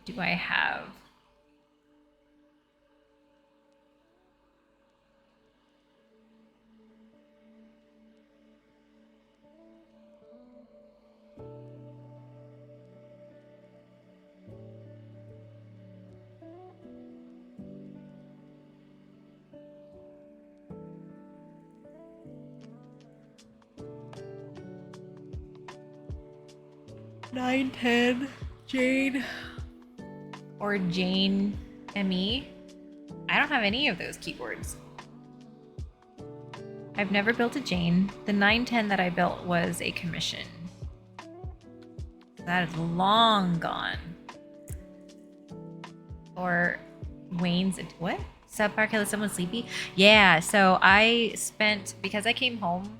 do I have? Nine, 10, Jane, or Jane ME. I don't have any of those keyboards. I've never built a Jane. The 910 that I built was a commission. That is long gone. Or Wayne's, what? Subpar Killer, someone sleepy? Yeah, so I spent, because I came home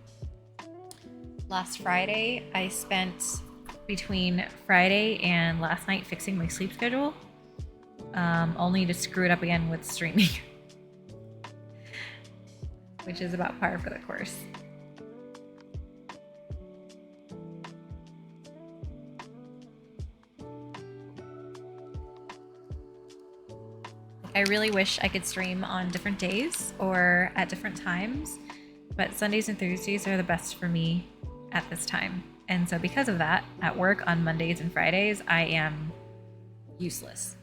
last Friday, I spent between Friday and last night fixing my sleep schedule, only to screw it up again with streaming, which is about par for the course. I really wish I could stream on different days or at different times, but Sundays and Thursdays are the best for me at this time. And so because of that, at work on Mondays and Fridays, I am useless.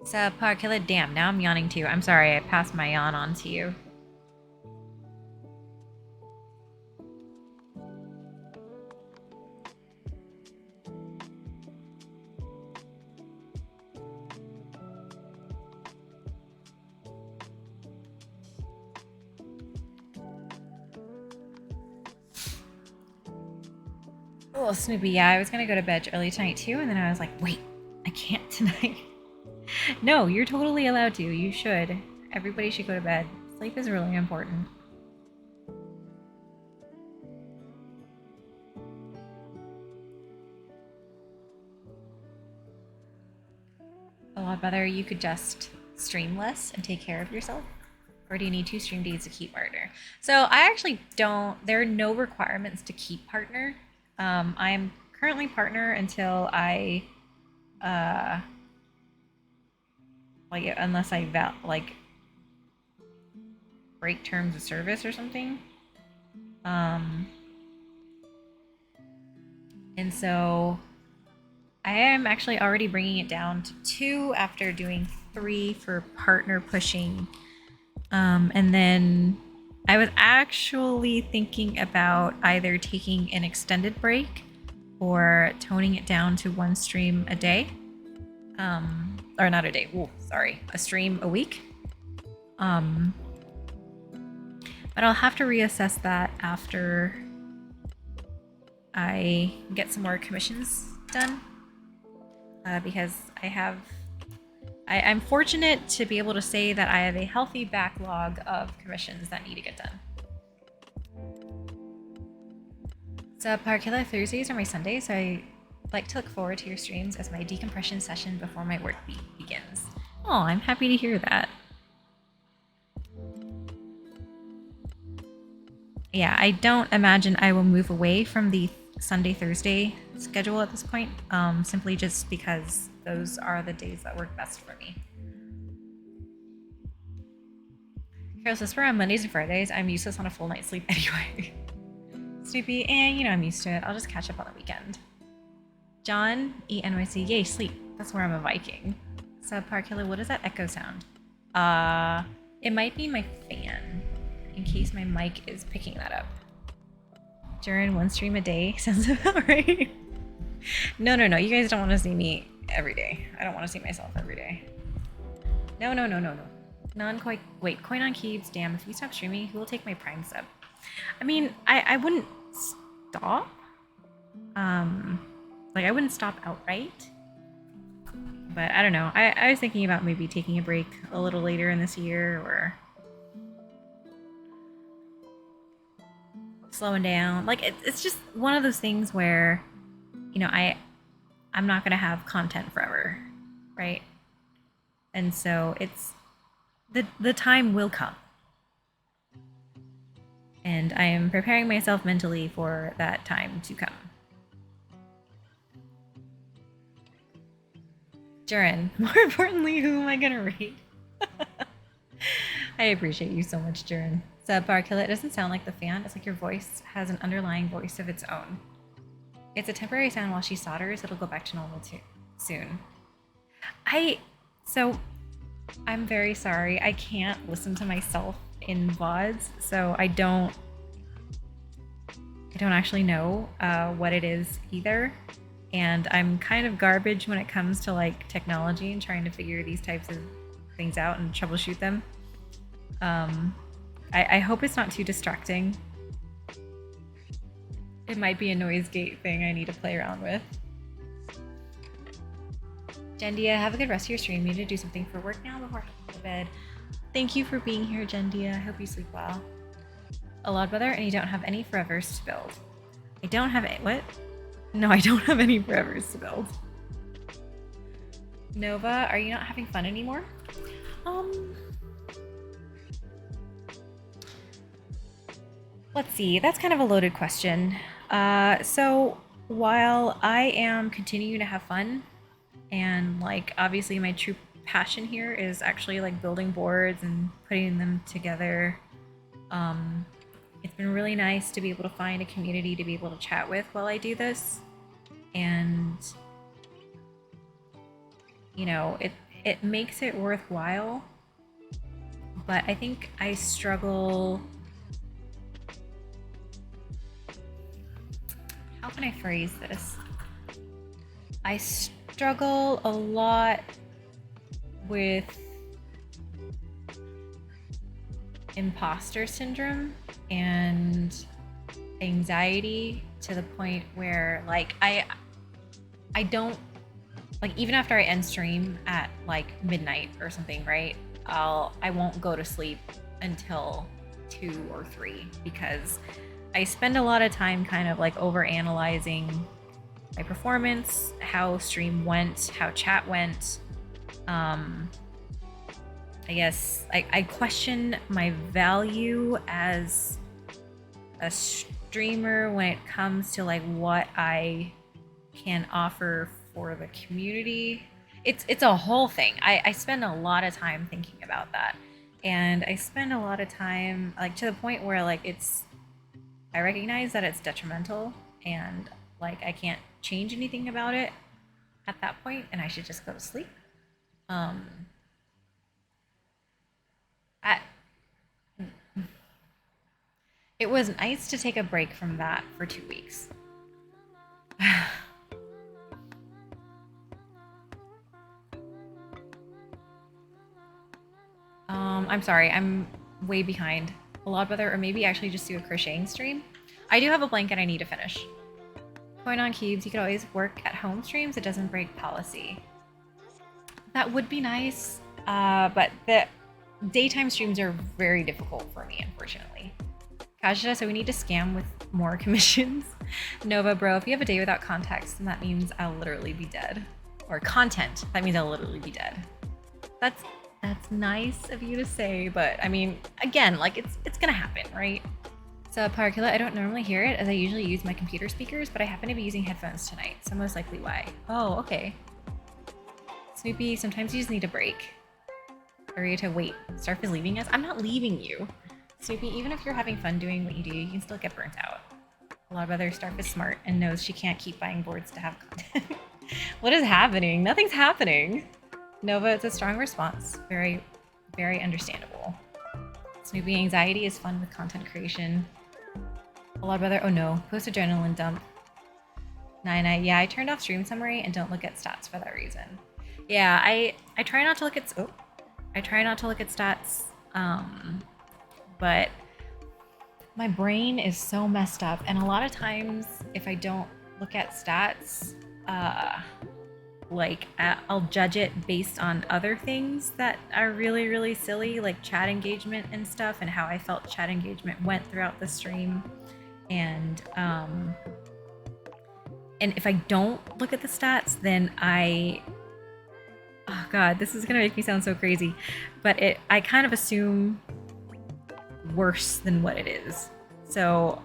Subpar Killer, damn, now I'm yawning too. I'm sorry, I passed my yawn on to you. Oh, Snoopy, yeah, I was gonna go to bed early tonight too, and then I was like, wait, I can't tonight. No, you're totally allowed to. You should. Everybody should go to bed. Sleep is really important. A lot better. You could just stream less and take care of yourself. Or do you need 2 stream days to keep partner? So I actually don't. There are no requirements to keep partner. I'm currently partner until I, unless I break terms of service or something. And so I am actually already bringing it down to 2 after doing 3 for partner pushing. And then I was actually thinking about either taking an extended break or toning it down to 1 stream a day. Or not a day, a stream a week. But I'll have to reassess that after I get some more commissions done. Because I'm fortunate to be able to say that I have a healthy backlog of commissions that need to get done. So Parkilla Thursdays are my Sundays, so I like to look forward to your streams as my decompression session before my work week begins. Oh, I'm happy to hear that. Yeah, I don't imagine I will move away from the Sunday, Thursday schedule at this point, simply just because those are the days that work best for me. Carol says, on Mondays and Fridays, I'm useless on a full night's sleep anyway. Snoopy, and you know I'm used to it. I'll just catch up on the weekend. John, ENYC, yay, sleep. That's where I'm a Viking. Subpar Killer, what is that echo sound? It might be my fan, in case my mic is picking that up. During one stream a day sounds about right. No, you guys don't want to see me every day. I don't want to see myself every day. No. Non-coin, wait, coin on keeps. Damn, if you stop streaming, who will take my Prime sub? I mean, I wouldn't stop. Like I wouldn't stop outright. But I don't know. I was thinking about maybe taking a break a little later in this year or slowing down. Like it's just one of those things where, you know, I'm not gonna have content forever, right? And so it's the time will come. And I am preparing myself mentally for that time to come. Durin, more importantly, who am I gonna read? I appreciate you so much, Durin. Subpar Killer, it doesn't sound like the fan. It's like your voice has an underlying voice of its own. It's a temporary sound while she solders. It'll go back to normal too soon. I'm very sorry. I can't listen to myself in VODs, so I don't actually know what it is either. And I'm kind of garbage when it comes to like technology and trying to figure these types of things out and troubleshoot them. I hope it's not too distracting. It might be a noise gate thing I need to play around with. Jendia, have a good rest of your stream. Need to do something for work now before I go to bed. Thank you for being here, Jendia. I hope you sleep well. A lot brother, and you don't have any forevers to build. I don't have it. What? No, I don't have any forevers to build. Nova, are you not having fun anymore? Let's see. That's kind of a loaded question. So while I am continuing to have fun, and like obviously my true passion here is actually like building boards and putting them together, it's been really nice to be able to find a community to be able to chat with while I do this. And you know, it makes it worthwhile, but I think I struggle. How can I phrase this? I struggle a lot with imposter syndrome and anxiety to the point where like I don't like, even after I end stream at like midnight or something, right? I won't go to sleep until 2 or 3 because I spend a lot of time kind of like over analyzing my performance, how stream went, how chat went. I guess I question my value as a streamer when it comes to like what I can offer for the community. It's a whole thing. I spend a lot of time thinking about that, and I spend a lot of time like to the point where like I recognize that it's detrimental and like I can't change anything about it at that point, and I should just go to sleep. It was nice to take a break from that for 2 weeks. I'm sorry, I'm way behind. A lot better, or maybe actually just do a crocheting stream. I do have a blanket I need to finish. Coin on cubes, you could always work at home streams. It doesn't break policy. That would be nice, but the daytime streams are very difficult for me, unfortunately. Kajita, so we need to scam with more commissions. Nova, bro, if you have a day without context, then that means I'll literally be dead. Or content, that means I'll literally be dead. That's nice of you to say, but I mean, again, like it's gonna happen, right? So Parkilla, I don't normally hear it as I usually use my computer speakers, but I happen to be using headphones tonight, so most likely why. Oh, okay. Snoopy, sometimes you just need a break. Arieta, wait, Starf is leaving us? I'm not leaving you. Snoopy, even if you're having fun doing what you do, you can still get burnt out. A lot of other Starf is smart and knows she can't keep buying boards to have content. What is happening? Nothing's happening. Nova, it's a strong response. Very, very understandable. Snoopy, anxiety is fun with content creation. A lot of other, oh no, post adrenaline dump. Nine, yeah, I turned off stream summary and don't look at stats for that reason. Yeah, I try not to look at, I try not to look at stats, but my brain is so messed up, and a lot of times if I don't look at stats, like I'll judge it based on other things that are really, really silly, like chat engagement and stuff, and how I felt chat engagement went throughout the stream. And if I don't look at the stats, then oh god, this is gonna make me sound so crazy, but I kind of assume worse than what it is. So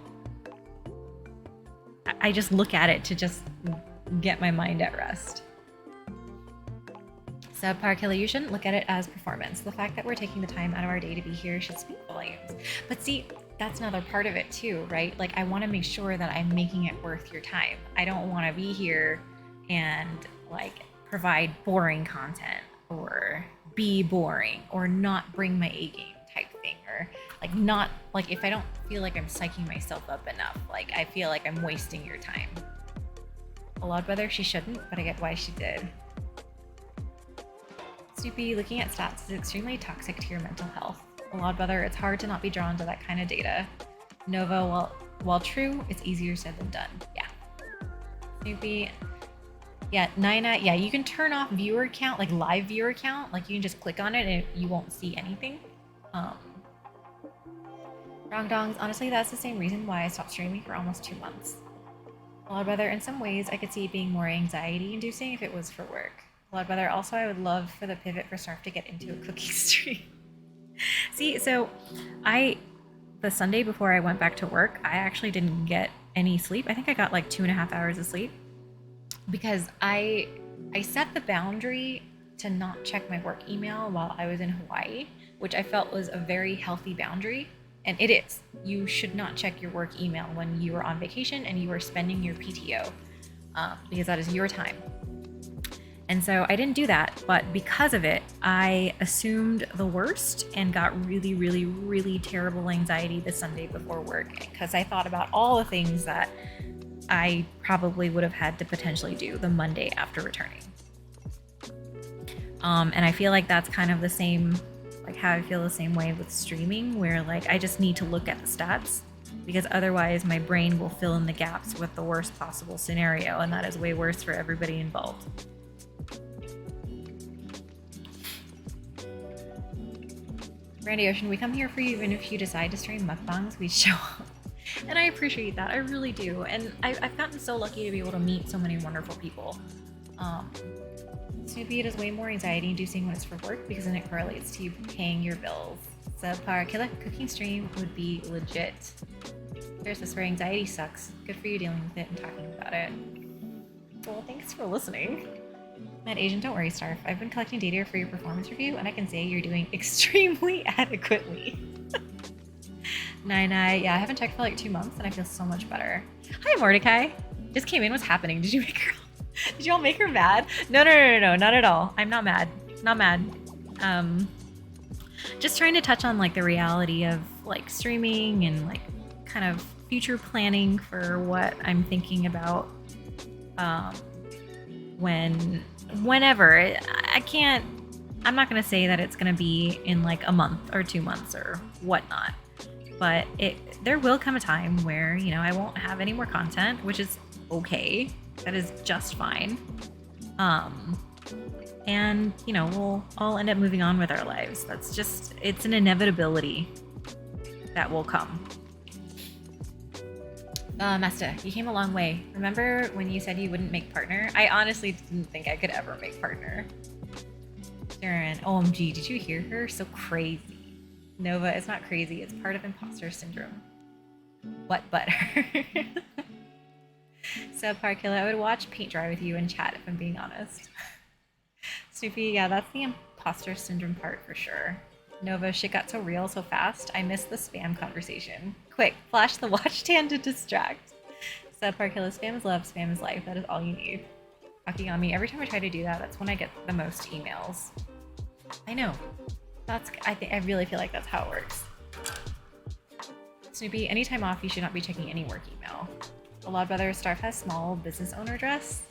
I just look at it to just get my mind at rest. Subpar Killer, you shouldn't look at it as performance. The fact that we're taking the time out of our day to be here should speak volumes. But see, that's another part of it too, right? Like, I want to make sure that I'm making it worth your time. I don't want to be here and like provide boring content or be boring or not bring my A game type thing, or like not like if I don't feel like I'm psyching myself up enough, like I feel like I'm wasting your time. A lot whether she shouldn't, but I get why she did. Snoopy, looking at stats is extremely toxic to your mental health. A lot whether it's hard to not be drawn to that kind of data. Nova, while true, it's easier said than done. Yeah. Snoopy, yeah, Nina, yeah, you can turn off viewer count, like live viewer count, like you can just click on it and you won't see anything. Wrongdongs, honestly, that's the same reason why I stopped streaming for almost 2 months. A lot better, in some ways, I could see it being more anxiety-inducing if it was for work. A lot better, also, I would love for the pivot for Starf to get into a cooking stream. See, so the Sunday before I went back to work, I actually didn't get any sleep. I think I got like 2.5 hours of sleep because I set the boundary to not check my work email while I was in Hawaii, which I felt was a very healthy boundary. And it is. You should not check your work email when you are on vacation and you are spending your PTO, because that is your time. And so I didn't do that, but because of it, I assumed the worst and got really, really, really terrible anxiety the Sunday before work because I thought about all the things that I probably would have had to potentially do the Monday after returning. And I feel like that's kind of the same, like how I feel the same way with streaming, where like I just need to look at the stats because otherwise my brain will fill in the gaps with the worst possible scenario, and that is way worse for everybody involved. Randy Ocean, we come here for you even if you decide to stream mukbangs, we show up. And I appreciate that, I really do. And I've gotten so lucky to be able to meet so many wonderful people. Snoopy, it is way more anxiety inducing when it's for work because then it correlates to you paying your bills. Subpar Killer cooking stream would be legit. There's this where anxiety sucks. Good for you dealing with it and talking about it. Well, thanks for listening. Mad Asian, don't worry, Starf. I've been collecting data for your performance review and I can say you're doing extremely adequately. Nine, yeah, I haven't checked for like 2 months and I feel so much better. Hi, Mordecai. Just came in, what's happening? Did you make her... Did you all make her mad? No, not at all. I'm not mad. Not mad. Just trying to touch on like the reality of like streaming and like kind of future planning for what I'm thinking about whenever. I'm not gonna say that it's gonna be in like a month or 2 months or whatnot, but there will come a time where, you know, I won't have any more content, which is okay. That is just fine. And, you know, we'll all end up moving on with our lives. That's just, it's an inevitability that will come. Masta, you came a long way. Remember when you said you wouldn't make partner? I honestly didn't think I could ever make partner. Darren, OMG, did you hear her? So crazy. Nova, it's not crazy. It's part of imposter syndrome. What butter? Subpar Killer, I would watch paint dry with you and chat if I'm being honest. Snoopy, yeah, that's the imposter syndrome part for sure. Nova, shit got so real so fast. I missed the spam conversation. Quick, flash the watch tan to distract. Subpar Killer, spam is love, spam is life. That is all you need. Talking on me. Every time I try to do that, that's when I get the most emails. I know. I really feel like that's how it works. Snoopy, anytime off, you should not be checking any work email. A lot better. Starf has small business owner dress.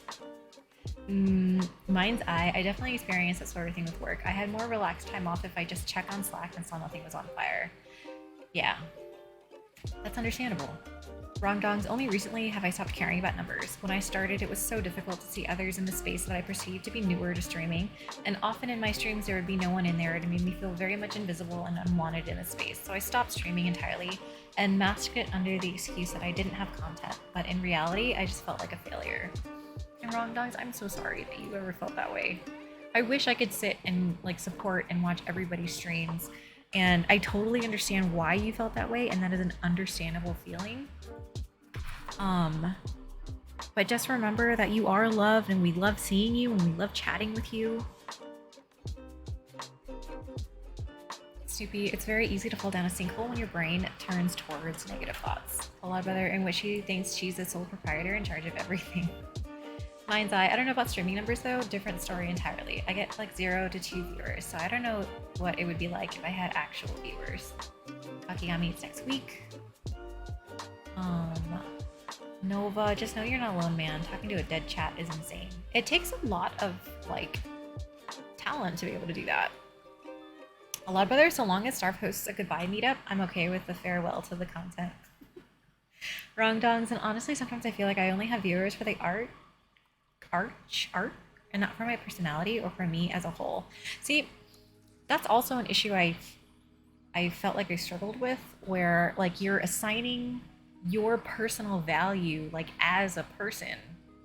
Mine's eye. I definitely experienced that sort of thing with work. I had more relaxed time off if I just check on Slack and saw nothing was on fire. Yeah, that's understandable. Wrong dongs, only recently have I stopped caring about numbers. When I started, it was so difficult to see others in the space that I perceived to be newer to streaming, and often in my streams there would be no one in there, and it made me feel very much invisible and unwanted in the space. So I stopped streaming entirely and masked it under the excuse that I didn't have content, but in reality, I just felt like a failure. And Wrong dongs, I'm so sorry that you ever felt that way. I wish I could sit and like support and watch everybody's streams, and I totally understand why you felt that way, and that is an understandable feeling. But just remember that you are loved and we love seeing you and we love chatting with you. Snoopy, it's very easy to fall down a sinkhole when your brain turns towards negative thoughts. A lot better in which she thinks she's the sole proprietor in charge of everything. Mind's eye, I don't know about streaming numbers though, different story entirely. I get like 0 to 2 viewers, so I don't know what it would be like if I had actual viewers. Akiyami, it's next week. Nova, just know you're not alone, man. Talking to a dead chat is insane. It takes a lot of, like, talent to be able to do that. A lot better, so long as Starf hosts a goodbye meetup, I'm okay with the farewell to the content. Wrong dongs, and honestly, sometimes I feel like I only have viewers for the art, and not for my personality or for me as a whole. See, that's also an issue I felt like I struggled with, where, like, you're assigning your personal value, like as a person,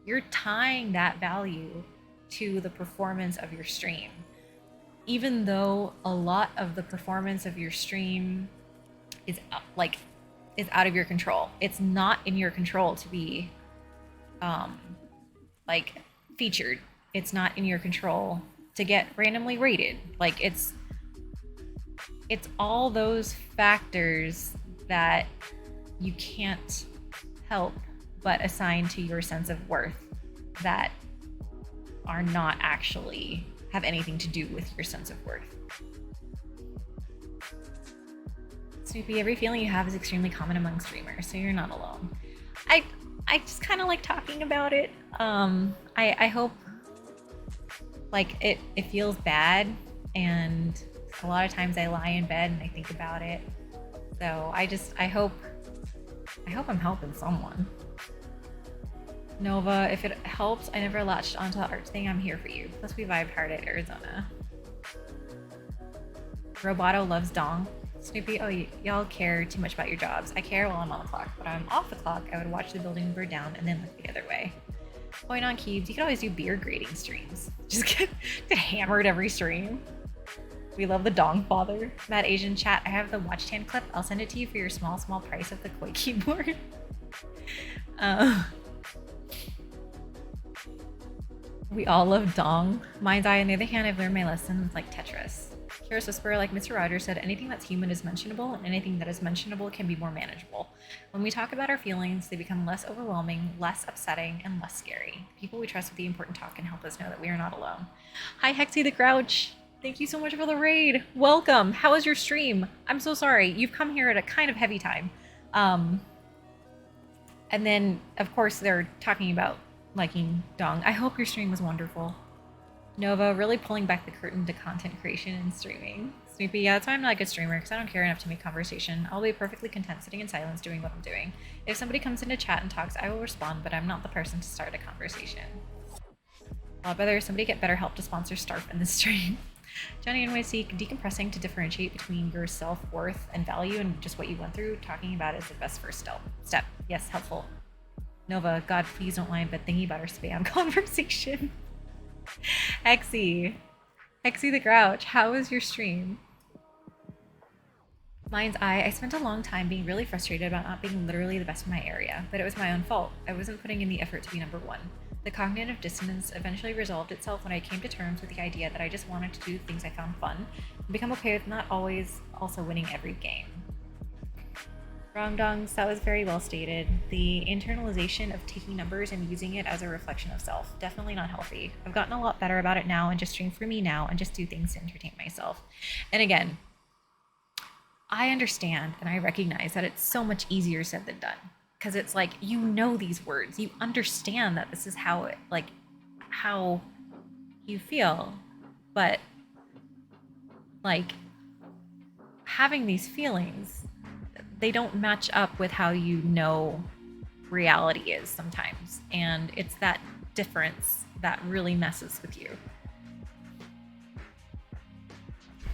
you're tying that value to the performance of your stream, even though a lot of the performance of your stream is out of your control. It's not in your control to be like featured. It's not in your control to get randomly rated. Like it's all those factors that you can't help but assign to your sense of worth that are not actually have anything to do with your sense of worth. Snoopy, every feeling you have is extremely common among streamers, so you're not alone. I just kind of like talking about it. I hope like it feels bad, and a lot of times I lie in bed and I think about it. So I hope I'm helping someone. Nova, if it helps, I never latched onto the art thing. I'm here for you. Plus we vibed hard at Arizona. Roboto loves dong. Snoopy, oh, y'all care too much about your jobs. I care while I'm on the clock, but when I'm off the clock, I would watch the building burn down and then look the other way. Point on Keebs, you can always do beer grading streams. Just get hammered every stream. We love the dong father. Mad Asian chat, I have the watch tan clip. I'll send it to you for your small price of the Koi keyboard. We all love dong. Mind's eye, on the other hand, I've learned my lessons like Tetris. Curious Whisperer, like Mr. Rogers said, anything that's human is mentionable, and anything that is mentionable can be more manageable. When we talk about our feelings, they become less overwhelming, less upsetting, and less scary. People we trust with the important talk can help us know that we are not alone. Hi, Hexy the Grouch. Thank you so much for the raid. Welcome. How was your stream? I'm so sorry. You've come here at a kind of heavy time. And then, of course, they're talking about liking dong. I hope your stream was wonderful. Nova, really pulling back the curtain to content creation and streaming. Snoopy, yeah, that's why I'm not a good streamer, because I don't care enough to make conversation. I'll be perfectly content sitting in silence doing what I'm doing. If somebody comes into chat and talks, I will respond, but I'm not the person to start a conversation. I'd rather somebody get better help to sponsor Starf in this stream. Johnny NYC, decompressing to differentiate between your self-worth and value and just what you went through, talking about it is the best first step. Yes, helpful. Nova, God, please don't lie in bed thinking about our spam conversation. Hexy the Grouch, how was your stream? Mind's eye, I spent a long time being really frustrated about not being literally the best in my area, but it was my own fault. I wasn't putting in the effort to be number one. The cognitive dissonance eventually resolved itself when I came to terms with the idea that I just wanted to do things I found fun and become okay with not always also winning every game. Wrong dongs, that was very well stated. The internalization of taking numbers and using it as a reflection of self, definitely not healthy. I've gotten a lot better about it now and just stream for me now and just do things to entertain myself. And again, I understand and I recognize that it's so much easier said than done, because it's like, you know, these words, you understand that this is how it, like, how you feel, but like having these feelings, they don't match up with how you know reality is sometimes, and it's that difference that really messes with you.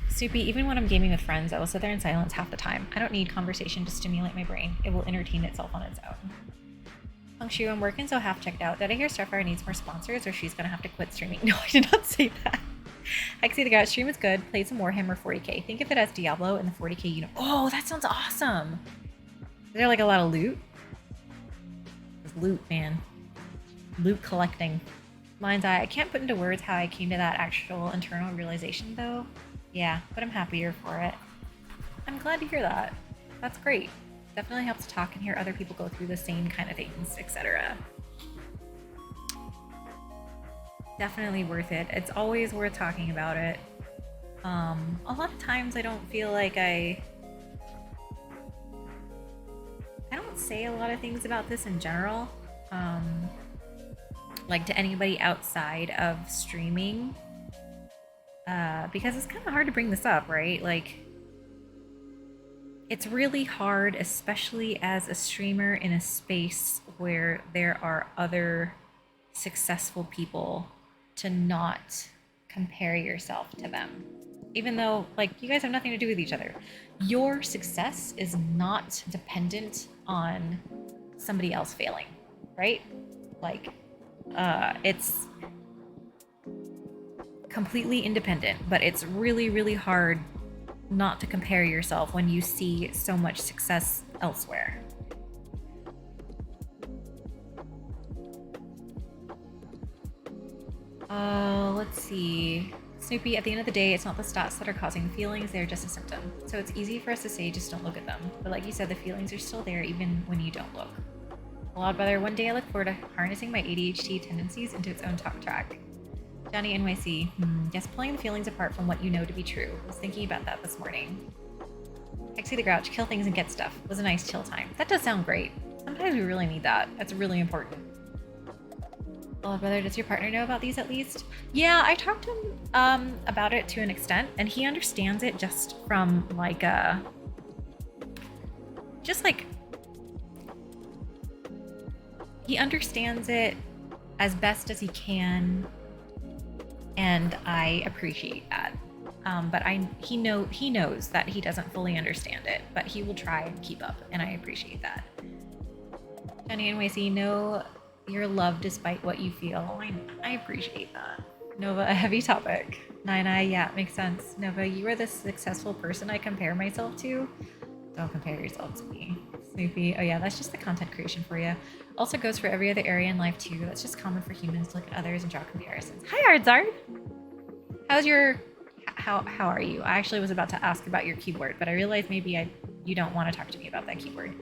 Soupy, even when I'm gaming with friends, I will sit there in silence half the time. I don't need conversation to stimulate my brain. It will entertain itself on its own. Hongshu, I'm working, so half checked out. Did I hear Starfire needs more sponsors, or she's gonna have to quit streaming? No, I did not say that. I can see the guy stream is good. Play some Warhammer 40k. Think of it as Diablo in the 40k universe. Oh, that sounds awesome. Is there like a lot of loot? There's loot, man. Loot collecting. Mind's eye. I can't put into words how I came to that actual internal realization, though. Yeah, but I'm happier for it. I'm glad to hear that. That's great. Definitely helps to talk and hear other people go through the same kind of things, etc. Definitely worth it. It's always worth talking about it. A lot of times I don't feel like I don't say a lot of things about this in general, like to anybody outside of streaming, because it's kind of hard to bring this up, right? Like, it's really hard, especially as a streamer in a space where there are other successful people, to not compare yourself to them. Even though, like, you guys have nothing to do with each other. Your success is not dependent on somebody else failing, right? Like, it's completely independent, but it's really, really hard not to compare yourself when you see so much success elsewhere. Let's see. Snoopy, at the end of the day, it's not the stats that are causing the feelings, they're just a symptom. So it's easy for us to say, just don't look at them. But like you said, the feelings are still there even when you don't look. Well, brother, one day I look forward to harnessing my ADHD tendencies into its own talk track. Johnny NYC, yes, pulling the feelings apart from what you know to be true. I was thinking about that this morning. Hexy the Grouch, kill things and get stuff. Was a nice chill time. That does sound great. Sometimes we really need that. That's really important. Well, brother, does your partner know about these at least? Yeah, I talked to him about it to an extent, and he understands it just from like he understands it as best as he can, and I appreciate that. But he knows that he doesn't fully understand it, but he will try and keep up, and I appreciate that. Jenny and Wacy, know you're loved despite what you feel. I appreciate that. Nova, a heavy topic. Nine, yeah, makes sense. Nova, you are the successful person I compare myself to. Don't compare yourself to me. Snoopy, oh yeah, that's just the content creation for you. Also goes for every other area in life too. That's just common for humans to look at others and draw comparisons. Hi, Ardzard. How's your... How are you? I actually was about to ask about your keyboard, but I realized maybe you don't want to talk to me about that keyboard.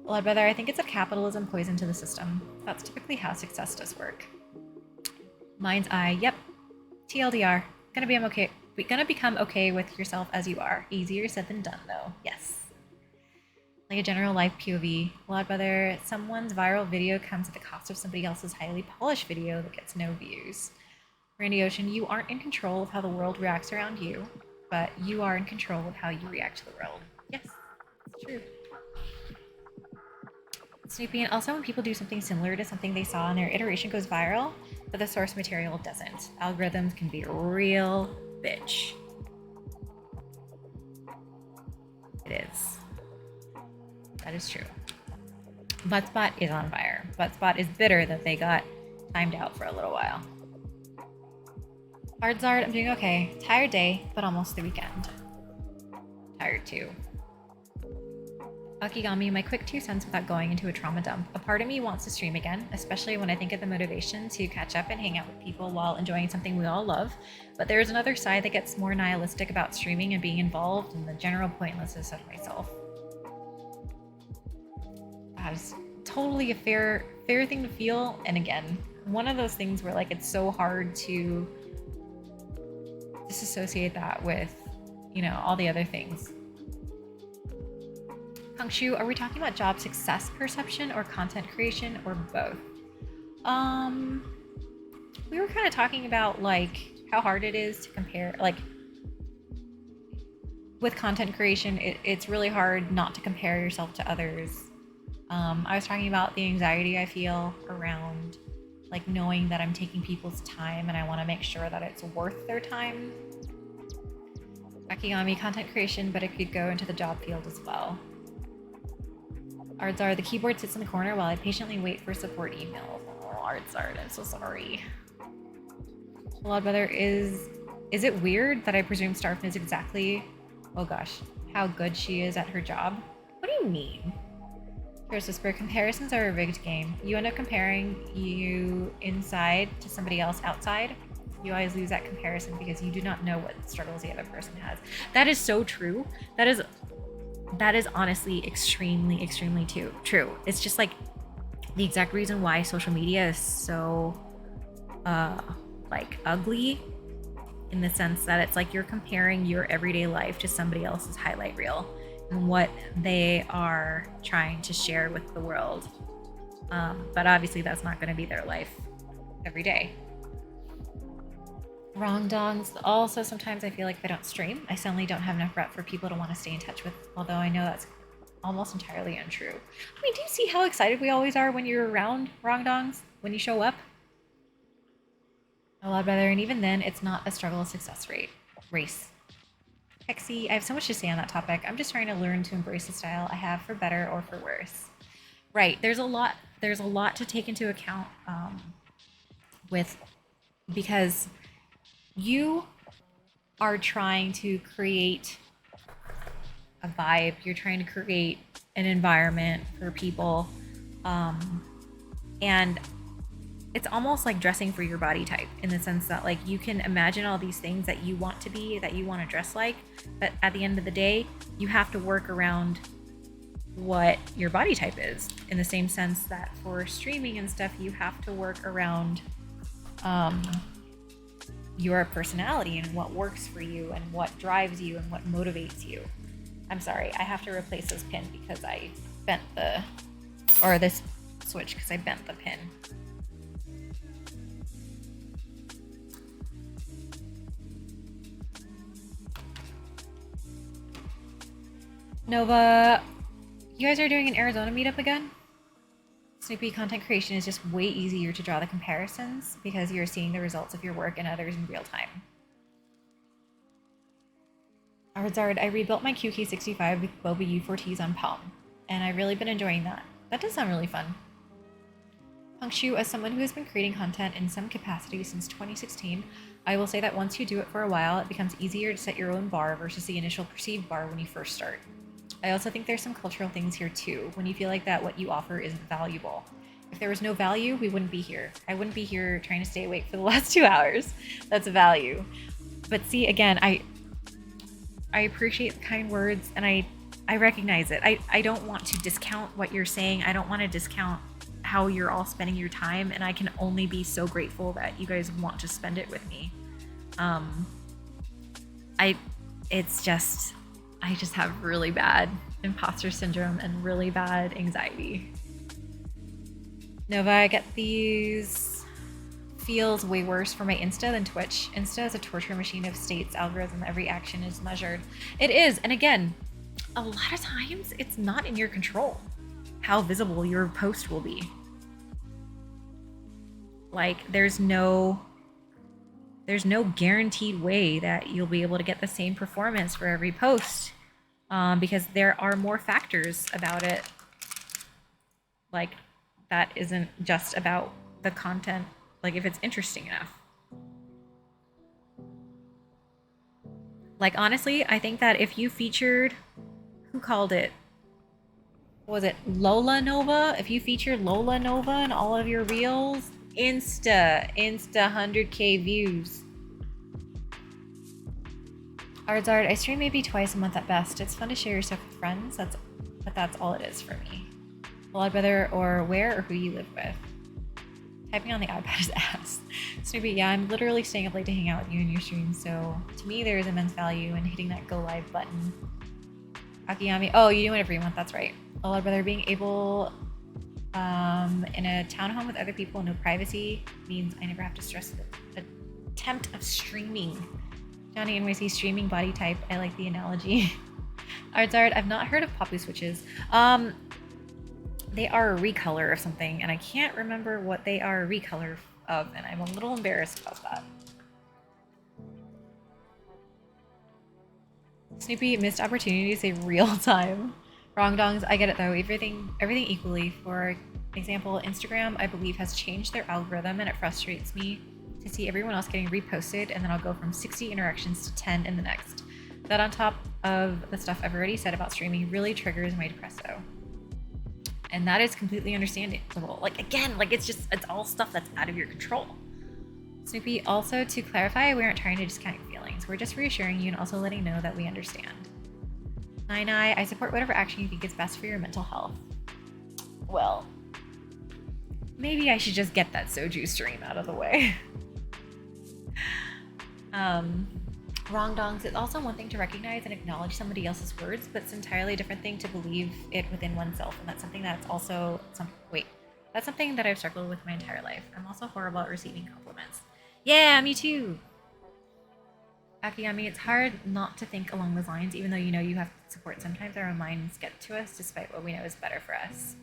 Well, brother, I think it's a capitalism poison to the system. That's typically how success does work. Mind's eye, yep. TLDR, gonna become okay with yourself as you are. Easier said than done, though. Yes. Like a general life POV. Well, brother, someone's viral video comes at the cost of somebody else's highly polished video that gets no views. Randy Ocean, you aren't in control of how the world reacts around you, but you are in control of how you react to the world. Yes, it's true. Snoopy, and also when people do something similar to something they saw and their iteration goes viral, but the source material doesn't. Algorithms can be a real bitch. It is. That is true. Buttspot is on fire. Buttspot is bitter that they got timed out for a little while. Ardzard, I'm doing okay. Tired day, but almost the weekend. Tired too. Akigami, my quick 2 cents without going into a trauma dump. A part of me wants to stream again, especially when I think of the motivation to catch up and hang out with people while enjoying something we all love. But there is another side that gets more nihilistic about streaming and being involved in the general pointlessness of myself. That is totally a fair thing to feel. And again, one of those things where like it's so hard to disassociate that with, you know, all the other things. Hangshu, are we talking about job success perception or content creation or both? We were kind of talking about like how hard it is to compare, like with content creation, it's really hard not to compare yourself to others. I was talking about the anxiety I feel around like knowing that I'm taking people's time and I want to make sure that it's worth their time. Akigami, content creation, but it could go into the job field as well. Ardzard, the keyboard sits in the corner while I patiently wait for support emails. Oh, Ardzard, I'm so sorry. Blood Brother, is it weird that I presume Starfin is exactly, oh gosh, how good she is at her job? What do you mean? Here's Whisper, comparisons are a rigged game. You end up comparing you inside to somebody else outside. You always lose that comparison because you do not know what struggles the other person has. That is so true. That is honestly extremely, extremely true. It's just like the exact reason why social media is so like ugly, in the sense that it's like you're comparing your everyday life to somebody else's highlight reel and what they are trying to share with the world. But obviously that's not going to be their life every day. Wrong dongs. Also, sometimes I feel like if I don't stream, I suddenly don't have enough rep for people to want to stay in touch with, although I know that's almost entirely untrue. I mean, do you see how excited we always are when you're around, wrong dongs? When you show up? A lot better, and even then, it's not a struggle success race. Hexy, I have so much to say on that topic. I'm just trying to learn to embrace the style I have for better or for worse. Right, there's a lot to take into account because you are trying to create a vibe, you're trying to create an environment for people, and it's almost like dressing for your body type, in the sense that like you can imagine all these things that you want to be, that you want to dress like, but at the end of the day, you have to work around what your body type is, in the same sense that for streaming and stuff, you have to work around your personality and what works for you and what drives you and what motivates you. I'm sorry, I have to replace this pin because I bent this switch because I bent the pin. Nova, you guys are doing an Arizona meetup again? Snoopy, content creation is just way easier to draw the comparisons because you're seeing the results of your work and others in real time. Arzard, I rebuilt my QK65 with Boba U4Ts on Palm, and I've really been enjoying that. That does sound really fun. Hangshu, as someone who has been creating content in some capacity since 2016, I will say that once you do it for a while, it becomes easier to set your own bar versus the initial perceived bar when you first start. I also think there's some cultural things here too, when you feel like that what you offer isn't valuable. If there was no value, we wouldn't be here. I wouldn't be here trying to stay awake for the last 2 hours. That's value. But see, again, I appreciate the kind words, and I recognize it. I don't want to discount what you're saying. I don't want to discount how you're all spending your time, and I can only be so grateful that you guys want to spend it with me. I just have really bad imposter syndrome and really bad anxiety. Nova, I get these feels way worse for my Insta than Twitch. Insta is a torture machine of states, algorithm, every action is measured. It is, and again, a lot of times it's not in your control how visible your post will be. Like, there's no guaranteed way that you'll be able to get the same performance for every post, because there are more factors about it. Like, that isn't just about the content, like if it's interesting enough. Like, honestly, I think that if you featured, who called it? what was it, Lola Nova? If you feature Lola Nova in all of your reels, insta 100K views. Ard, I stream maybe twice a month at best. It's fun to share your stuff with friends. But that's all it is for me. Blood brother or where or who you live with. Typing on the iPad is ass. Snoopy, yeah, I'm literally staying up late to hang out with you in your stream, so to me there is immense value in hitting that go live button. Akiyami, oh, you do it every month, that's right. Blood brother, being able in a townhome with other people, no privacy, means I never have to stress the attempt of streaming. Johnny NYC streaming body type. I like the analogy. Ardzard, I've not heard of Papu switches. They are a recolor of something, and I can't remember what they are a recolor of, and I'm a little embarrassed about that. Snoopy, missed opportunity to say real time. Wrong dongs, I get it though. Everything equally. For example, Instagram, I believe, has changed their algorithm, and it frustrates me to see everyone else getting reposted, and then I'll go from 60 interactions to 10 in the next. That on top of the stuff I've already said about streaming really triggers my depresso. And that is completely understandable. Like, again, like it's all stuff that's out of your control. Snoopy, also to clarify, we aren't trying to discount your feelings. We're just reassuring you and also letting know that we understand. Nine I support whatever action you think is best for your mental health. Well, maybe I should just get that soju stream out of the way. Wrong dongs, it's also one thing to recognize and acknowledge somebody else's words, but it's an entirely different thing to believe it within oneself, and that's something that's also that's something that I've struggled with my entire life. I'm also horrible at receiving compliments. Yeah, me too. Akiyami, it's hard not to think along those lines, even though you know you have support. Sometimes our own minds get to us despite what we know is better for us.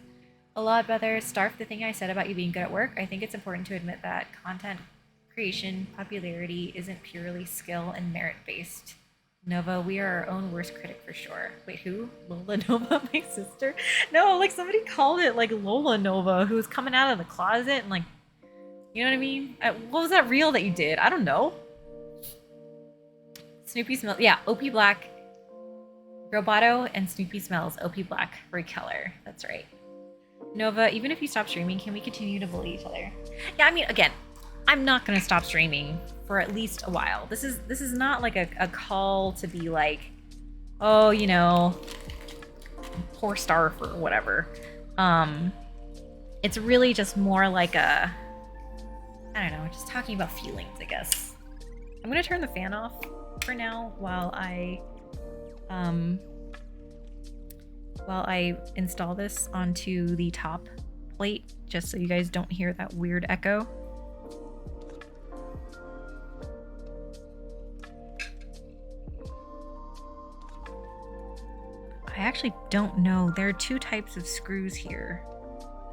A lot, brother. Starf, the thing I said about you being good at work, I think it's important to admit that content creation popularity isn't purely skill and merit-based. Nova, we are our own worst critic for sure. Wait, who? Lola Nova, my sister? No, like somebody called it like Lola Nova, who was coming out of the closet and like, you know what I mean? What was that reel that you did? I don't know. Snoopy smells, yeah, OP Black, Roboto, and Snoopy smells OP Black recolor. That's right. Nova, even if you stop streaming, can we continue to bully each other? Yeah, I mean, again, I'm not gonna stop streaming for at least a while. This is not like a call to be like, oh, you know, poor Starf or whatever. It's really just more like a, I don't know, just talking about feelings, I guess. I'm gonna turn the fan off for now while I install this onto the top plate, just so you guys don't hear that weird echo. I actually don't know. There are two types of screws here.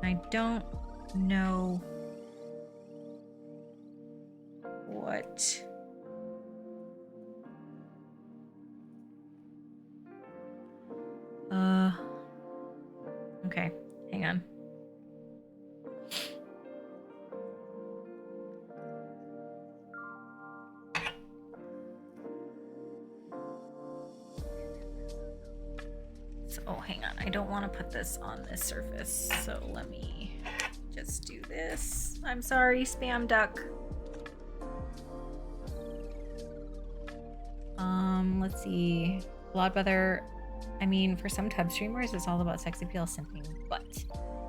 I don't know what. Okay, hang on. So, oh, hang on. I don't want to put this on this surface, so let me just do this. I'm sorry, spam duck. Let's see. Bloodbrother. I mean, for some tub streamers, it's all about sex appeal, simping, but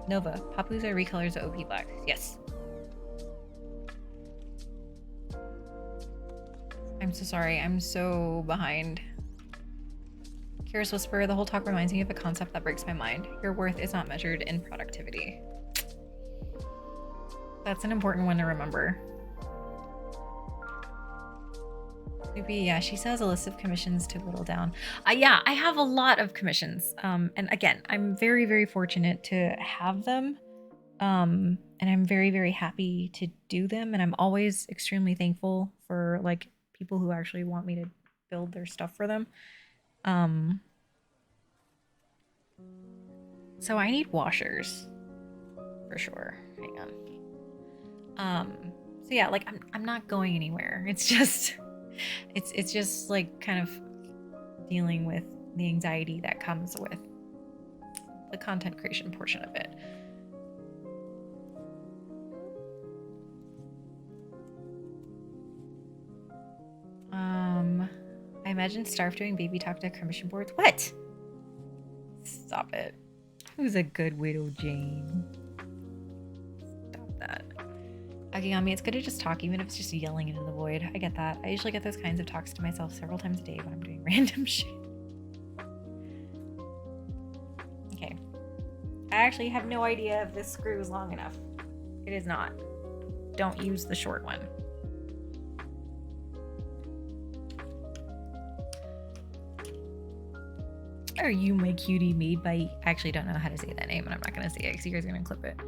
Nova, Papus are recolors of OP Black. Yes. I'm so sorry. I'm so behind. Kira's Whisper, the whole talk reminds me of a concept that breaks my mind. Your worth is not measured in productivity. That's an important one to remember. Maybe, yeah, she says a list of commissions to whittle down. Yeah, I have a lot of commissions. And again, I'm very, very fortunate to have them. And I'm very, very happy to do them. And I'm always extremely thankful for like people who actually want me to build their stuff for them. So I need washers for sure. Hang on. So yeah, like I'm not going anywhere. It's just it's just like kind of dealing with the anxiety that comes with the content creation portion of it. I imagine Starf doing baby talk to commission boards. What? Stop it. Who's a good widow, Jane? Stop that. Akigami, it's good to just talk, even if it's just yelling into the void. I get that. I usually get those kinds of talks to myself several times a day when I'm doing random shit. Okay. I actually have no idea if this screw is long enough. It is not. Don't use the short one. Are you my cutie made by... I actually don't know how to say that name, and I'm not going to say it because you guys are going to clip it.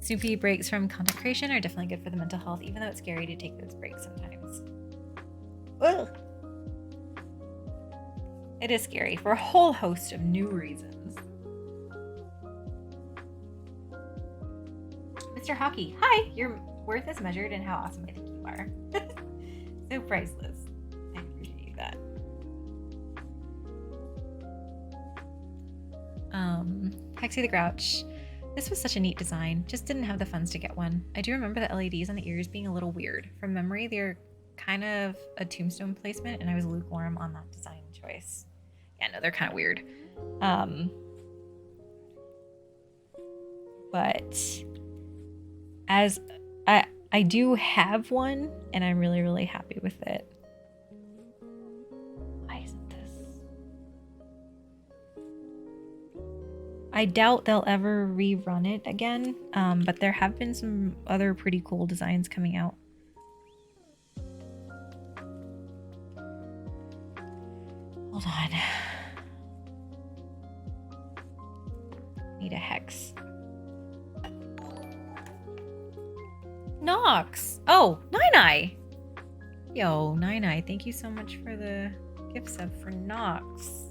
Snoopy breaks from content creation are definitely good for the mental health, even though it's scary to take those breaks sometimes. Ugh. It is scary for a whole host of new reasons. Mr. Hockey, hi! Your worth is measured in how awesome I think you are. So priceless. I appreciate that. Hexy the Grouch. This was such a neat design. Just didn't have the funds to get one. I do remember the LEDs on the ears being a little weird. From memory, they're kind of a tombstone placement, and I was lukewarm on that design choice. Yeah, no, they're kind of weird. But as I do have one, and I'm really, really happy with it. Why isn't this? I doubt they'll ever rerun it again, but there have been some other pretty cool designs coming out. Hold on. Need a hex. Nox! Oh, Nine-Eye! Yo, Nine-Eye, thank you so much for the gift sub for Nox.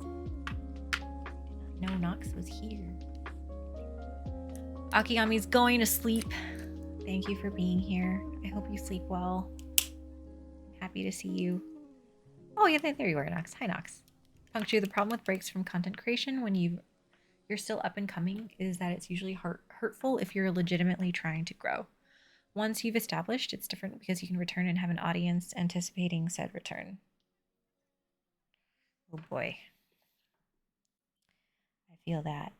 No, Nox was here. Akigami's going to sleep. Thank you for being here. I hope you sleep well. I'm happy to see you. Oh yeah, there you are, Nox. Hi, Nox. Puncture, the problem with breaks from content creation when you're still up and coming is that it's usually hurtful if you're legitimately trying to grow. Once you've established, it's different because you can return and have an audience anticipating said return. Oh boy. I feel that.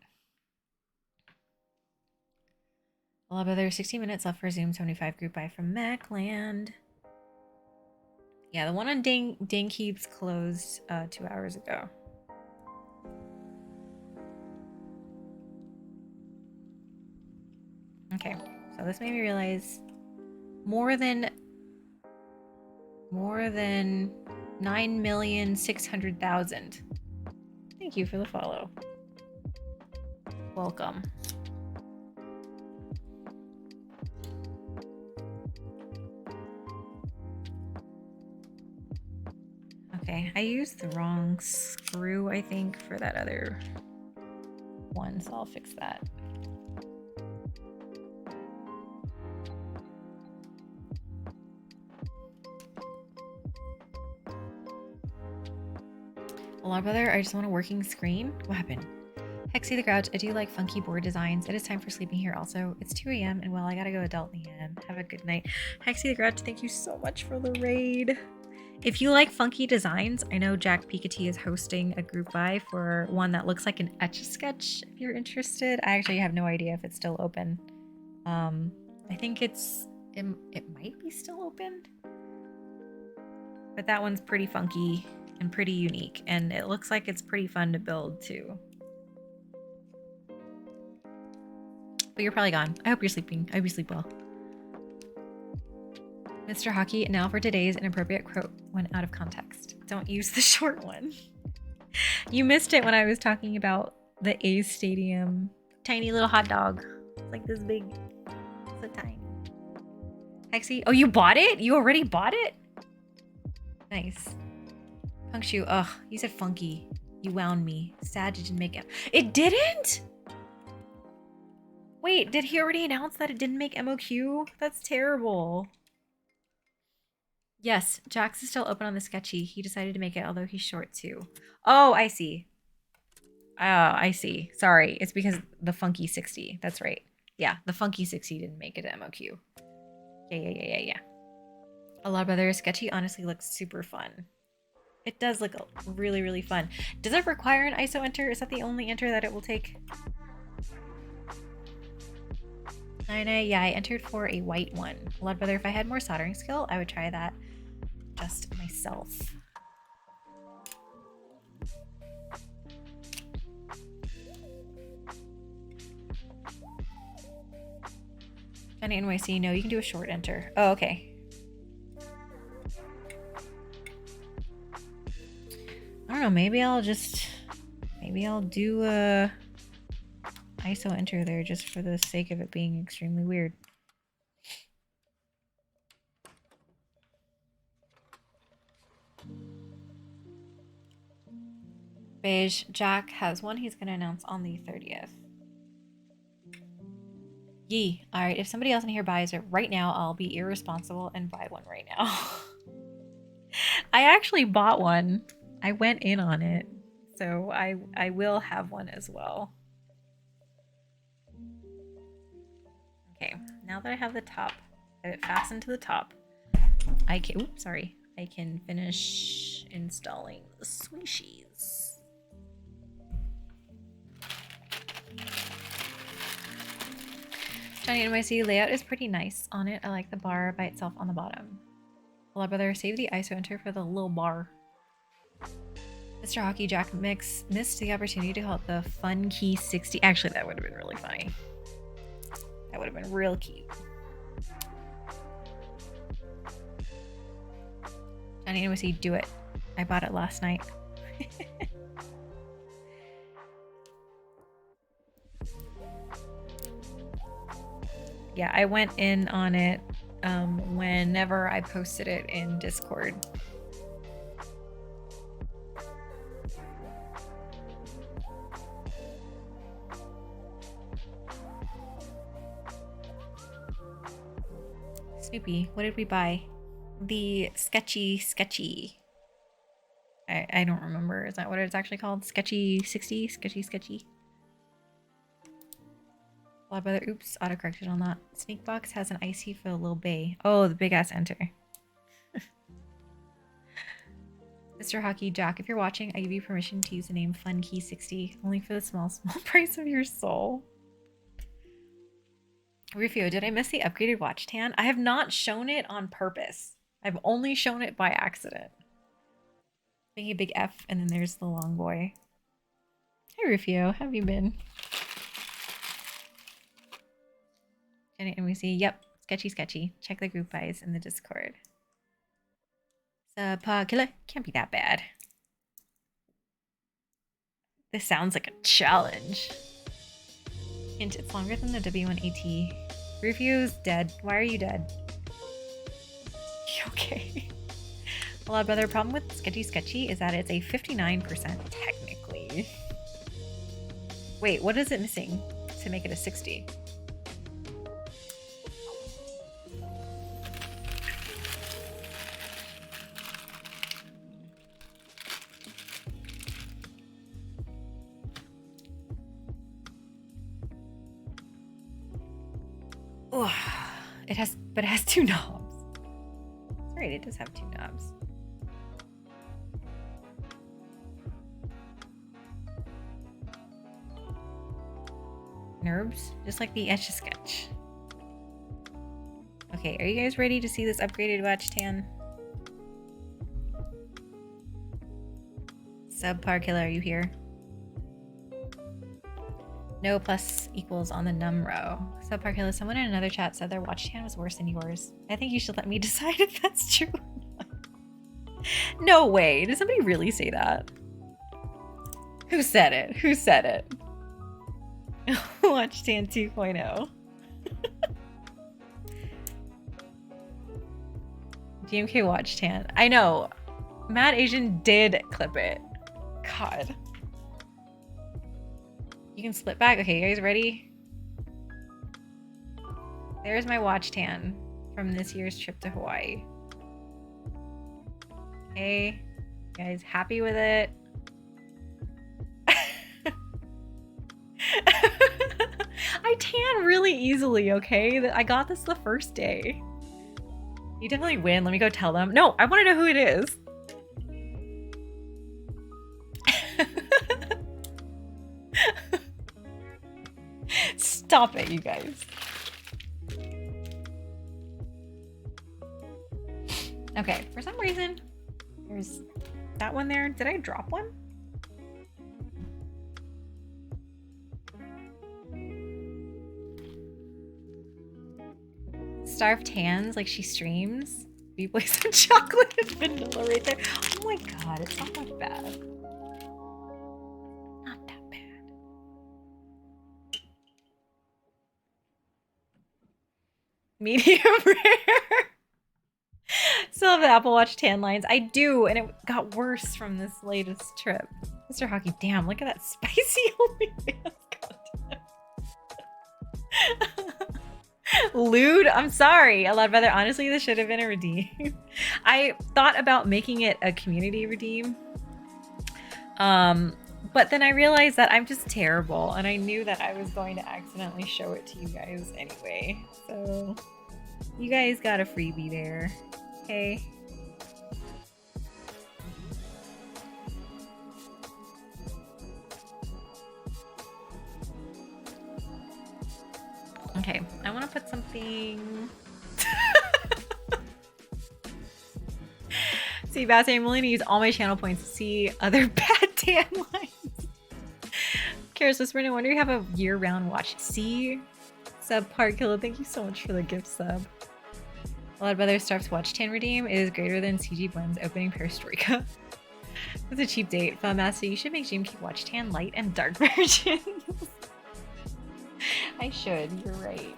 We'll have another 60 minutes left for Zoom75 group buy from Macland. Yeah, the one on Ding Keeps closed 2 hours ago. Okay, so this made me realize more than 9,600,000. Thank you for the follow. Welcome. Okay, I used the wrong screw, I think, for that other one, so I'll fix that. Well, brother, I just want a working screen. What happened? Hexy the Grouch, I do like funky board designs. It is time for sleeping here also. It's 2 a.m. and well, I gotta go adult in the end. Have a good night. Hexy the Grouch, thank you so much for the raid. If you like funky designs, I know Jack Piketty is hosting a group buy for one that looks like an Etch-a-Sketch if you're interested. I actually have no idea if it's still open. I think it might be still open. But that one's pretty funky and pretty unique, and it looks like it's pretty fun to build too. But you're probably gone. I hope you're sleeping. I hope you sleep well. Mr. Hockey, now for today's inappropriate quote when out of context. Don't use the short one. You missed it when I was talking about the A's Stadium. Tiny little hot dog. It's like this big. So tiny. Hexy, oh, you bought it? You already bought it? Nice. Punkshu, ugh, you said funky. You wound me. Sad you didn't make it. It didn't? Wait, did he already announce that it didn't make MOQ? That's terrible. Yes, Jax is still open on the sketchy. He decided to make it, although he's short too. Oh, I see. Oh, I see. Sorry. It's because the Funky 60. That's right. Yeah, the Funky 60 didn't make it to MOQ. Yeah. A lot of other sketchy honestly looks super fun. It does look really, really fun. Does it require an ISO enter? Is that the only enter that it will take? Yeah, I entered for a white one. A lot better. If I had more soldering skill, I would try that just myself. Johnny NYC, no, you can do a short enter. Oh, okay. I don't know, maybe I'll do a ISO enter there just for the sake of it being extremely weird. Beige Jack has one he's going to announce on the 30th. Yee. All right, if somebody else in here buys it right now, I'll be irresponsible and buy one right now. I actually bought one. I went in on it. So I will have one as well. Okay, now that I have the top, I have it fastened to the top, I can, oops, sorry. I can finish installing the swishies. Johnny NYC layout is pretty nice on it. I like the bar by itself on the bottom. Well, I'd rather save the ISO enter for the little bar. Mr. Hockey Jack missed the opportunity to help the Fun Key 60. Actually, that would have been really funny. That would have been real cute. Johnny NYC, do it. I bought it last night. Yeah, I went in on it whenever I posted it in Discord. Snoopy, what did we buy? The sketchy. I don't remember. Is that what it's actually called? Sketchy 60? Sketchy. A lot better. Oops, autocorrection on that. Sneakbox has an icy for a little bay. Oh, the big ass enter. Mr. Hockey Jack, if you're watching, I give you permission to use the name FunKey60 only for the small price of your soul. Rufio, did I miss the upgraded watch tan? I have not shown it on purpose. I've only shown it by accident. Making a big F, and then there's the long boy. Hey Rufio, how have you been? And we see, yep, sketchy. Check the group buys in the Discord. Killer can't be that bad. This sounds like a challenge. Hint, it's longer than the W1AT. Review's dead. Why are you dead? Okay. A lot better. Problem with sketchy is that it's a 59% technically. Wait, what is it missing to make it a 60? Oh, it has 2 knobs. That's right, it does have 2 knobs. Nerves, just like the Etch-a-Sketch. Okay, are you guys ready to see this upgraded watch tan? Subpar Killer, are you here? No plus equals on the num row. Subpar Killer, someone in another chat said their watch tan was worse than yours. I think you should let me decide if that's true or not. No way. Did somebody really say that? Who said it? Who said it? Watch tan 2.0. GMK watch tan. I know. Mad Asian did clip it. God. You can split back. Okay, you guys ready? There's my watch tan from this year's trip to Hawaii. Okay, you guys happy with it? tan really easily, okay? I got this the first day. You definitely win. Let me go tell them. No, I want to know who it is. Stop it, you guys. Okay, for some reason, there's that one there. Did I drop one? Starved Tans, like she streams. We play some chocolate and vanilla right there. Oh my god, it's not that bad. Not that bad. Medium rare. Still have the Apple Watch tan lines. I do, and it got worse from this latest trip. Mr. Hockey, damn, look at that spicy OnlyFans content. Lewd? I'm sorry. A lot brother. Honestly, this should have been a redeem. I thought about making it a community redeem. But then I realized that I'm just terrible, and I knew that I was going to accidentally show it to you guys anyway. So you guys got a freebie there. Okay. Okay, I want to put something. See, Bass, I'm willing to use all my channel points to see other bad tan lines. Karis Whisper, no wonder you have a year-round watch. See, sub Park Killer, thank you so much for the gift sub. A lot of other Starf's watch tan redeem is greater than CG Blend's opening perestroika. That's a cheap date. Fun Master, you should make GMK watch tan light and dark versions. I should, you're right.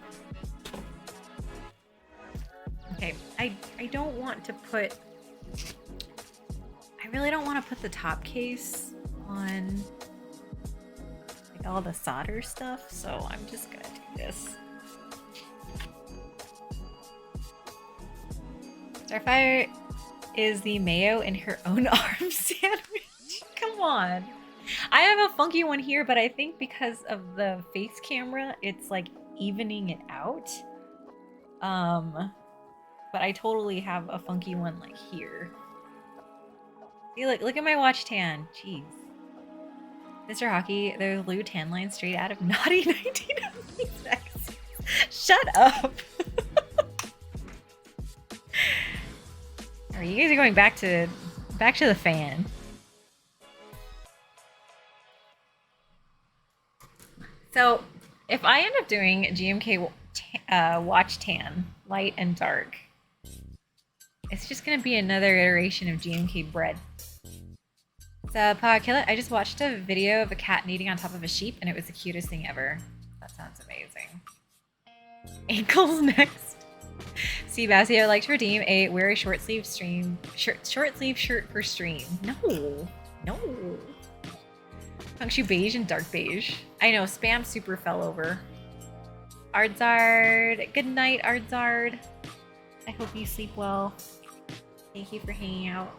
Okay, I don't want to put... I really don't want to put the top case on like all the solder stuff, so I'm just gonna do this. Starfire is the mayo in her own arm sandwich. Come on. I have a funky one here, but I think because of the face camera, it's like evening it out. But I totally have a funky one like here. See, look at my watch tan. Jeez. Mr. Hockey, the blue tan line straight out of Naughty 1996. Shut up. Alright, you guys are going back to the fan. So, if I end up doing GMK watch tan, light and dark, it's just gonna be another iteration of GMK bread. So, Kill I just watched a video of a cat kneading on top of a sheep, and it was the cutest thing ever. That sounds amazing. Ankles next. See, Bassy, I would like to redeem a wear a short sleeve shirt for stream. No, no. Funkshu beige and dark beige. I know, spam super fell over. Ardzard, good night, Ardzard. I hope you sleep well. Thank you for hanging out.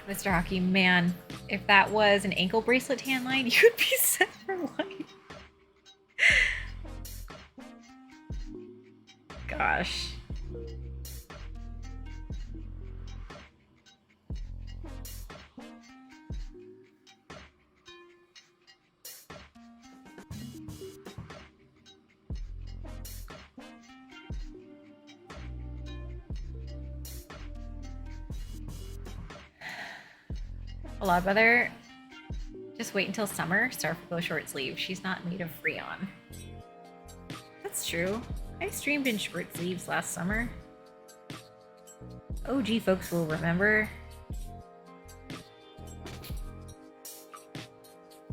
Mr. Hockey, man, if that was an ankle bracelet tan line, you would be set for life. Gosh. A lot of other. Just wait until summer. Starf will go short sleeve. She's not made of Freon. That's true. I streamed in short sleeves last summer. OG folks will remember.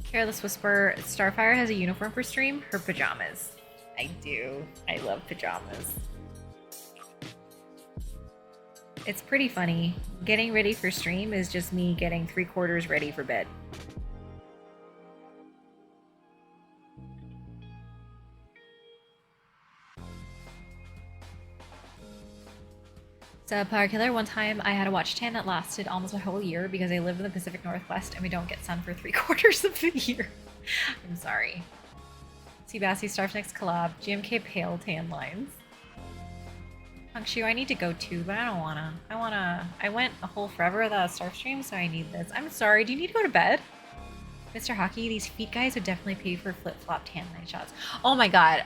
Careless Whisper. Starfire has a uniform for stream. Her pajamas. I do. I love pajamas. It's pretty funny. Getting ready for stream is just me getting 3/4 ready for bed. So, Power Killer, one time I had a watch tan that lasted almost a whole year because I live in the Pacific Northwest and we don't get sun for 3/4 of the year. I'm sorry. Seabassy Starfnex collab, GMK pale tan lines. Punkshu, I need to go too, but I don't wanna. I went a whole forever without a Starf stream, so I need this. I'm sorry, do you need to go to bed? Mr. Hockey, these feet guys would definitely pay for flip-flop tan line shots. Oh my god.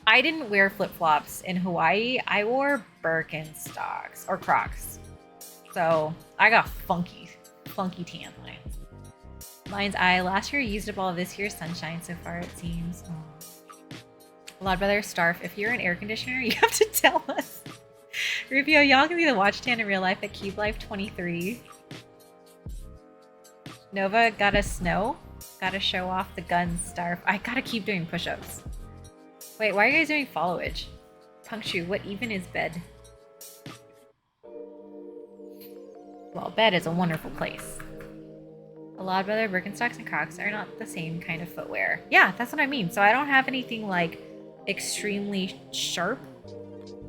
I didn't wear flip-flops in Hawaii. I wore Birkenstocks or Crocs. So I got funky tan lines. Lion's Eye, last year used up all of this year's sunshine so far it seems. Oh. Lord Brother Starf, if you're an air conditioner, you have to tell us. Rufio, y'all can be the watch tan in real life at Cube Life 23. Nova, gotta snow. Gotta show off the guns, Starf. I gotta keep doing push-ups. Wait, why are you guys doing followage? Punkshu, what even is bed? Well, bed is a wonderful place. A lot of other Birkenstocks and Crocs are not the same kind of footwear. Yeah, that's what I mean. So I don't have anything like extremely sharp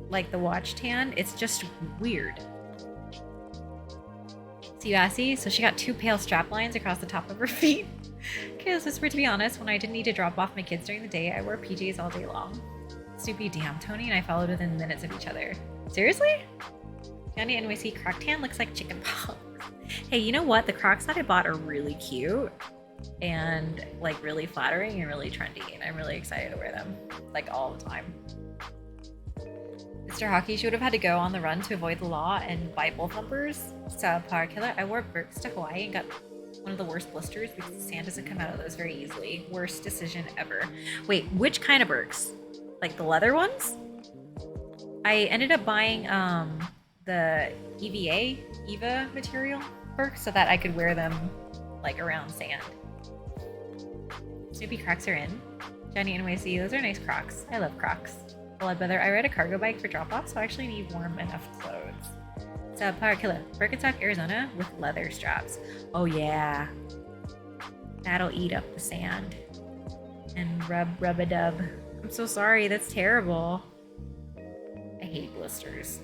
like the watch tan. It's just weird. See Bassy? So she got 2 pale strap lines across the top of her feet. Chaos Whisper, to be honest, when I didn't need to drop off my kids during the day, I wore PJs all day long. Snoopy, damn, Tony and I followed within minutes of each other. Seriously? Johnny NYC Croc tan looks like chicken pox. Hey, you know what? The Crocs that I bought are really cute and like really flattering and really trendy, and I'm really excited to wear them like all the time. Mr. Hockey, she would have had to go on the run to avoid the law and buy bull thumpers. So, Power Killer, I wore Birks to Hawaii and got one of the worst blisters because the sand doesn't come out of those very easily. Worst decision ever. Wait, which kind of Birks? Like the leather ones? I ended up buying the EVA material Birks so that I could wear them like around sand. Snoopy Crocs are in. Johnny NYC, those are nice Crocs. I love Crocs. Blood Brother, I ride a cargo bike for drop-off, so I actually need warm enough clothes. So, Power Killer, Birkenstock, Arizona with leather straps. Oh yeah. That'll eat up the sand. And rub-a-dub. I'm so sorry, that's terrible. I hate blisters.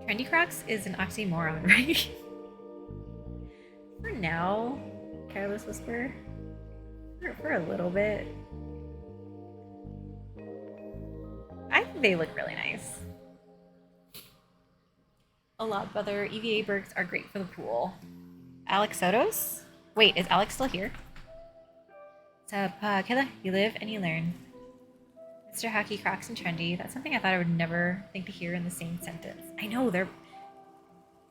Trendy Crocs is an oxymoron, right? For now, Careless Whisper. For a little bit. I think they look really nice. A lot of other EVA Birks are great for the pool. Alex Sotos? Wait, is Alex still here? What's up, Killa? You live and you learn. Mr. Hockey, Crocs, and trendy. That's something I thought I would never think to hear in the same sentence. I know,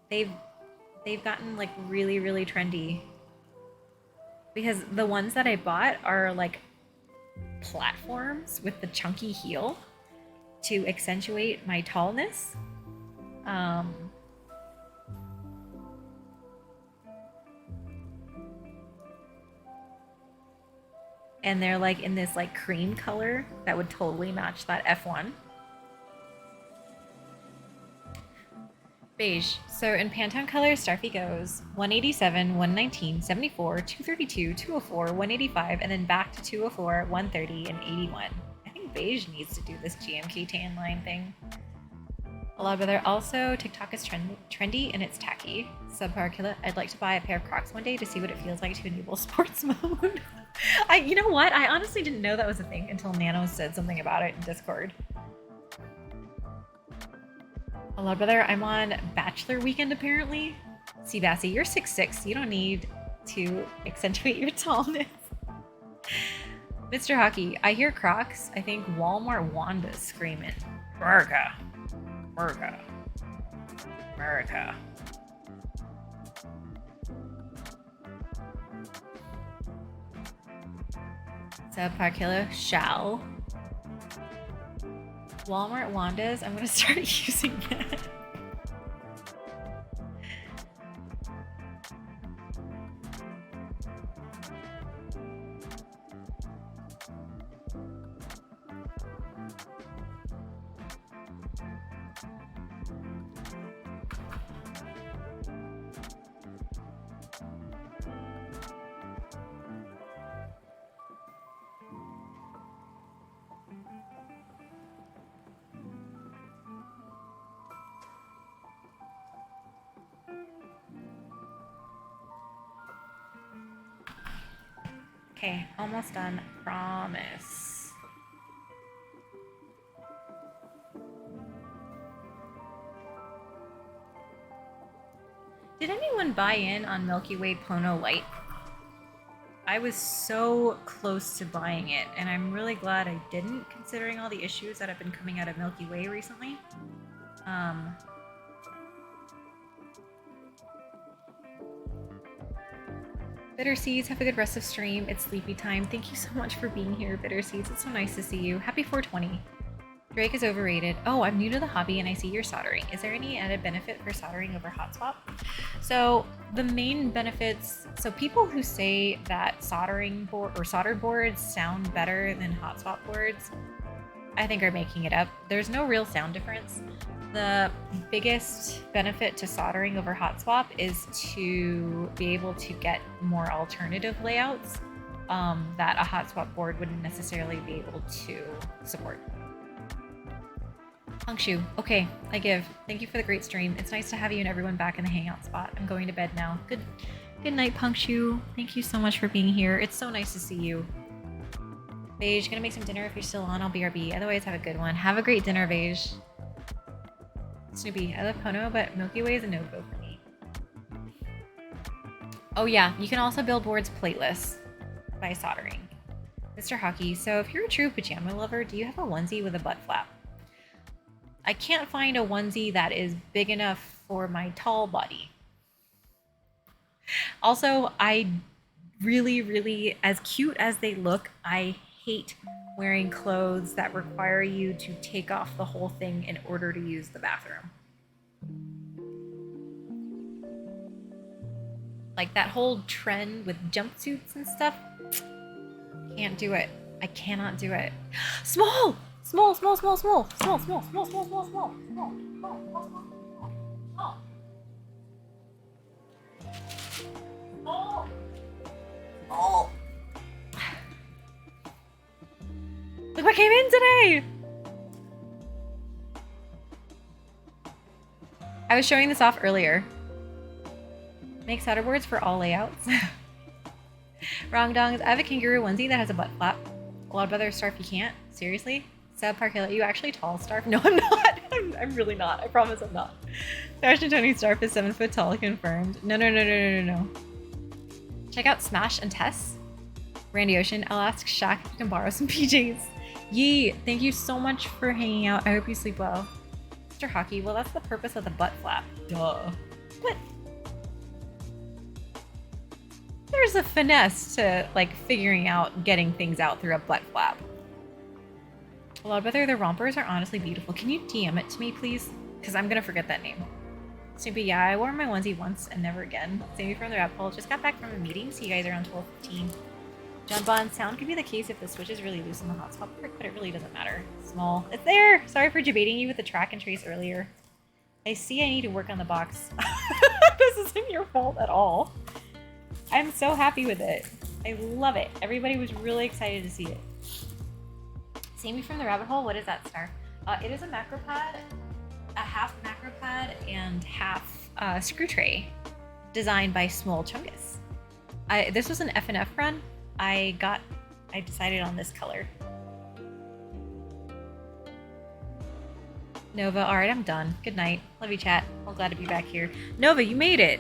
they've gotten like really, really trendy. Because the ones that I bought are like platforms with the chunky heel to accentuate my tallness. And they're like in this like cream color that would totally match that F1. Beige. So in Pantone colors, Starfy goes 187, 119, 74, 232, 204, 185, and then back to 204, 130, and 81. I think beige needs to do this GMK tan line thing. A lot of other also, TikTok is trendy and it's tacky. Subpar Killer, I'd like to buy a pair of Crocs one day to see what it feels like to enable sports mode. You know what? I honestly didn't know that was a thing until Nano said something about it in Discord. Hello, brother. I'm on Bachelor Weekend, apparently. See, Bassy, you're 6'6". You don't need to accentuate your tallness. Mr. Hockey, I hear Crocs. I think Walmart Wanda's screaming. America. America. America. Subpar Killer, shall. Walmart Wanda's, I'm gonna start using that. Okay, almost done. Promise. Did anyone buy in on Milky Way Pono Light? I was so close to buying it, and I'm really glad I didn't, considering all the issues that have been coming out of Milky Way recently. Bitter Seeds, have a good rest of stream. It's sleepy time. Thank you so much for being here, Bitter Seeds. It's so nice to see you. Happy 420. Drake is overrated. Oh, I'm new to the hobby and I see you're soldering. Is there any added benefit for soldering over hot swap? So the main benefits, so people who say that soldering board or soldered boards sound better than hot swap boards, I think are making it up. There's no real sound difference. The biggest benefit to soldering over hot swap is to be able to get more alternative layouts that a hot swap board wouldn't necessarily be able to support. Punkshu, okay, I give. Thank you for the great stream. It's nice to have you and everyone back in the hangout spot. I'm going to bed now. Good night, Punkshu. Thank you so much for being here. It's so nice to see you. Beige, gonna make some dinner. If you're still on, I'll BRB. Otherwise, have a good one. Have a great dinner, Beige. Snoopy, I love Pono, but Milky Way is a no-go for me. Oh yeah, you can also build boards plateless by soldering. Mr. Hockey, so if you're a true pajama lover, do you have a onesie with a butt flap? I can't find a onesie that is big enough for my tall body. Also, I really, as cute as they look, I hate wearing clothes that require you to take off the whole thing in order to use the bathroom. Like that whole trend with jumpsuits and stuff. Can't do it. I cannot do it. Small! Small. Look what came in today! I was showing this off earlier. Make solder boards for all layouts. Wrong dongs. I have a kangaroo onesie that has a butt flap. A lot of other Starf you can't. Seriously? Subpar Killer, you actually tall, Starf? No, I'm not. I'm really not. I promise I'm not. Fashion Tony Starf is 7 foot tall, confirmed. No. Check out Smash and Tess. Randy Ocean, I'll ask Shaq if you can borrow some PJs. Yee, thank you so much for hanging out. I hope you sleep well. Mr. Hockey, well that's the purpose of the butt flap. Duh. But there's a finesse to like figuring out getting things out through a butt flap. A lot better. The rompers are honestly beautiful. Can you DM it to me, please? Because I'm gonna forget that name. Snoopy, yeah, I wore my onesie once and never again. Save me from the rabbit hole. Just got back from a meeting. See you guys around 12:15. John Bond, sound could be the case if the switch is really loose in the hotspot part, but it really doesn't matter. Small. It's there! Sorry for debating you with the track and trace earlier. I see I need to work on the box. This isn't your fault at all. I'm so happy with it. I love it. Everybody was really excited to see it. Save me from the rabbit hole. What is that, Star? It is a macro pad, a half macro pad and half screw tray designed by Small Chungus. This was an F&F run. I decided on this color. Nova, alright, I'm done. Good night. Love you, chat. I'm glad to be back here. Nova, you made it!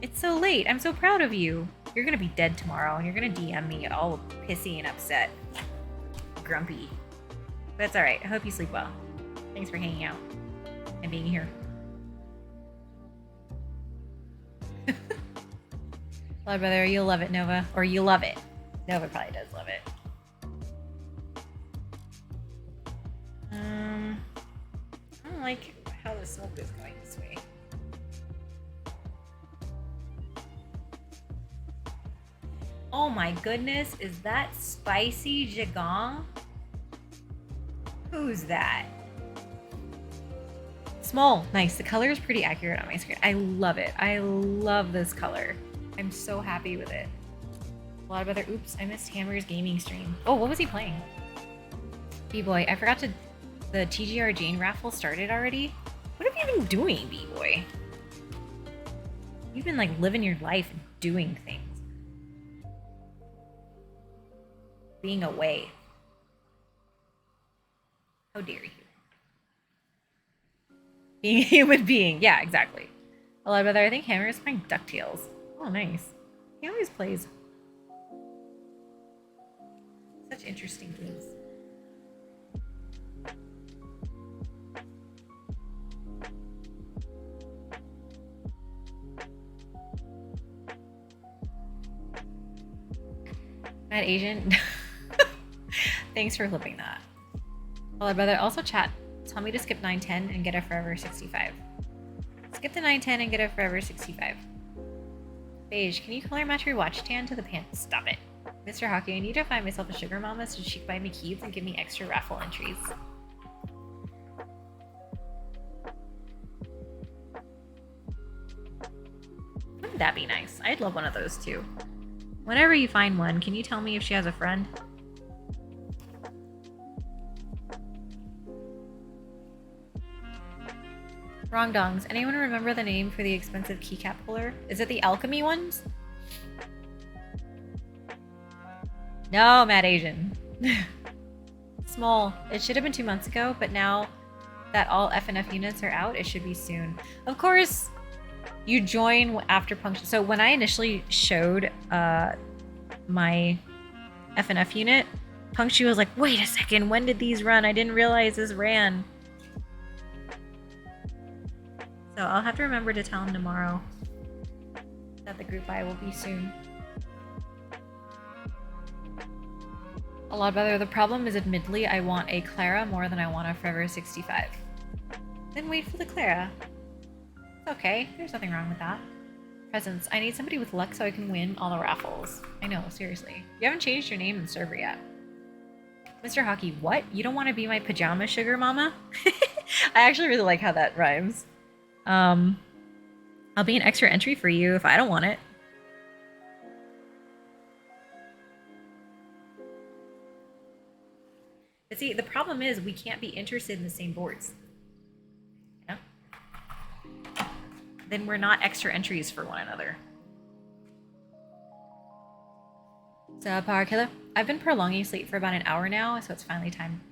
It's so late. I'm so proud of you. You're gonna be dead tomorrow, and you're gonna DM me all pissy and upset. Grumpy. But that's alright. I hope you sleep well. Thanks for hanging out and being here. Love brother, you'll love it, Nova. Or you love it. Nova probably does love it. I don't like how the smoke is going this way. Oh my goodness, is that spicy Jagong? Who's that? Small. Nice. The color is pretty accurate on my screen. I love it. I love this color. I'm so happy with it. A lot of other... Oops, I missed Hammer's gaming stream. Oh, what was he playing? B-Boy. I forgot to... The TGR Jane raffle started already? What have you been doing, B-Boy? You've been, like, living your life and doing things. being away. How dare you? Being a human being. Yeah, exactly. A lot better. I think Hammer is playing DuckTales. Oh, nice. He always plays such interesting games. Mad Asian. Thanks for flipping that. Well, brother, also chat. Tell me to skip 910 and get a forever 65. Skip the 910 and get a forever 65. Beige, can you color match your watch tan to the pants? Stop it. Mr. Hockey, I need to find myself a sugar mama so she can buy me keys and give me extra raffle entries. Wouldn't that be nice? I'd love one of those too. Whenever you find one, can you tell me if she has a friend? Wrong dongs. Anyone remember the name for the expensive keycap puller? Is it the alchemy ones? No, Mad Asian. Small. It should have been 2 months ago, but now that all FNF units are out, it should be soon. Of course, you join after puncture. So when I initially showed my FNF unit, Punctu was like, wait a second, when did these run? I didn't realize this ran. So I'll have to remember to tell him tomorrow that the group buy will be soon. A lot better. The problem is, admittedly, I want a Clara more than I want a Forever 65. Then wait for the Clara. It's okay. There's nothing wrong with that. Presents. I need somebody with luck so I can win all the raffles. I know, seriously. You haven't changed your name in the server yet. Mr. Hockey, what? You don't want to be my pajama sugar mama? I actually really like how that rhymes. I'll be an extra entry for you if I don't want it. But see, the problem is we can't be interested in the same boards. You know? Then we're not extra entries for one another. So, Power Killer, I've been prolonging sleep for about an hour now, so it's finally time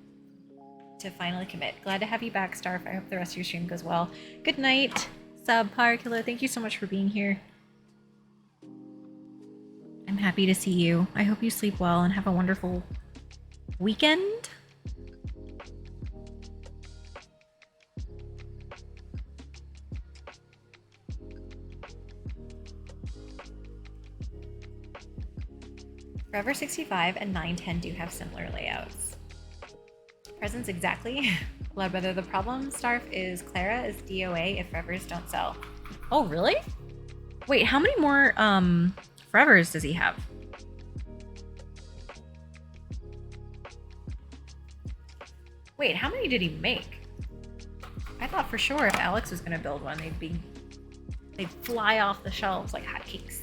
to finally commit. Glad to have you back, Starf. I hope the rest of your stream goes well. Good night, Power Killer. Thank you so much for being here. I'm happy to see you. I hope you sleep well and have a wonderful weekend. Forever 65 and 910 do have similar layouts. Presents exactly. Blood Brother, the problem, Starf, is Clara is DOA if Forevers don't sell. Oh, really? Wait, how many more Forevers does he have? Wait, how many did he make? I thought for sure if Alex was gonna build one, they'd fly off the shelves like hotcakes.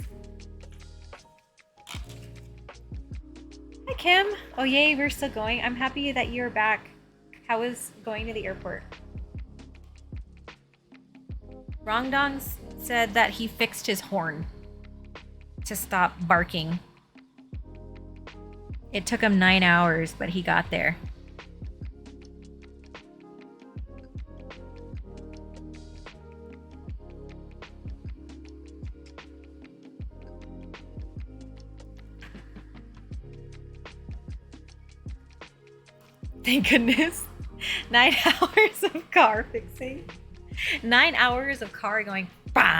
Hi, Kim. Oh, yay, we're still going. I'm happy that you're back. How was going to the airport? Rongdong said that he fixed his horn to stop barking. It took him 9 hours, but he got there. Thank goodness. 9 hours of car fixing. 9 hours of car going, bah!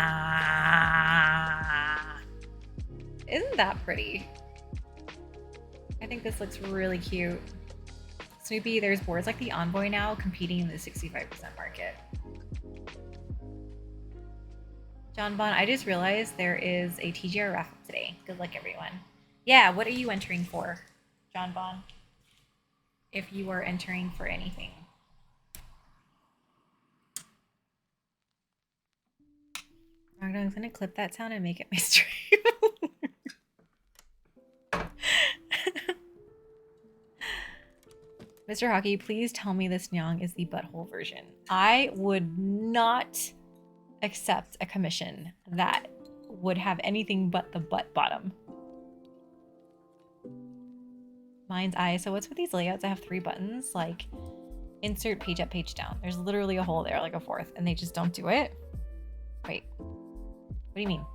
Isn't that pretty? I think this looks really cute. Snoopy, there's boards like the Envoy now competing in the 65% market. John Bon, I just realized there is a TGR raffle today. Good luck, everyone. Yeah, what are you entering for, John Bon? If you are entering for anything. I'm gonna clip that sound and make it my stream. Mr. Hockey, please tell me this Nyong is the butthole version. I would not accept a commission that would have anything but the butt bottom. Mind's eye. So what's with these layouts? I have 3 buttons, like insert page up, page down. There's literally a hole there, like a 4th, and they just don't do it. Wait, what do you mean?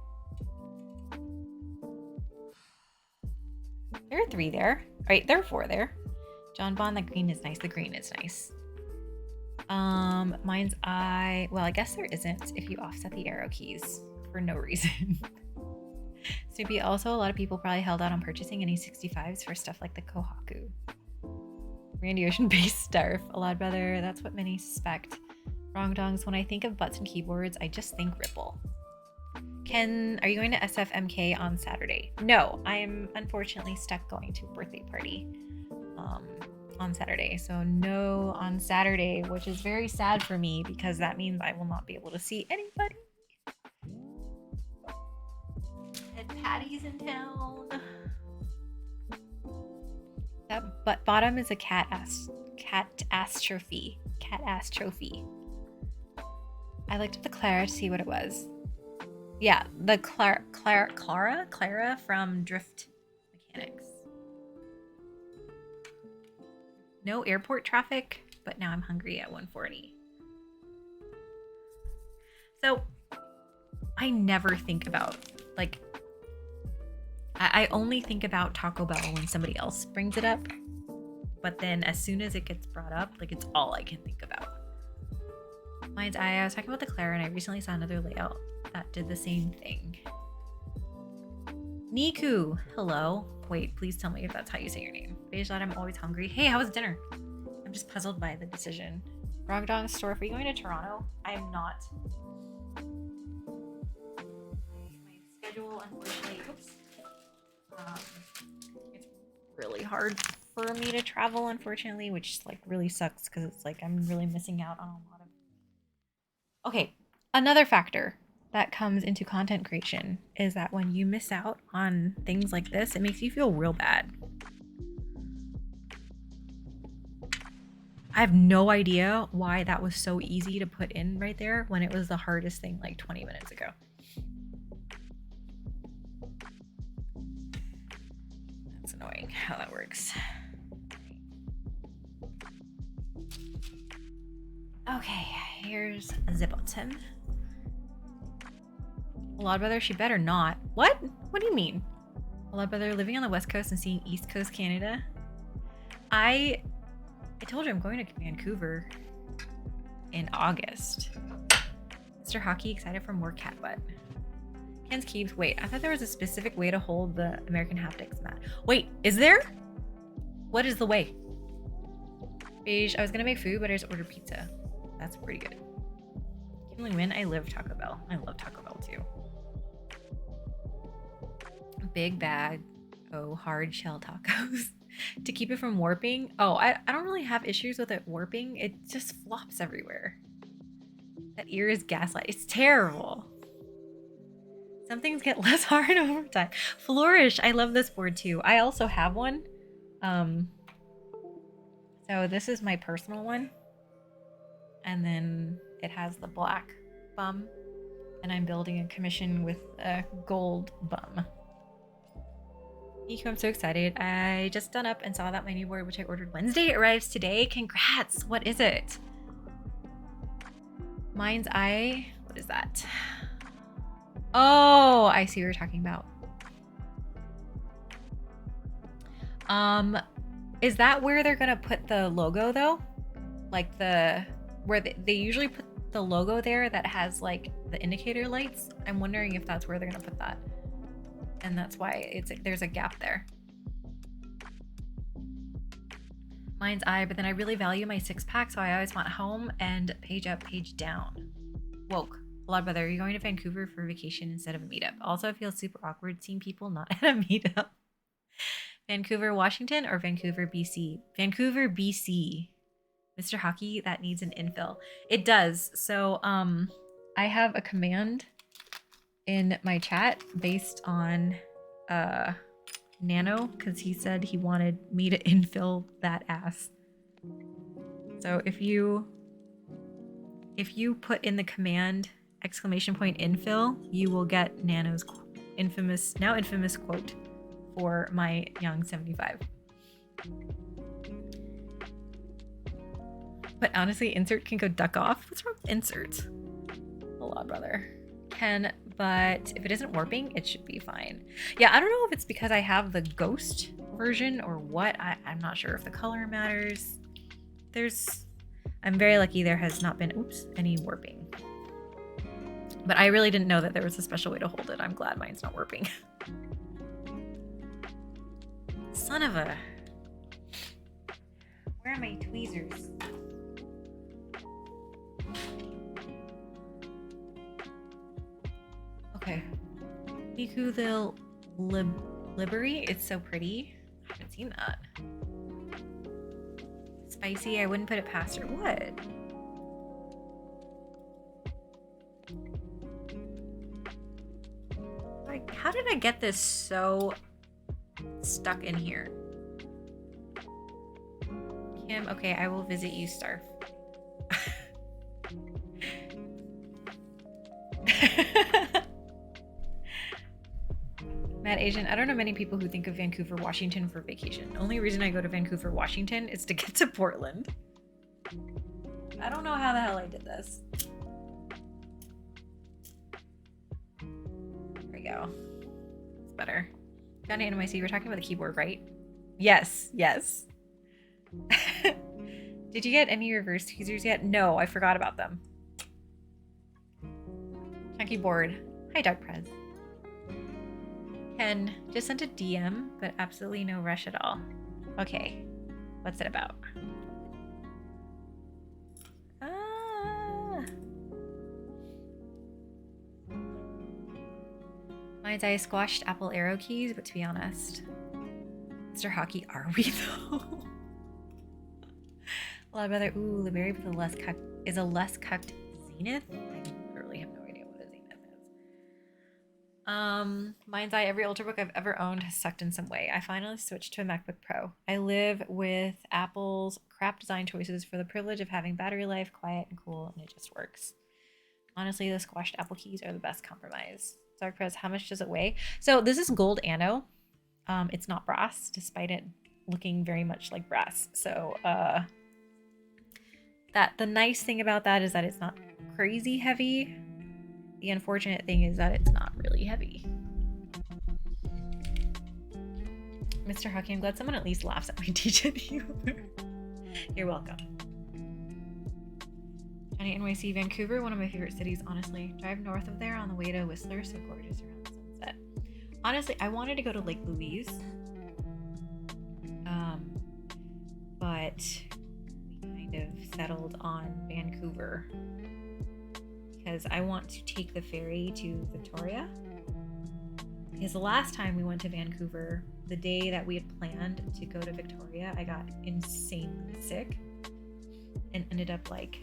There are 3 there. All right, there are 4 there. John Bond, the green is nice. The green is nice. Mind's eye. Well, I guess there isn't if you offset the arrow keys for no reason. Snoopy, also a lot of people probably held out on purchasing any 65s for stuff like the Kohaku. Randy Ocean based Starf. A lot better. That's what many suspect. Wrong dongs. When I think of butts and keyboards, I just think Ripple. Ken, are you going to SFMK on Saturday? No, I am unfortunately stuck going to a birthday party on Saturday. So no on Saturday, which is very sad for me because that means I will not be able to see anybody. And Patty's in town. That butt bottom is a cat ass trophy. Cat ass trophy. I looked at the Clara to see what it was. Yeah, the Clara from Drift Mechanics. No airport traffic, but now I'm hungry at 1:40. So I never think about, like, I only think about Taco Bell when somebody else brings it up. But then as soon as it gets brought up, like, it's all I can think about. Mind's eye. I was talking about the Clara and I recently saw another layout that did the same thing. Niku, hello. Wait, please tell me if that's how you say your name. Beige lad, I'm always hungry. Hey, how was dinner? I'm just puzzled by the decision. Wrong Dong Store, are you going to Toronto? I am not. My schedule, unfortunately, oops. It's really hard for me to travel, unfortunately, which like really sucks because it's like I'm really missing out on a lot of. Okay, another factor that comes into content creation is that when you miss out on things like this, it makes you feel real bad. I have no idea why that was so easy to put in right there when it was the hardest thing like 20 minutes ago. That's annoying how that works. Okay, here's Zibleton. A lot better. She better not. What? What do you mean? A lot better living on the West Coast and seeing East Coast Canada. I told you I'm going to Vancouver in August. Mr. Hockey, excited for more cat butt. Ken's Keeps. Wait, I thought there was a specific way to hold the American Haptics mat. Wait, is there? What is the way? Beige, I was gonna make food, but I just ordered pizza. That's pretty good. Kimberly Win, I love Taco Bell. I love Taco Bell too. Big bag. Oh, hard shell tacos. To keep it from warping. Oh, I don't really have issues with it warping. It just flops everywhere. That ear is gaslight. It's terrible. Some things get less hard over time. Flourish. I love this board too. I also have one. So this is my personal one. And then it has the black bum. And I'm building a commission with a gold bum. Nico, I'm so excited. I just done up and saw that my new board, which I ordered Wednesday, arrives today. Congrats. What is it? Mind's eye. What is that? Oh, I see what you're talking about. Is that where they're gonna put the logo though? Like where they usually put the logo there that has like the indicator lights. I'm wondering if that's where they're gonna put that. And that's why there's a gap there. Mind's eye, but then I really value my 6-pack, so I always want home and page up, page down. Woke. A lot better. You're going to Vancouver for vacation instead of a meetup. Also, I feel super awkward seeing people not at a meetup. Vancouver, Washington, or Vancouver, BC? Vancouver, BC. Mr. Hockey, that needs an infill. It does. So I have a command in my chat based on Nano, because he said he wanted me to infill that ass. So if you put in the command !infill, you will get Nano's now infamous quote for my Nyaong75. But honestly, insert can go duck off. What's wrong with insert? Hold on, brother. Can, but if it isn't warping, it should be fine. Yeah, I don't know if it's because I have the ghost version or what. I'm not sure if the color matters. I'm very lucky there has not been, any warping. But I really didn't know that there was a special way to hold it. I'm glad mine's not warping. Son of a... Where are my tweezers? Okay. Miku the Liberi. It's so pretty. I haven't seen that. Spicy. I wouldn't put it past her. What? Like, how did I get this so stuck in here? Kim, okay, I will visit you, Starf. Mad Asian, I don't know many people who think of Vancouver, Washington for vacation. The only reason I go to Vancouver, Washington is to get to Portland. I don't know how the hell I did this. There we go. It's better. Got an NYC, we're talking about the keyboard, right? Yes, yes. Did you get any reverse teasers yet? No, I forgot about them. Chunky board. Hi, Dark Prez. Ken just sent a DM, but absolutely no rush at all. Okay, what's it about? Mine's I squashed Apple Arrow keys, but to be honest, Mr. Hockey, are we though? Well, I'd rather Liberi with a less cucked is a less cucked Zenith. I literally have no idea what a Zenith is. Mine's Eye, every Ultrabook I've ever owned has sucked in some way. I finally switched to a MacBook Pro. I live with Apple's crap design choices for the privilege of having battery life, quiet and cool, and it just works. Honestly, the squashed Apple keys are the best compromise. Dark Press, how much does it weigh? So this is gold anno. It's not brass, despite it looking very much like brass. So the nice thing about that is that it's not crazy heavy. The unfortunate thing is that it's not really heavy. Mr. Hockey, I'm glad someone at least laughs at my teaching you. You're welcome. Johnny NYC, Vancouver, one of my favorite cities, honestly. Drive north of there on the way to Whistler, so gorgeous around sunset. Honestly, I wanted to go to Lake Louise. But we kind of settled on Vancouver because I want to take the ferry to Victoria. Because the last time we went to Vancouver, the day that we had planned to go to Victoria, I got insanely sick and ended up like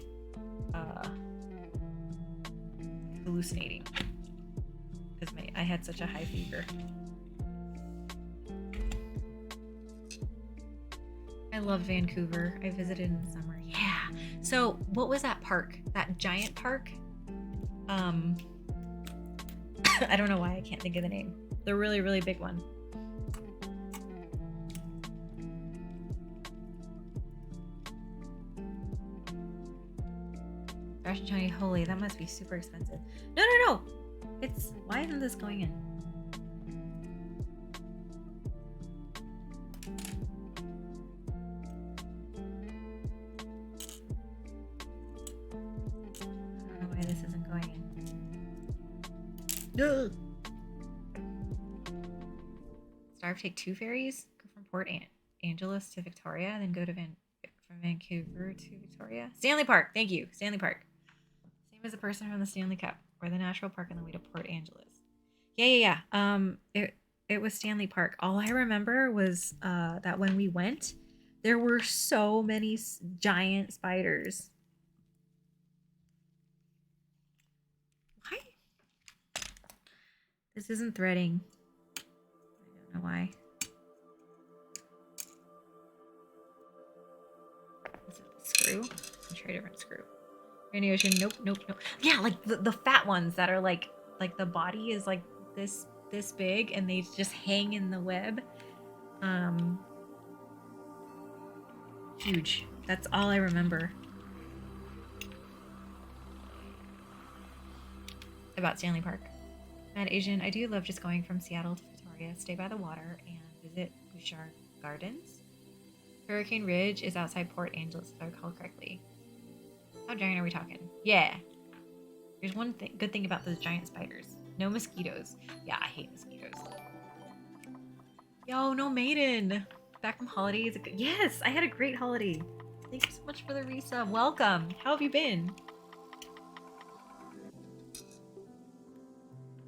hallucinating because I had such a high fever. I love Vancouver. I visited in the summer. Yeah. So what was that park? That giant park? I don't know why I can't think of the name. The really, really big one. Gosh, Johnny, holy, that must be super expensive. No. Why isn't this going in? I don't know why this isn't going in. Starve, take 2 ferries, go from Port Angeles to Victoria, and then go to from Vancouver to Victoria. Stanley Park, thank you, Stanley Park. Same as the person from the Stanley Cup, or the National Park on the way to Port Angeles. Yeah. It was Stanley Park. All I remember was that when we went, there were so many giant spiders. Why? This isn't threading. I don't know why. Is it the screw? I'll try a different screw. Rainy Ocean, nope. Yeah, like the fat ones that are like the body is like this big and they just hang in the web. Huge. That's all I remember about Stanley Park. Mad Asian, I do love just going from Seattle to Victoria, stay by the water, and visit Bouchard Gardens. Hurricane Ridge is outside Port Angeles, if I recall correctly. How giant are we talking? Yeah. There's one good thing about those giant spiders. No mosquitoes. Yeah, I hate mosquitoes. Yo, no maiden. Back from holidays. Yes, I had a great holiday. Thank you so much for the resub. Welcome. How have you been?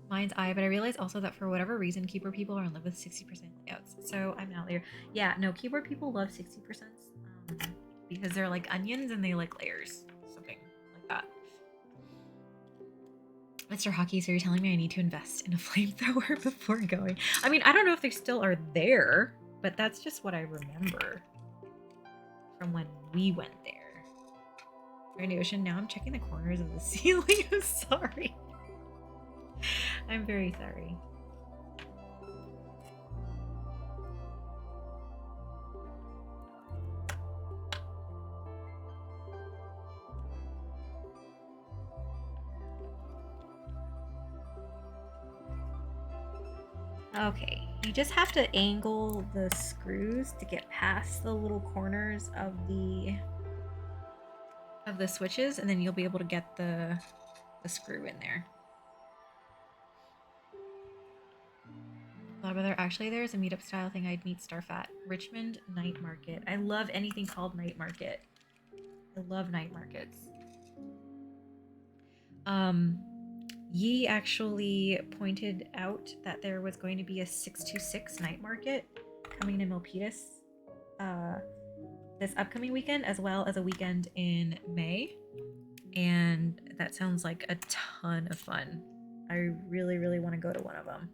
Mind's eye, but I realize also that for whatever reason, keyboard people are in love with 60% layouts. So I'm an outlier. Yeah, no, keyboard people love 60% because they're like onions and they like layers. Something like that. Mr. Hockey, so you're telling me I need to invest in a flamethrower before going? I mean, I don't know if they still are there, but that's just what I remember from when we went there. In the ocean, now I'm checking the corners of the ceiling. I'm sorry. I'm very sorry. Okay, you just have to angle the screws to get past the little corners of the switches, and then you'll be able to get the screw in there. Whether actually there's a meetup style thing I'd meet Starf at. Richmond Night Market. I love anything called Night Market. I love night markets. Yi actually pointed out that there was going to be a 626 night market coming to Milpitas this upcoming weekend, as well as a weekend in May. And that sounds like a ton of fun. I really, really want to go to one of them.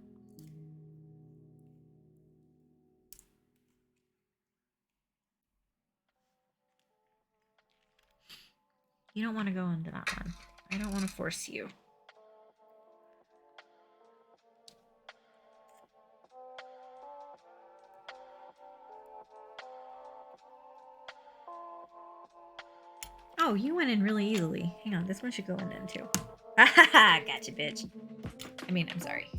You don't want to go into that one. I don't want to force you. Oh, you went in really easily. Hang on, this one should go in then too. Haha, gotcha, bitch. I mean, I'm sorry.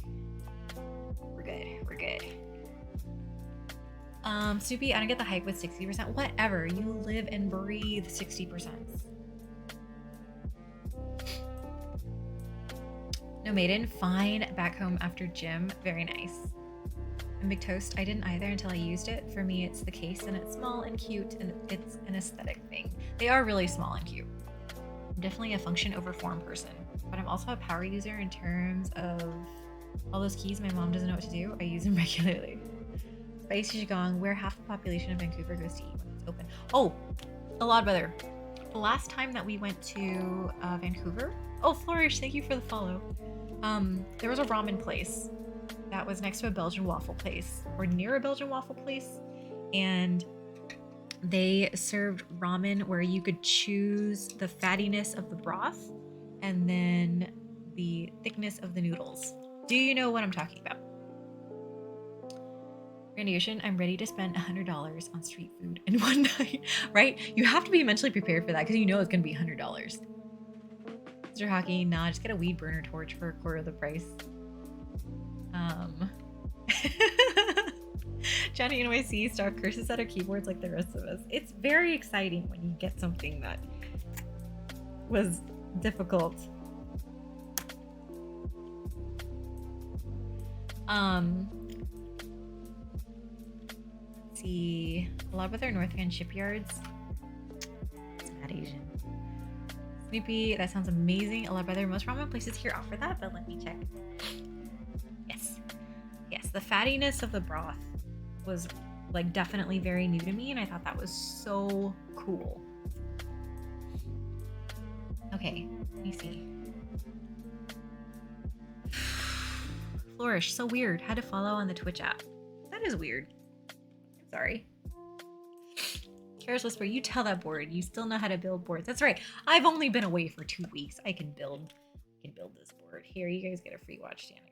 We're good. We're good. Snoopy, I don't get the hype with 60%. Whatever. You live and breathe 60%. No maiden. Fine. Back home after gym. Very nice. And Big Toast, I didn't either until I used it. For me, it's the case, and it's small and cute, and it's an aesthetic thing. They are really small and cute. I'm definitely a function over form person, but I'm also a power user in terms of all those keys my mom doesn't know what to do. I use them regularly. Spicy Qigong, where half the population of Vancouver goes to eat when it's open. Oh, a lot better. The last time that we went to Vancouver, oh, Flourish, thank you for the follow. There was a ramen place that was next to a Belgian waffle place, or near a Belgian waffle place, and they served ramen where you could choose the fattiness of the broth and then the thickness of the noodles. Do you know what I'm talking about? Randy Ocean, I'm ready to spend $100 on street food in one night, right? You have to be mentally prepared for that because you know it's going to be $100. Mr. Hockey, nah, just get a weed burner torch for a quarter of the price. Johnny NYC, Star curses at our keyboards like the rest of us. It's very exciting when you get something that was difficult. Let's see. A lot with our North End shipyards. It's mad Asian. Snoopy, that sounds amazing. A lot better. Most ramen places here offer that, but let me check. Yes. Yes, the fattiness of the broth was like definitely very new to me, and I thought that was so cool. Okay, let me see. Flourish, so weird. Had to follow on the Twitch app. That is weird. I'm sorry. Kara's Whisper, you tell that board. You still know how to build boards. That's right. I've only been away for 2 weeks. I can build this board. Here, you guys get a free watch stand again.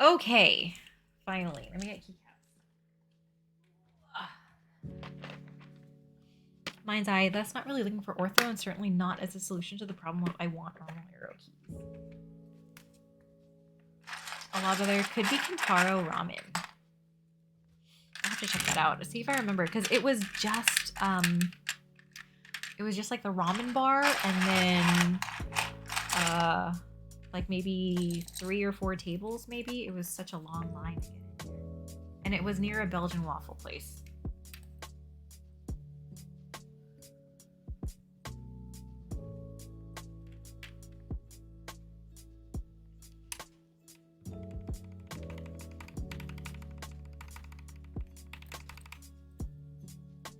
Okay. Finally. Let me get keycaps. Mind's eye. That's not really looking for ortho and certainly not as a solution to the problem of I want normal arrow keys. A lot of there could be Kintaro ramen. I'll have to check that out to see if I remember, because it was just like the ramen bar and then like maybe 3 or 4 tables maybe. It was such a long line to get in there. And it was near a Belgian waffle place.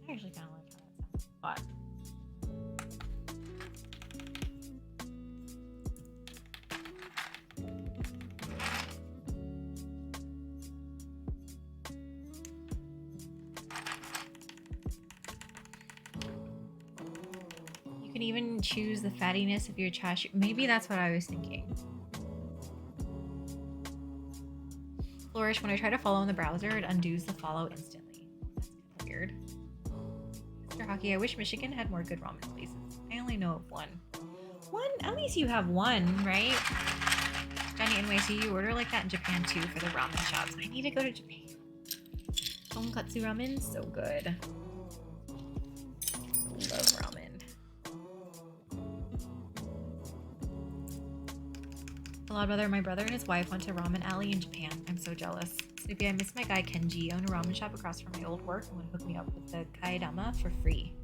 I actually kind of like how that sounds, but you can even choose the fattiness of your chashu. Maybe that's what I was thinking. Flourish, when I try to follow in the browser, it undoes the follow instantly. That's kind of weird. Mr. Hockey, I wish Michigan had more good ramen places. I only know of one. One? At least you have one, right? Johnny NYC, you order like that in Japan too for the ramen shops. I need to go to Japan. Tonkatsu ramen, so good. Love ramen. A lot of my brother and his wife went to Ramen Alley in Japan. I'm so jealous. Snoopy, I miss my guy Kenji. Own a ramen shop across from my old work and would hook me up with the kaidama for free.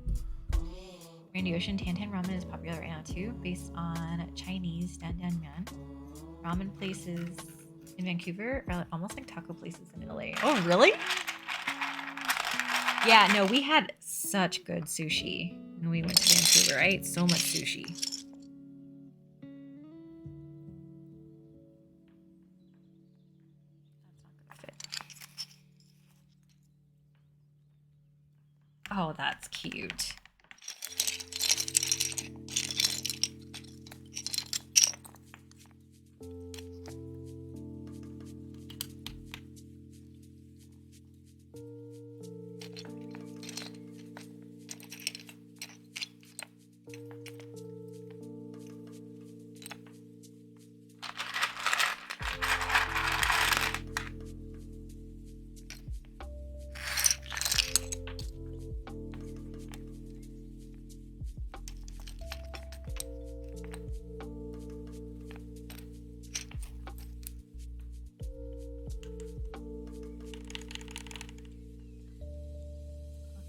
Randy Ocean Tantan Ramen is popular right now too, based on Chinese dandanmyeon. Ramen places in Vancouver are almost like taco places in LA. Oh, really? Yeah, no, we had such good sushi when we went to Vancouver. I ate so much sushi. Oh, that's cute.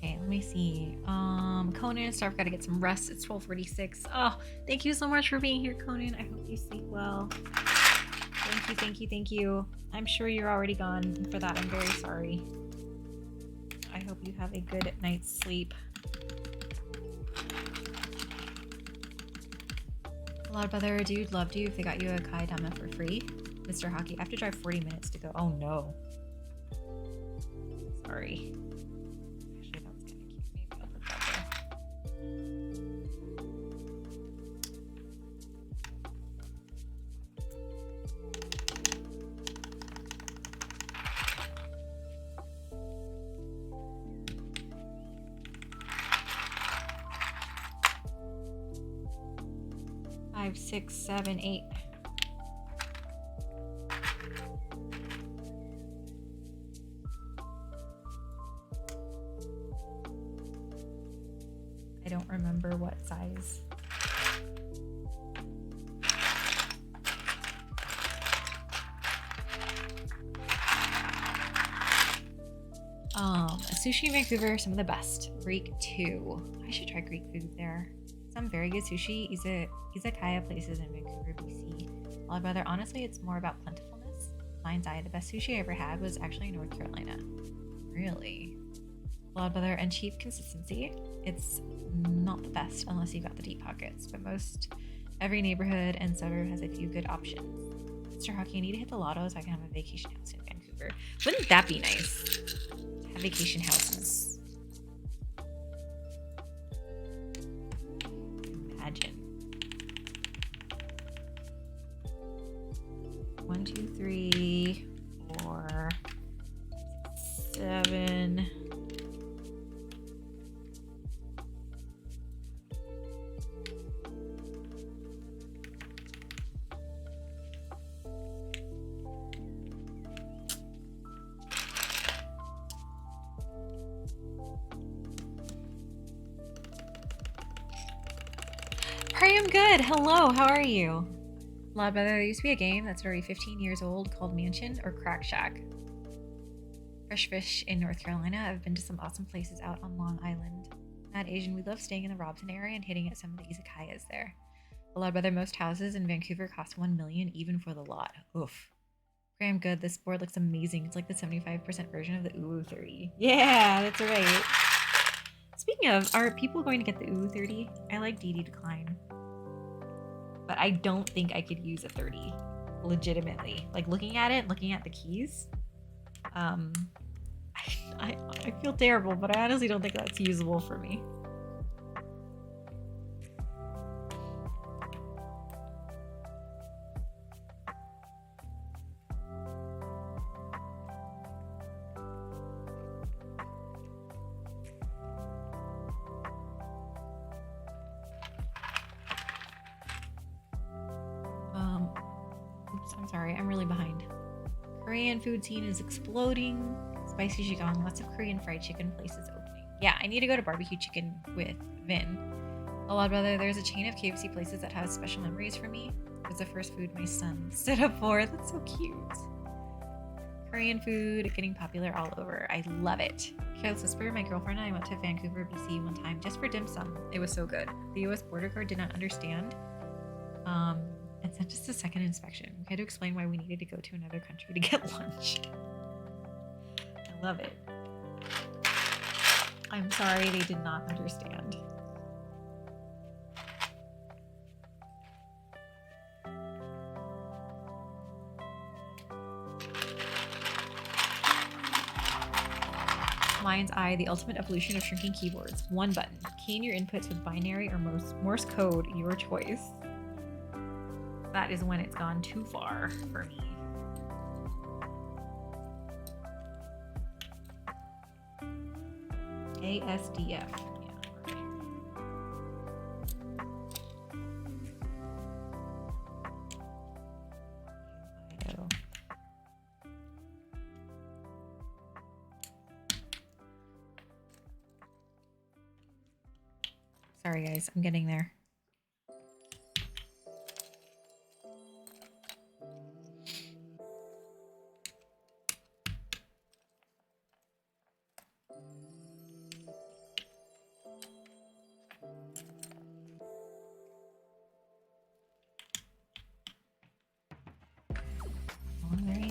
Let me see. Conan and Starve gotta get some rest. It's 12:46. Oh, thank you so much for being here, Conan. I hope you sleep well. Thank you, thank you, thank you. I'm sure you're already gone. And for that, I'm very sorry. I hope you have a good night's sleep. A lot of other dude loved you if they got you a kaidama for free. Mr. Hockey, I have to drive 40 minutes to go. Oh no. Sorry. Five, 6, 7, 8. I don't remember what size. Sushi in Vancouver, some of the best. Greek too. I should try Greek food there. Some very good sushi izakaya places in Vancouver, BC. Well, brother, honestly, it's more about plentifulness. Mind's eye, the best sushi I ever had was actually in North Carolina. Really? Well, brother, and cheap consistency. It's not the best unless you got the deep pockets, but every neighborhood and suburb has a few good options. Mr. Hockey, I need to hit the lotto so I can have a vacation house in Vancouver. Wouldn't that be nice? To have vacation houses. Imagine. 1, 2, 3. Pray I'm good. Hello, how are you? Loud Brother, there used to be a game that's already 15 years old called Mansion or Crack Shack. Fresh fish in North Carolina. I've been to some awesome places out on Long Island. Mad Asian, we love staying in the Robson area and hitting at some of the izakayas there. Loud Brother, most houses in Vancouver cost $1 million even for the lot. Oof. Pray I'm good. This board looks amazing. It's like the 75% version of the UU 30. Yeah, that's right. Speaking of, are people going to get the UU 30? I like DD Decline. But I don't think I could use a 30 legitimately. Like looking at it, looking at the keys, I feel terrible, but I honestly don't think that's usable for me. Oops, I'm sorry, I'm really behind. Korean food scene is exploding. Spicy Qigong, lots of Korean fried chicken places opening. Yeah, I need to go to barbecue chicken with Vin. A lot, brother. There's a chain of KFC places that has special memories for me. It was the first food my son stood up for. That's so cute. Korean food getting popular all over. I love it. Careless Whisper, my girlfriend and I went to Vancouver, BC one time just for dim sum. It was so good. The US border guard did not understand. And sent us a second inspection. We had to explain why we needed to go to another country to get lunch. I love it. I'm sorry they did not understand. Mind's Eye, the ultimate evolution of shrinking keyboards. One button. Key in your inputs with binary or Morse code, your choice. That is when it's gone too far for me. ASDF. Yeah, okay. Sorry guys, I'm getting there.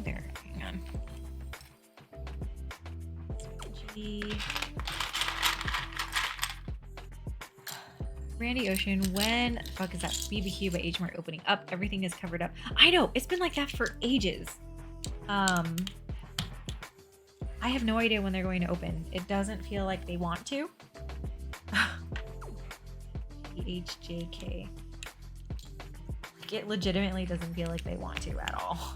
There. Hang on. Randy Ocean, when the fuck is that BBQ by H Mart opening up? Everything is covered up. I know, it's been like that for ages. I have no idea when they're going to open. It doesn't feel like they want to. PHJK. It legitimately doesn't feel like they want to at all.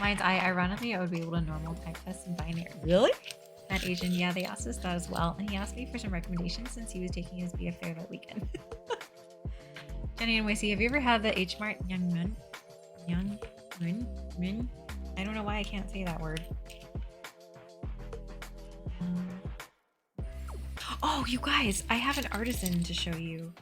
Mind's Eye, ironically, I would be able to normal type test and binary. Really? That Asian, yeah, they asked us that as well. And he asked me for some recommendations since he was taking his BFA that weekend. Jenny and Wacy, have you ever had the H Mart Nyaong75? I don't know why I can't say that word. Oh, you guys, I have an artisan to show you.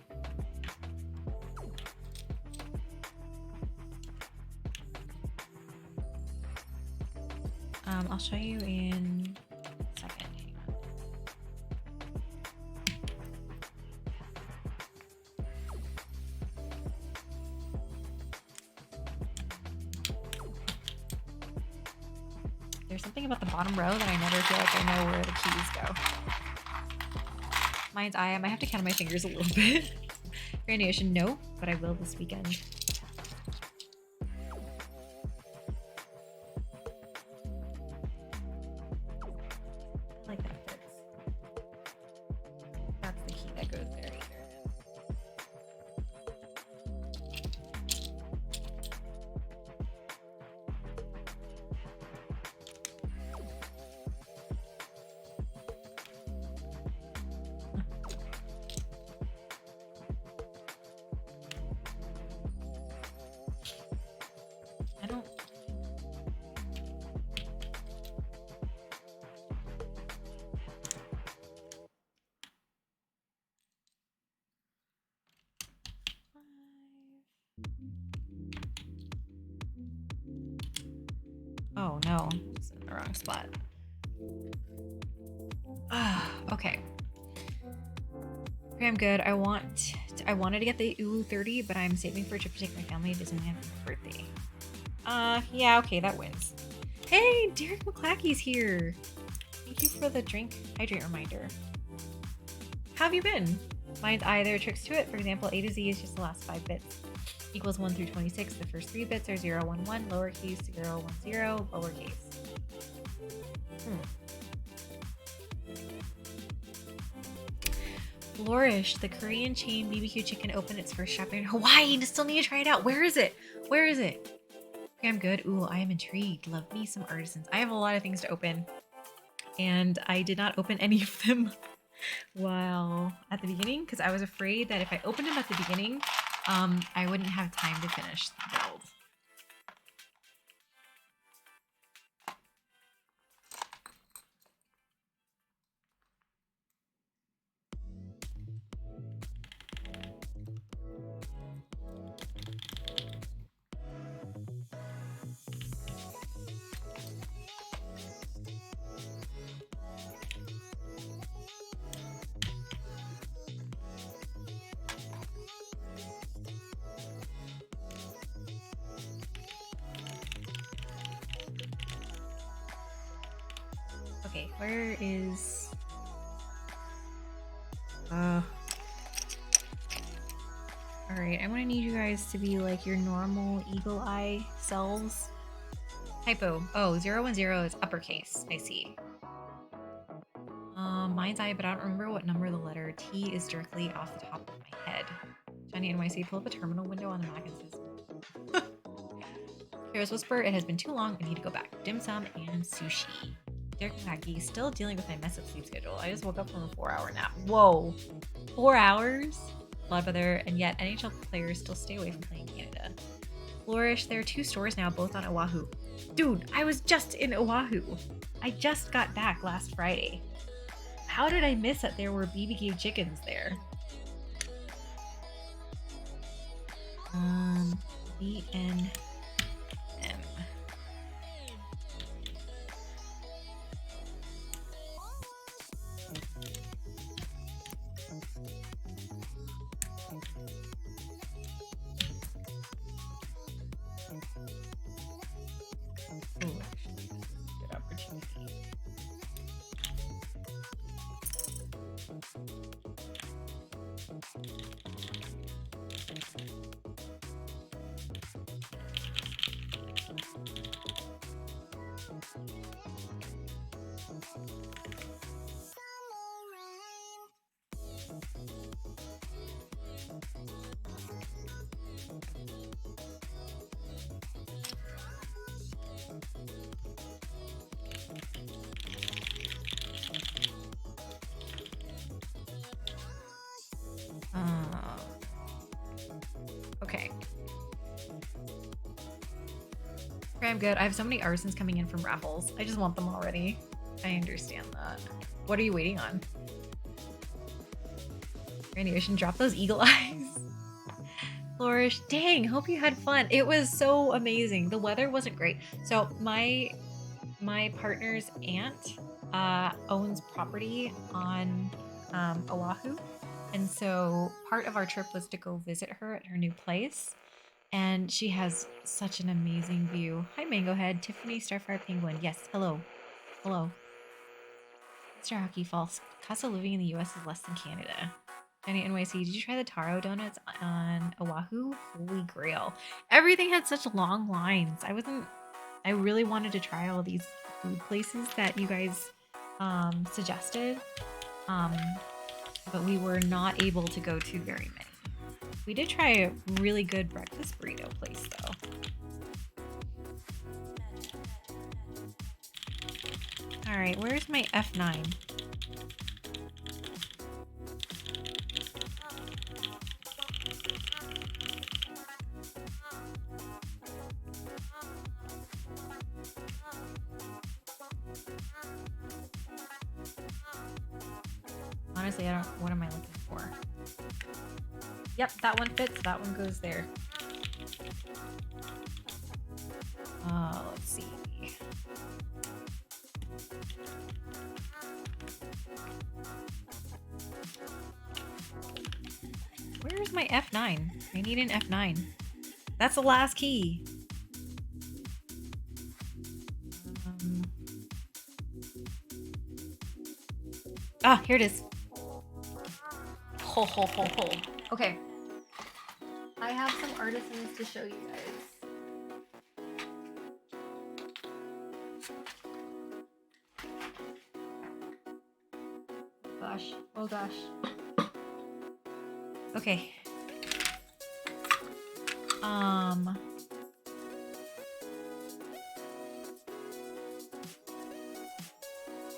I'll show you in a second. Hang on. There's something about the bottom row that I never feel like I know where the keys go. Mind's Eye, I might have to count on my fingers a little bit. Randy Ocean, no, but I will this weekend. Like that fits. That's the key that goes there either. Oh no, it's in the wrong spot. Okay. Okay, I'm good. I wanted to get the UU 30, but I'm saving for a trip to take my family to Disneyland for my birthday. Yeah, okay, that wins. Hey, Derek McClackey's here. Thank you for the drink hydrate reminder. How have you been? Mine's I. There are tricks to it. For example, A to Z is just the last 5 bits. Equals 1 through 26. The first 3 bits are 0, 1, 1, lowercase, 0, 1, 0, lowercase. Flourish, the Korean chain BBQ chicken opened its first shop in Hawaii. Still need to try it out. Where is it? Where is it? Okay, I'm good. Ooh, I am intrigued. Love me some artisans. I have a lot of things to open, and I did not open any of them while at the beginning because I was afraid that if I opened them at the beginning, I wouldn't have time to finish the build. Okay, where is... Alright, I'm gonna need you guys to be like your normal eagle eye selves. Typo. Oh, 0, 1, 0 is uppercase. I see. Mine's I, but I don't remember what number the letter T is directly off the top of my head. Johnny NYC, pull up a terminal window on the Mac and says... Heroes Whisper, it has been too long. I need to go back. Dim sum and sushi. Derek Maggie, still dealing with my messed up sleep schedule. I just woke up from a 4-hour nap. Whoa. 4 hours? Bloodbrother, and yet NHL players still stay away from playing Canada. Flourish, there are 2 stores now, both on Oahu. Dude, I was just in Oahu. I just got back last Friday. How did I miss that there were BBQ chickens there? BNM. Oh, actually, this is a good opportunity. Okay. Okay, I'm good. I have so many artisans coming in from raffles. I just want them already. I understand that. What are you waiting on? Randy Ocean, drop those eagle eyes. Flourish, dang, hope you had fun. It was so amazing. The weather wasn't great. So my partner's aunt owns property on Oahu. And so part of our trip was to go visit her at her new place. And she has such an amazing view. Hi, Mango Head. Tiffany, Starfire Penguin. Yes, hello. Hello. Mr. Hockey False. Cost of living in the US is less than Canada. Jenny NYC, did you try the taro donuts on Oahu? Holy grail. Everything had such long lines. I really wanted to try all these food places that you guys suggested. But we were not able to go to very many. We did try a really good breakfast burrito place though. All right, where's my F9? Honestly, what am I looking for? Yep, that one fits. That one goes there. Let's see. Where's my F9? I need an F9. That's the last key. Ah, here it is. Ho, ho, ho, ho. Okay. I have some artisans to show you guys. Gosh. Oh gosh. Okay.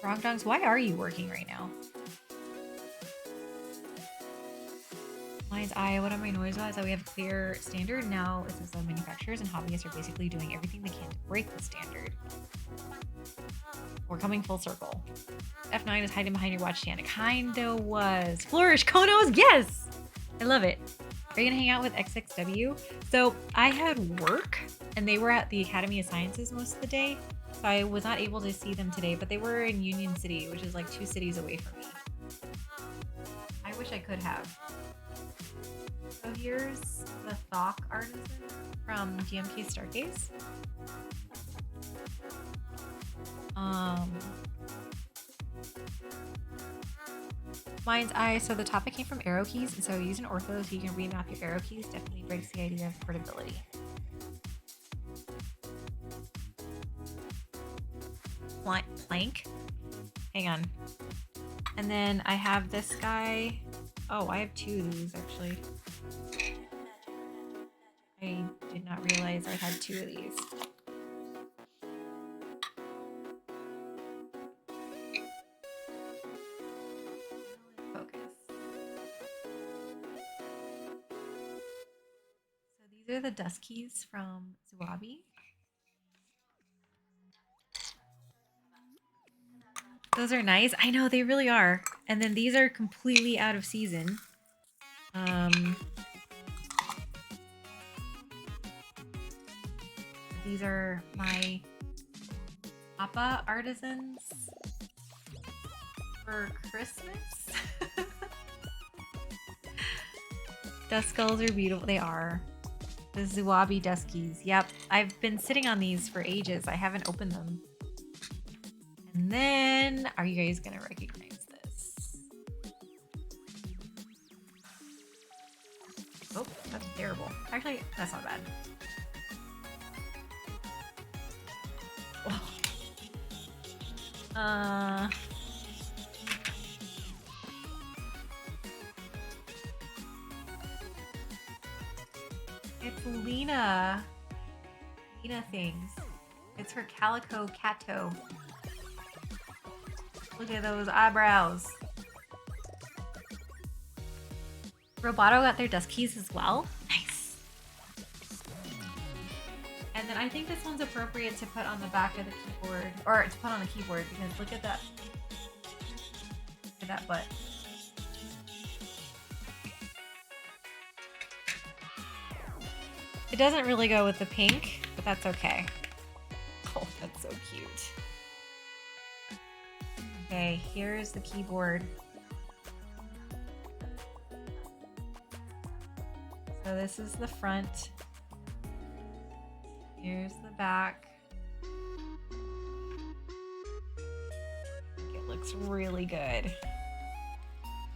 Rongdongs, why are you working right now? Mind's Eye, what are my noise was that we have a clear standard. Now it says that manufacturers and hobbyists are basically doing everything they can to break the standard. We're coming full circle. F9 is hiding behind your watch stand. It kinda was. Flourish, Konos, yes! I love it. Are you gonna hang out with XXW? So I had work and they were at the Academy of Sciences most of the day. So I was not able to see them today, but they were in Union City, which is like 2 cities away from me. I wish I could have. So here's the Thok artisan from GMK Stargaze. Mind's Eye, so the topic came from arrow keys, and so use an ortho so you can remap your arrow keys. Definitely breaks the idea of portability. Plank. Hang on. And then I have this guy. Oh, I have 2 of these actually. I did not realize I had 2 of these. Focus. So these are the dust keys from Zuabi. Those are nice. I know, they really are. And then these are completely out of season. These are my Appa artisans for Christmas. Dust skulls are beautiful. They are. The Zuabi Duskies. Yep. I've been sitting on these for ages. I haven't opened them. And then, are you guys gonna recognize this? Oh, that's terrible. Actually, that's not bad. Oh. It's Lena. Lena things. It's her Calico Cato. Look at those eyebrows. Roboto got their dust keys as well. Nice. And then I think this one's appropriate to put on the back of the keyboard, or to put on the keyboard, because look at that. Look at that butt. It doesn't really go with the pink, but that's okay. Oh, that's so cute. Okay, here's the keyboard. So this is the front. Here's the back. It looks really good.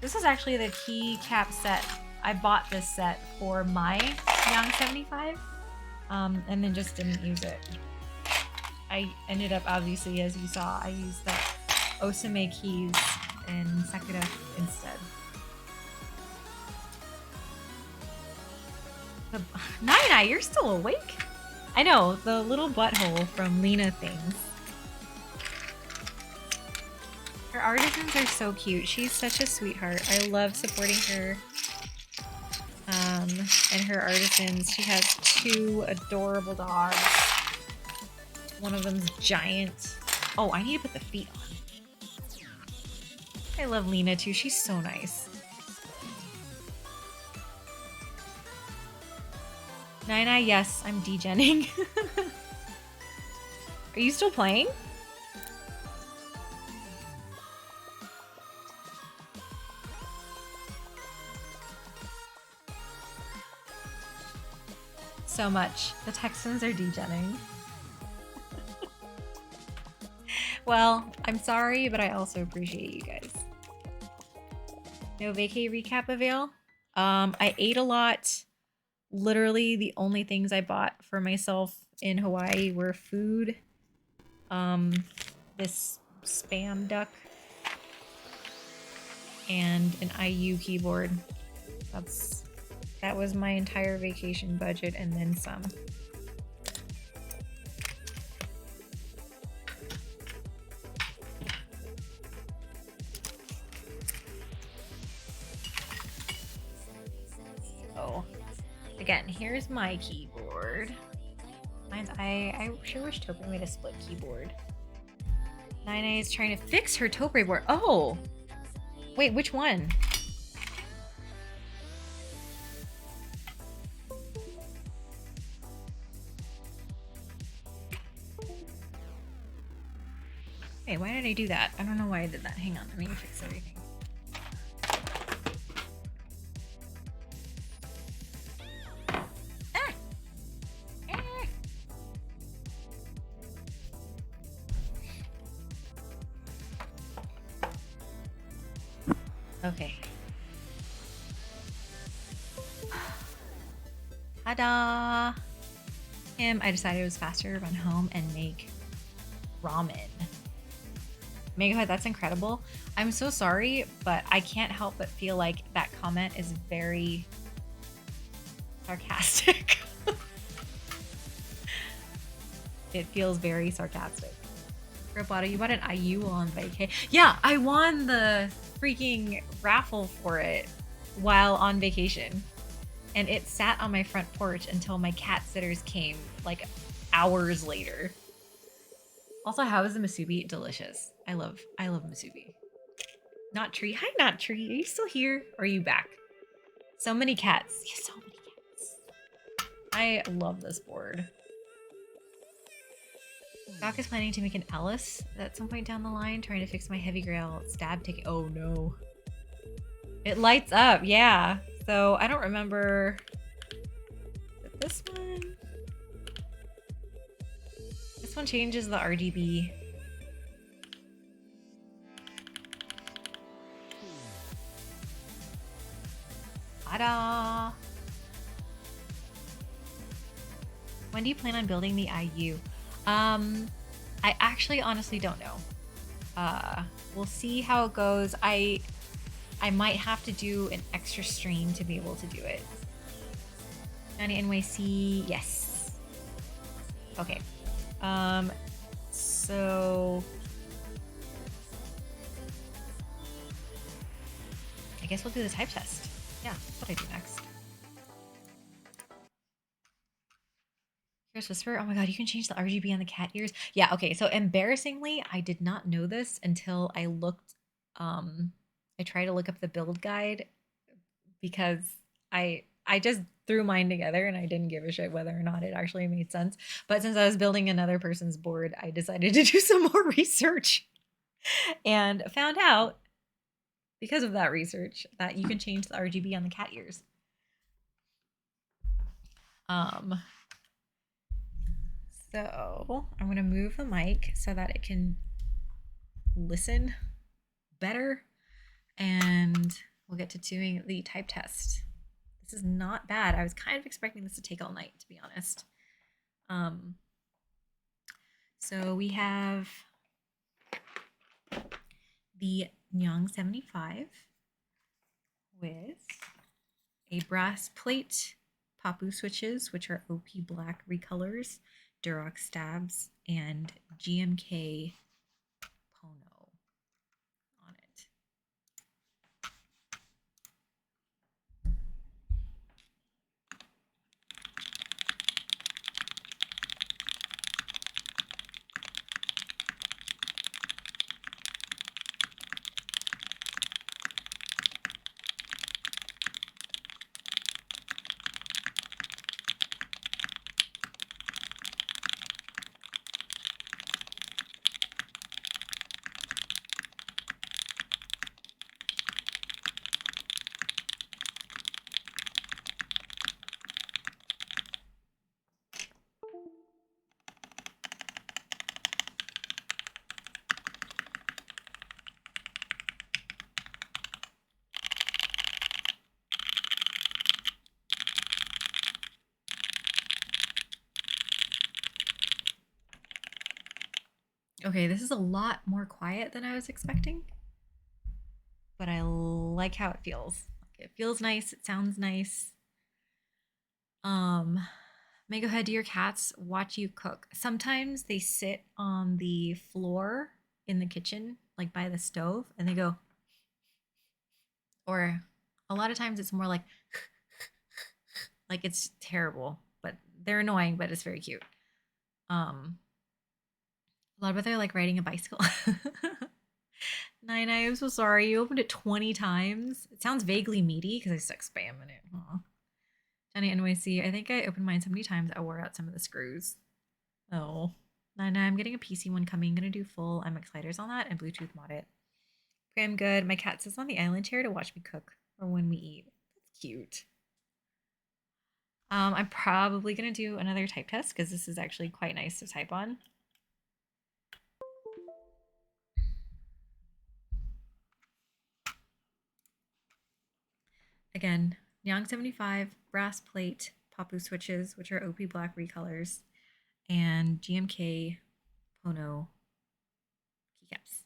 This is actually the keycap set. I bought this set for my Nyaong75, and then just didn't use it. I ended up, obviously, as you saw, I used that Osame keys and Sakura instead. Nine, you're still awake? I know, the little butthole from Lena things. Her artisans are so cute. She's such a sweetheart. I love supporting her. And her artisans. She has 2 adorable dogs. One of them's giant. Oh, I need to put the feet on. I love Lena too. She's so nice. Nina, yes, I'm degenning. Are you still playing? so much. The Texans are degenning. Well, I'm sorry, but I also appreciate you guys. No vacay recap avail. I ate a lot. Literally the only things I bought for myself in Hawaii were food, this spam duck, and an IU keyboard. That was my entire vacation budget and then some. So, again, here's my keyboard. I sure wish Topre made a split keyboard. Nine is trying to fix her Topre board. Oh! Wait, which one? Hey, why did I do that? I don't know why I did that. Hang on, let me fix everything. Okay. Ta-da! I decided it was faster to run home and make ramen. Megahead, that's incredible. I'm so sorry, but I can't help but feel like that comment is very sarcastic. It feels very sarcastic. Roboto, you bought an IU on vacay? Yeah, I won the freaking raffle for it while on vacation. And it sat on my front porch until my cat sitters came like hours later. Also, how is the musubi? Delicious. I love musubi. Not Tree. Hi, Not Tree. Are you still here? Or are you back? So many cats. Yeah, so many cats. I love this board. Doc is planning to make an Ellis at some point down the line, trying to fix my heavy grail stab ticket. Oh no. It lights up, yeah. So I don't remember. Is it this one? This one changes the RGB. Ta-da! When do you plan on building the IU? I actually honestly don't know. We'll see how it goes. I might have to do an extra stream to be able to do it. Johnny NYC, yes. Okay. So I guess we'll do the type test. Yeah, that's what I do next. Here's Whisper. Oh my god, you can change the RGB on the cat ears. Yeah, okay. So embarrassingly, I did not know this until I looked. I tried to look up the build guide because I just threw mine together and I didn't give a shit whether or not it actually made sense. But since I was building another person's board, I decided to do some more research and found out because of that research that you can change the RGB on the cat ears. So I'm going to move the mic so that it can listen better, and we'll get to doing the type test. This is not bad. I was kind of expecting this to take all night, to be honest. So we have the Nyaong75 with a brass plate, Papu switches, which are OP black recolors, Durox stabs, and GMK Pono on it. Okay, this is a lot more quiet than I was expecting, but I like how it feels. It feels nice. It sounds nice. May go ahead, do your cats watch you cook? Sometimes they sit on the floor in the kitchen, like by the stove, and they go, or a lot of times it's more like it's terrible, but they're annoying, but it's very cute. A lot of they're like riding a bicycle. Nine, I'm so sorry. You opened it 20 times. It sounds vaguely meaty because I stuck spam in it. Aw. Jenny NYC, I think I opened mine so many times I wore out some of the screws. Oh. Nine, I'm getting a PC one coming. Gonna do full MX sliders on that and Bluetooth mod it. I'm good. My cat sits on the island chair to watch me cook or when we eat. That's cute. I'm probably gonna do another type test because this is actually quite nice to type on. Again, Nyaong75, brass plate, Papu switches, which are OP black recolors, and GMK Pono keycaps.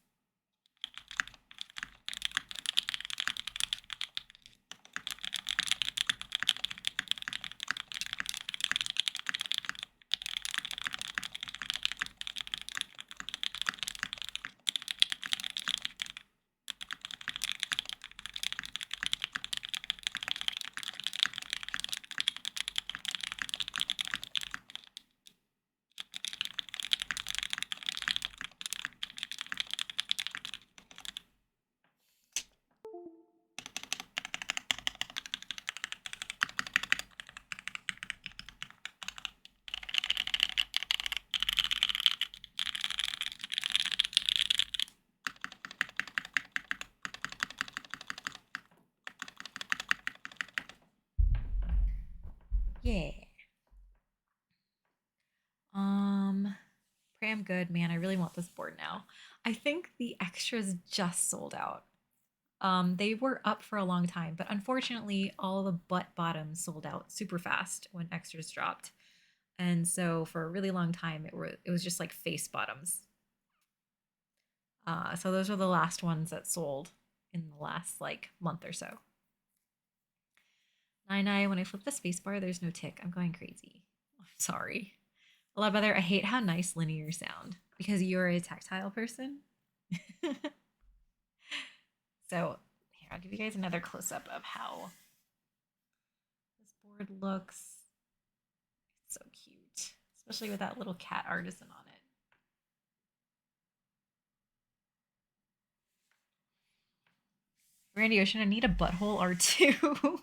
Yeah. Pray I'm good, man. I really want this board now. I think the extras just sold out. They were up for a long time, but unfortunately, all the butt bottoms sold out super fast when extras dropped. And so for a really long time, it was just like face bottoms. So those were the last ones that sold in the last like month or so. Nine, when I flip the spacebar, there's no tick. I'm going crazy. I'm sorry. A lot better. I hate how nice linear sound because you're a tactile person. So here, I'll give you guys another close up of how this board looks. It's so cute, especially with that little cat artisan on it. Randy Ocean, I need a butthole R2.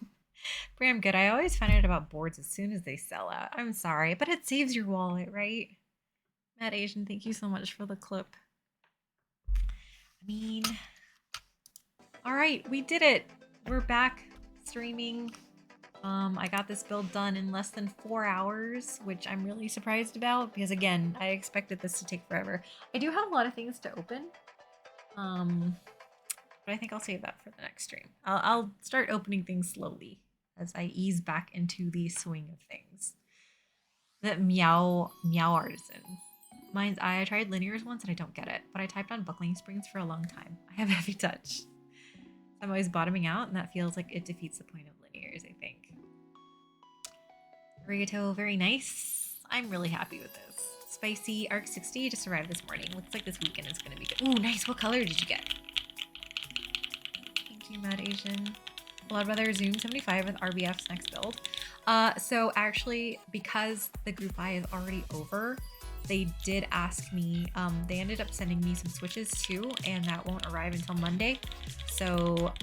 Bram, good. I always find out about boards as soon as they sell out. I'm sorry, but it saves your wallet, right? Matt Asian, thank you so much for the clip. I mean, all right, we did it. We're back streaming. I got this build done in less than 4 hours, which I'm really surprised about because again, I expected this to take forever. I do have a lot of things to open. But I think I'll save that for the next stream. I'll start opening things slowly as I ease back into the swing of things. The meow artisans. I tried linears once and I don't get it, but I typed on buckling springs for a long time. I have heavy touch. I'm always bottoming out, and that feels like it defeats the point of linears, I think. Arigato, very nice. I'm really happy with this. Spicy Arc 60 just arrived this morning. Looks like this weekend is gonna be good. Ooh, nice. What color did you get? Thank you, Mad Asian. Well, I'd rather Zoom 75 with RBF's next build. So actually, because the group buy is already over, they did ask me, they ended up sending me some switches too, and that won't arrive until Monday. So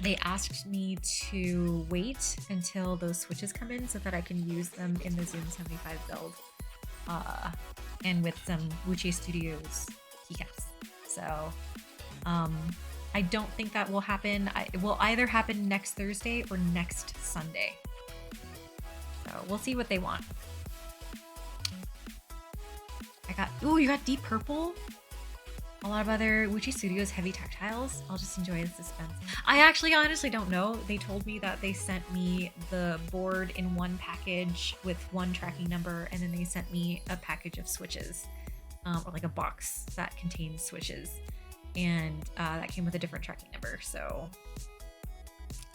they asked me to wait until those switches come in so that I can use them in the Zoom 75 build. And with some Wuche Studios keycaps. So I don't think that will happen. It will either happen next Thursday or next Sunday. So we'll see what they want. Ooh, you got deep purple? A lot of other Wuche Studios heavy tactiles. I'll just enjoy the suspense. I actually honestly don't know. They told me that they sent me the board in one package with one tracking number, and then they sent me a package of switches. or like a box that contains switches, and that came with a different tracking number. So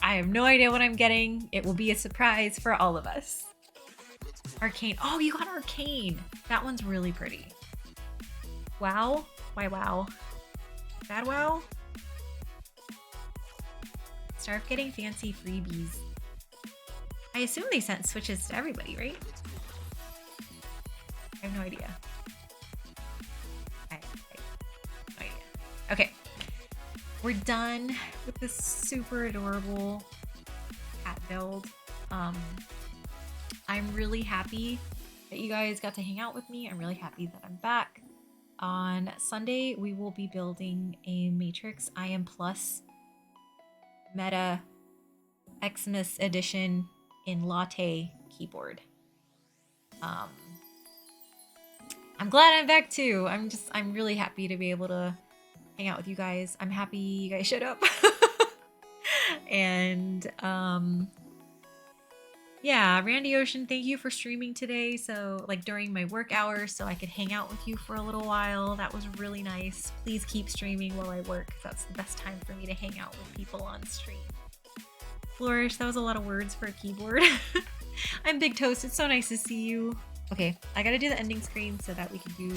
I have no idea what I'm getting. It will be a surprise for all of us. Arcane. Oh, you got Arcane. That one's really pretty. Wow. Why wow? Bad wow? Start getting fancy freebies. I assume they sent switches to everybody, right? I have no idea. I have no idea. Okay. We're done with this super adorable cat build. I'm really happy that you guys got to hang out with me. I'm really happy that I'm back. On Sunday, we will be building a Matrix IM Plus Meta Xmas Edition in Latte keyboard. I'm glad I'm back too. I'm really happy to be able to hang out with you guys. I'm happy you guys showed up. And yeah, Randy Ocean, thank you for streaming today. So like during my work hours, so I could hang out with you for a little while. That was really nice. Please keep streaming while I work. That's the best time for me to hang out with people on stream. Flourish, that was a lot of words for a keyboard. I'm Big Toast. It's so nice to see you. Okay, I gotta do the ending screen so that we can do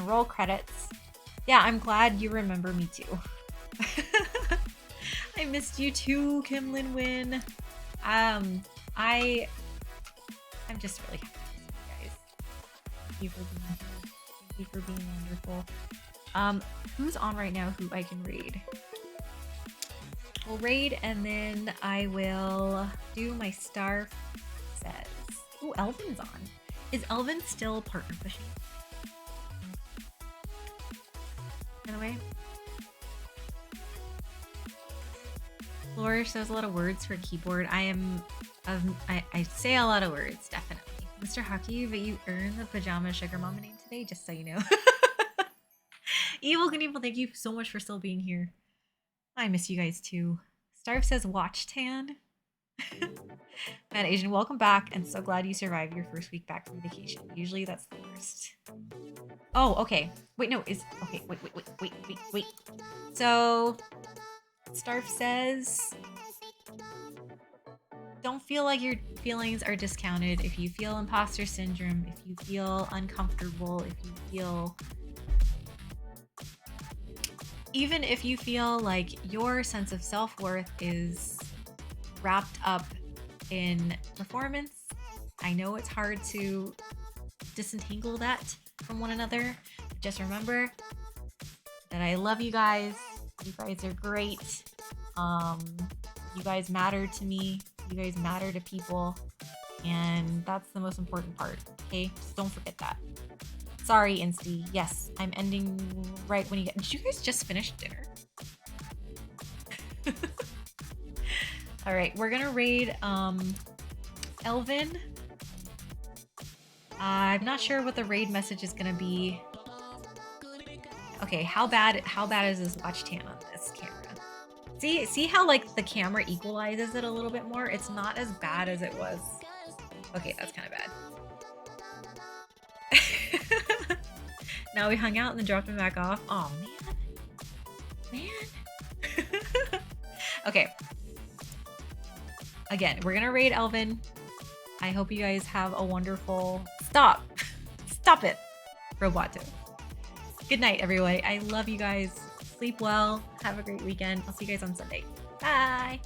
roll credits. Yeah, I'm glad you remember me too. I missed you too, Kim Lin Win. I'm just really happy to see you guys. Thank you for being here. Thank you for being wonderful. Who's on right now who I can raid? We'll raid and then I will do my star says. Ooh, Elvin's on. Is Elvin still partner pushing? By the way. Flourish, there's a lot of words for a keyboard. I say a lot of words, definitely. Mr. Hockey, but you earned the Pajama Sugar Mama name today, just so you know. Evil Knievel, thank you so much for still being here. I miss you guys too. Starve says watch tan. Man, Asian, welcome back, and so glad you survived your first week back from vacation. Usually that's the worst. Oh, okay. Wait, no, okay, wait. So Starf says don't feel like your feelings are discounted. If you feel imposter syndrome, if you feel uncomfortable, even if you feel like your sense of self-worth is wrapped up in performance, I know it's hard to disentangle that from one another. Just remember that I love you guys. You guys are great. You guys matter to me. You guys matter to people. And that's the most important part, okay? Just don't forget that. Sorry, Insty. Yes, I'm ending right when you get... Did you guys just finish dinner? All right, we're gonna raid Elvin. I'm not sure what the raid message is gonna be. Okay, how bad is this watch tan on this camera? See how like the camera equalizes it a little bit more? It's not as bad as it was. Okay, that's kind of bad. Now we hung out and then dropped him back off. Oh man. Okay. Again, we're gonna raid Elvin. I hope you guys have a wonderful... Stop it, Roboto. Good night, everyone. I love you guys. Sleep well. Have a great weekend. I'll see you guys on Sunday. Bye.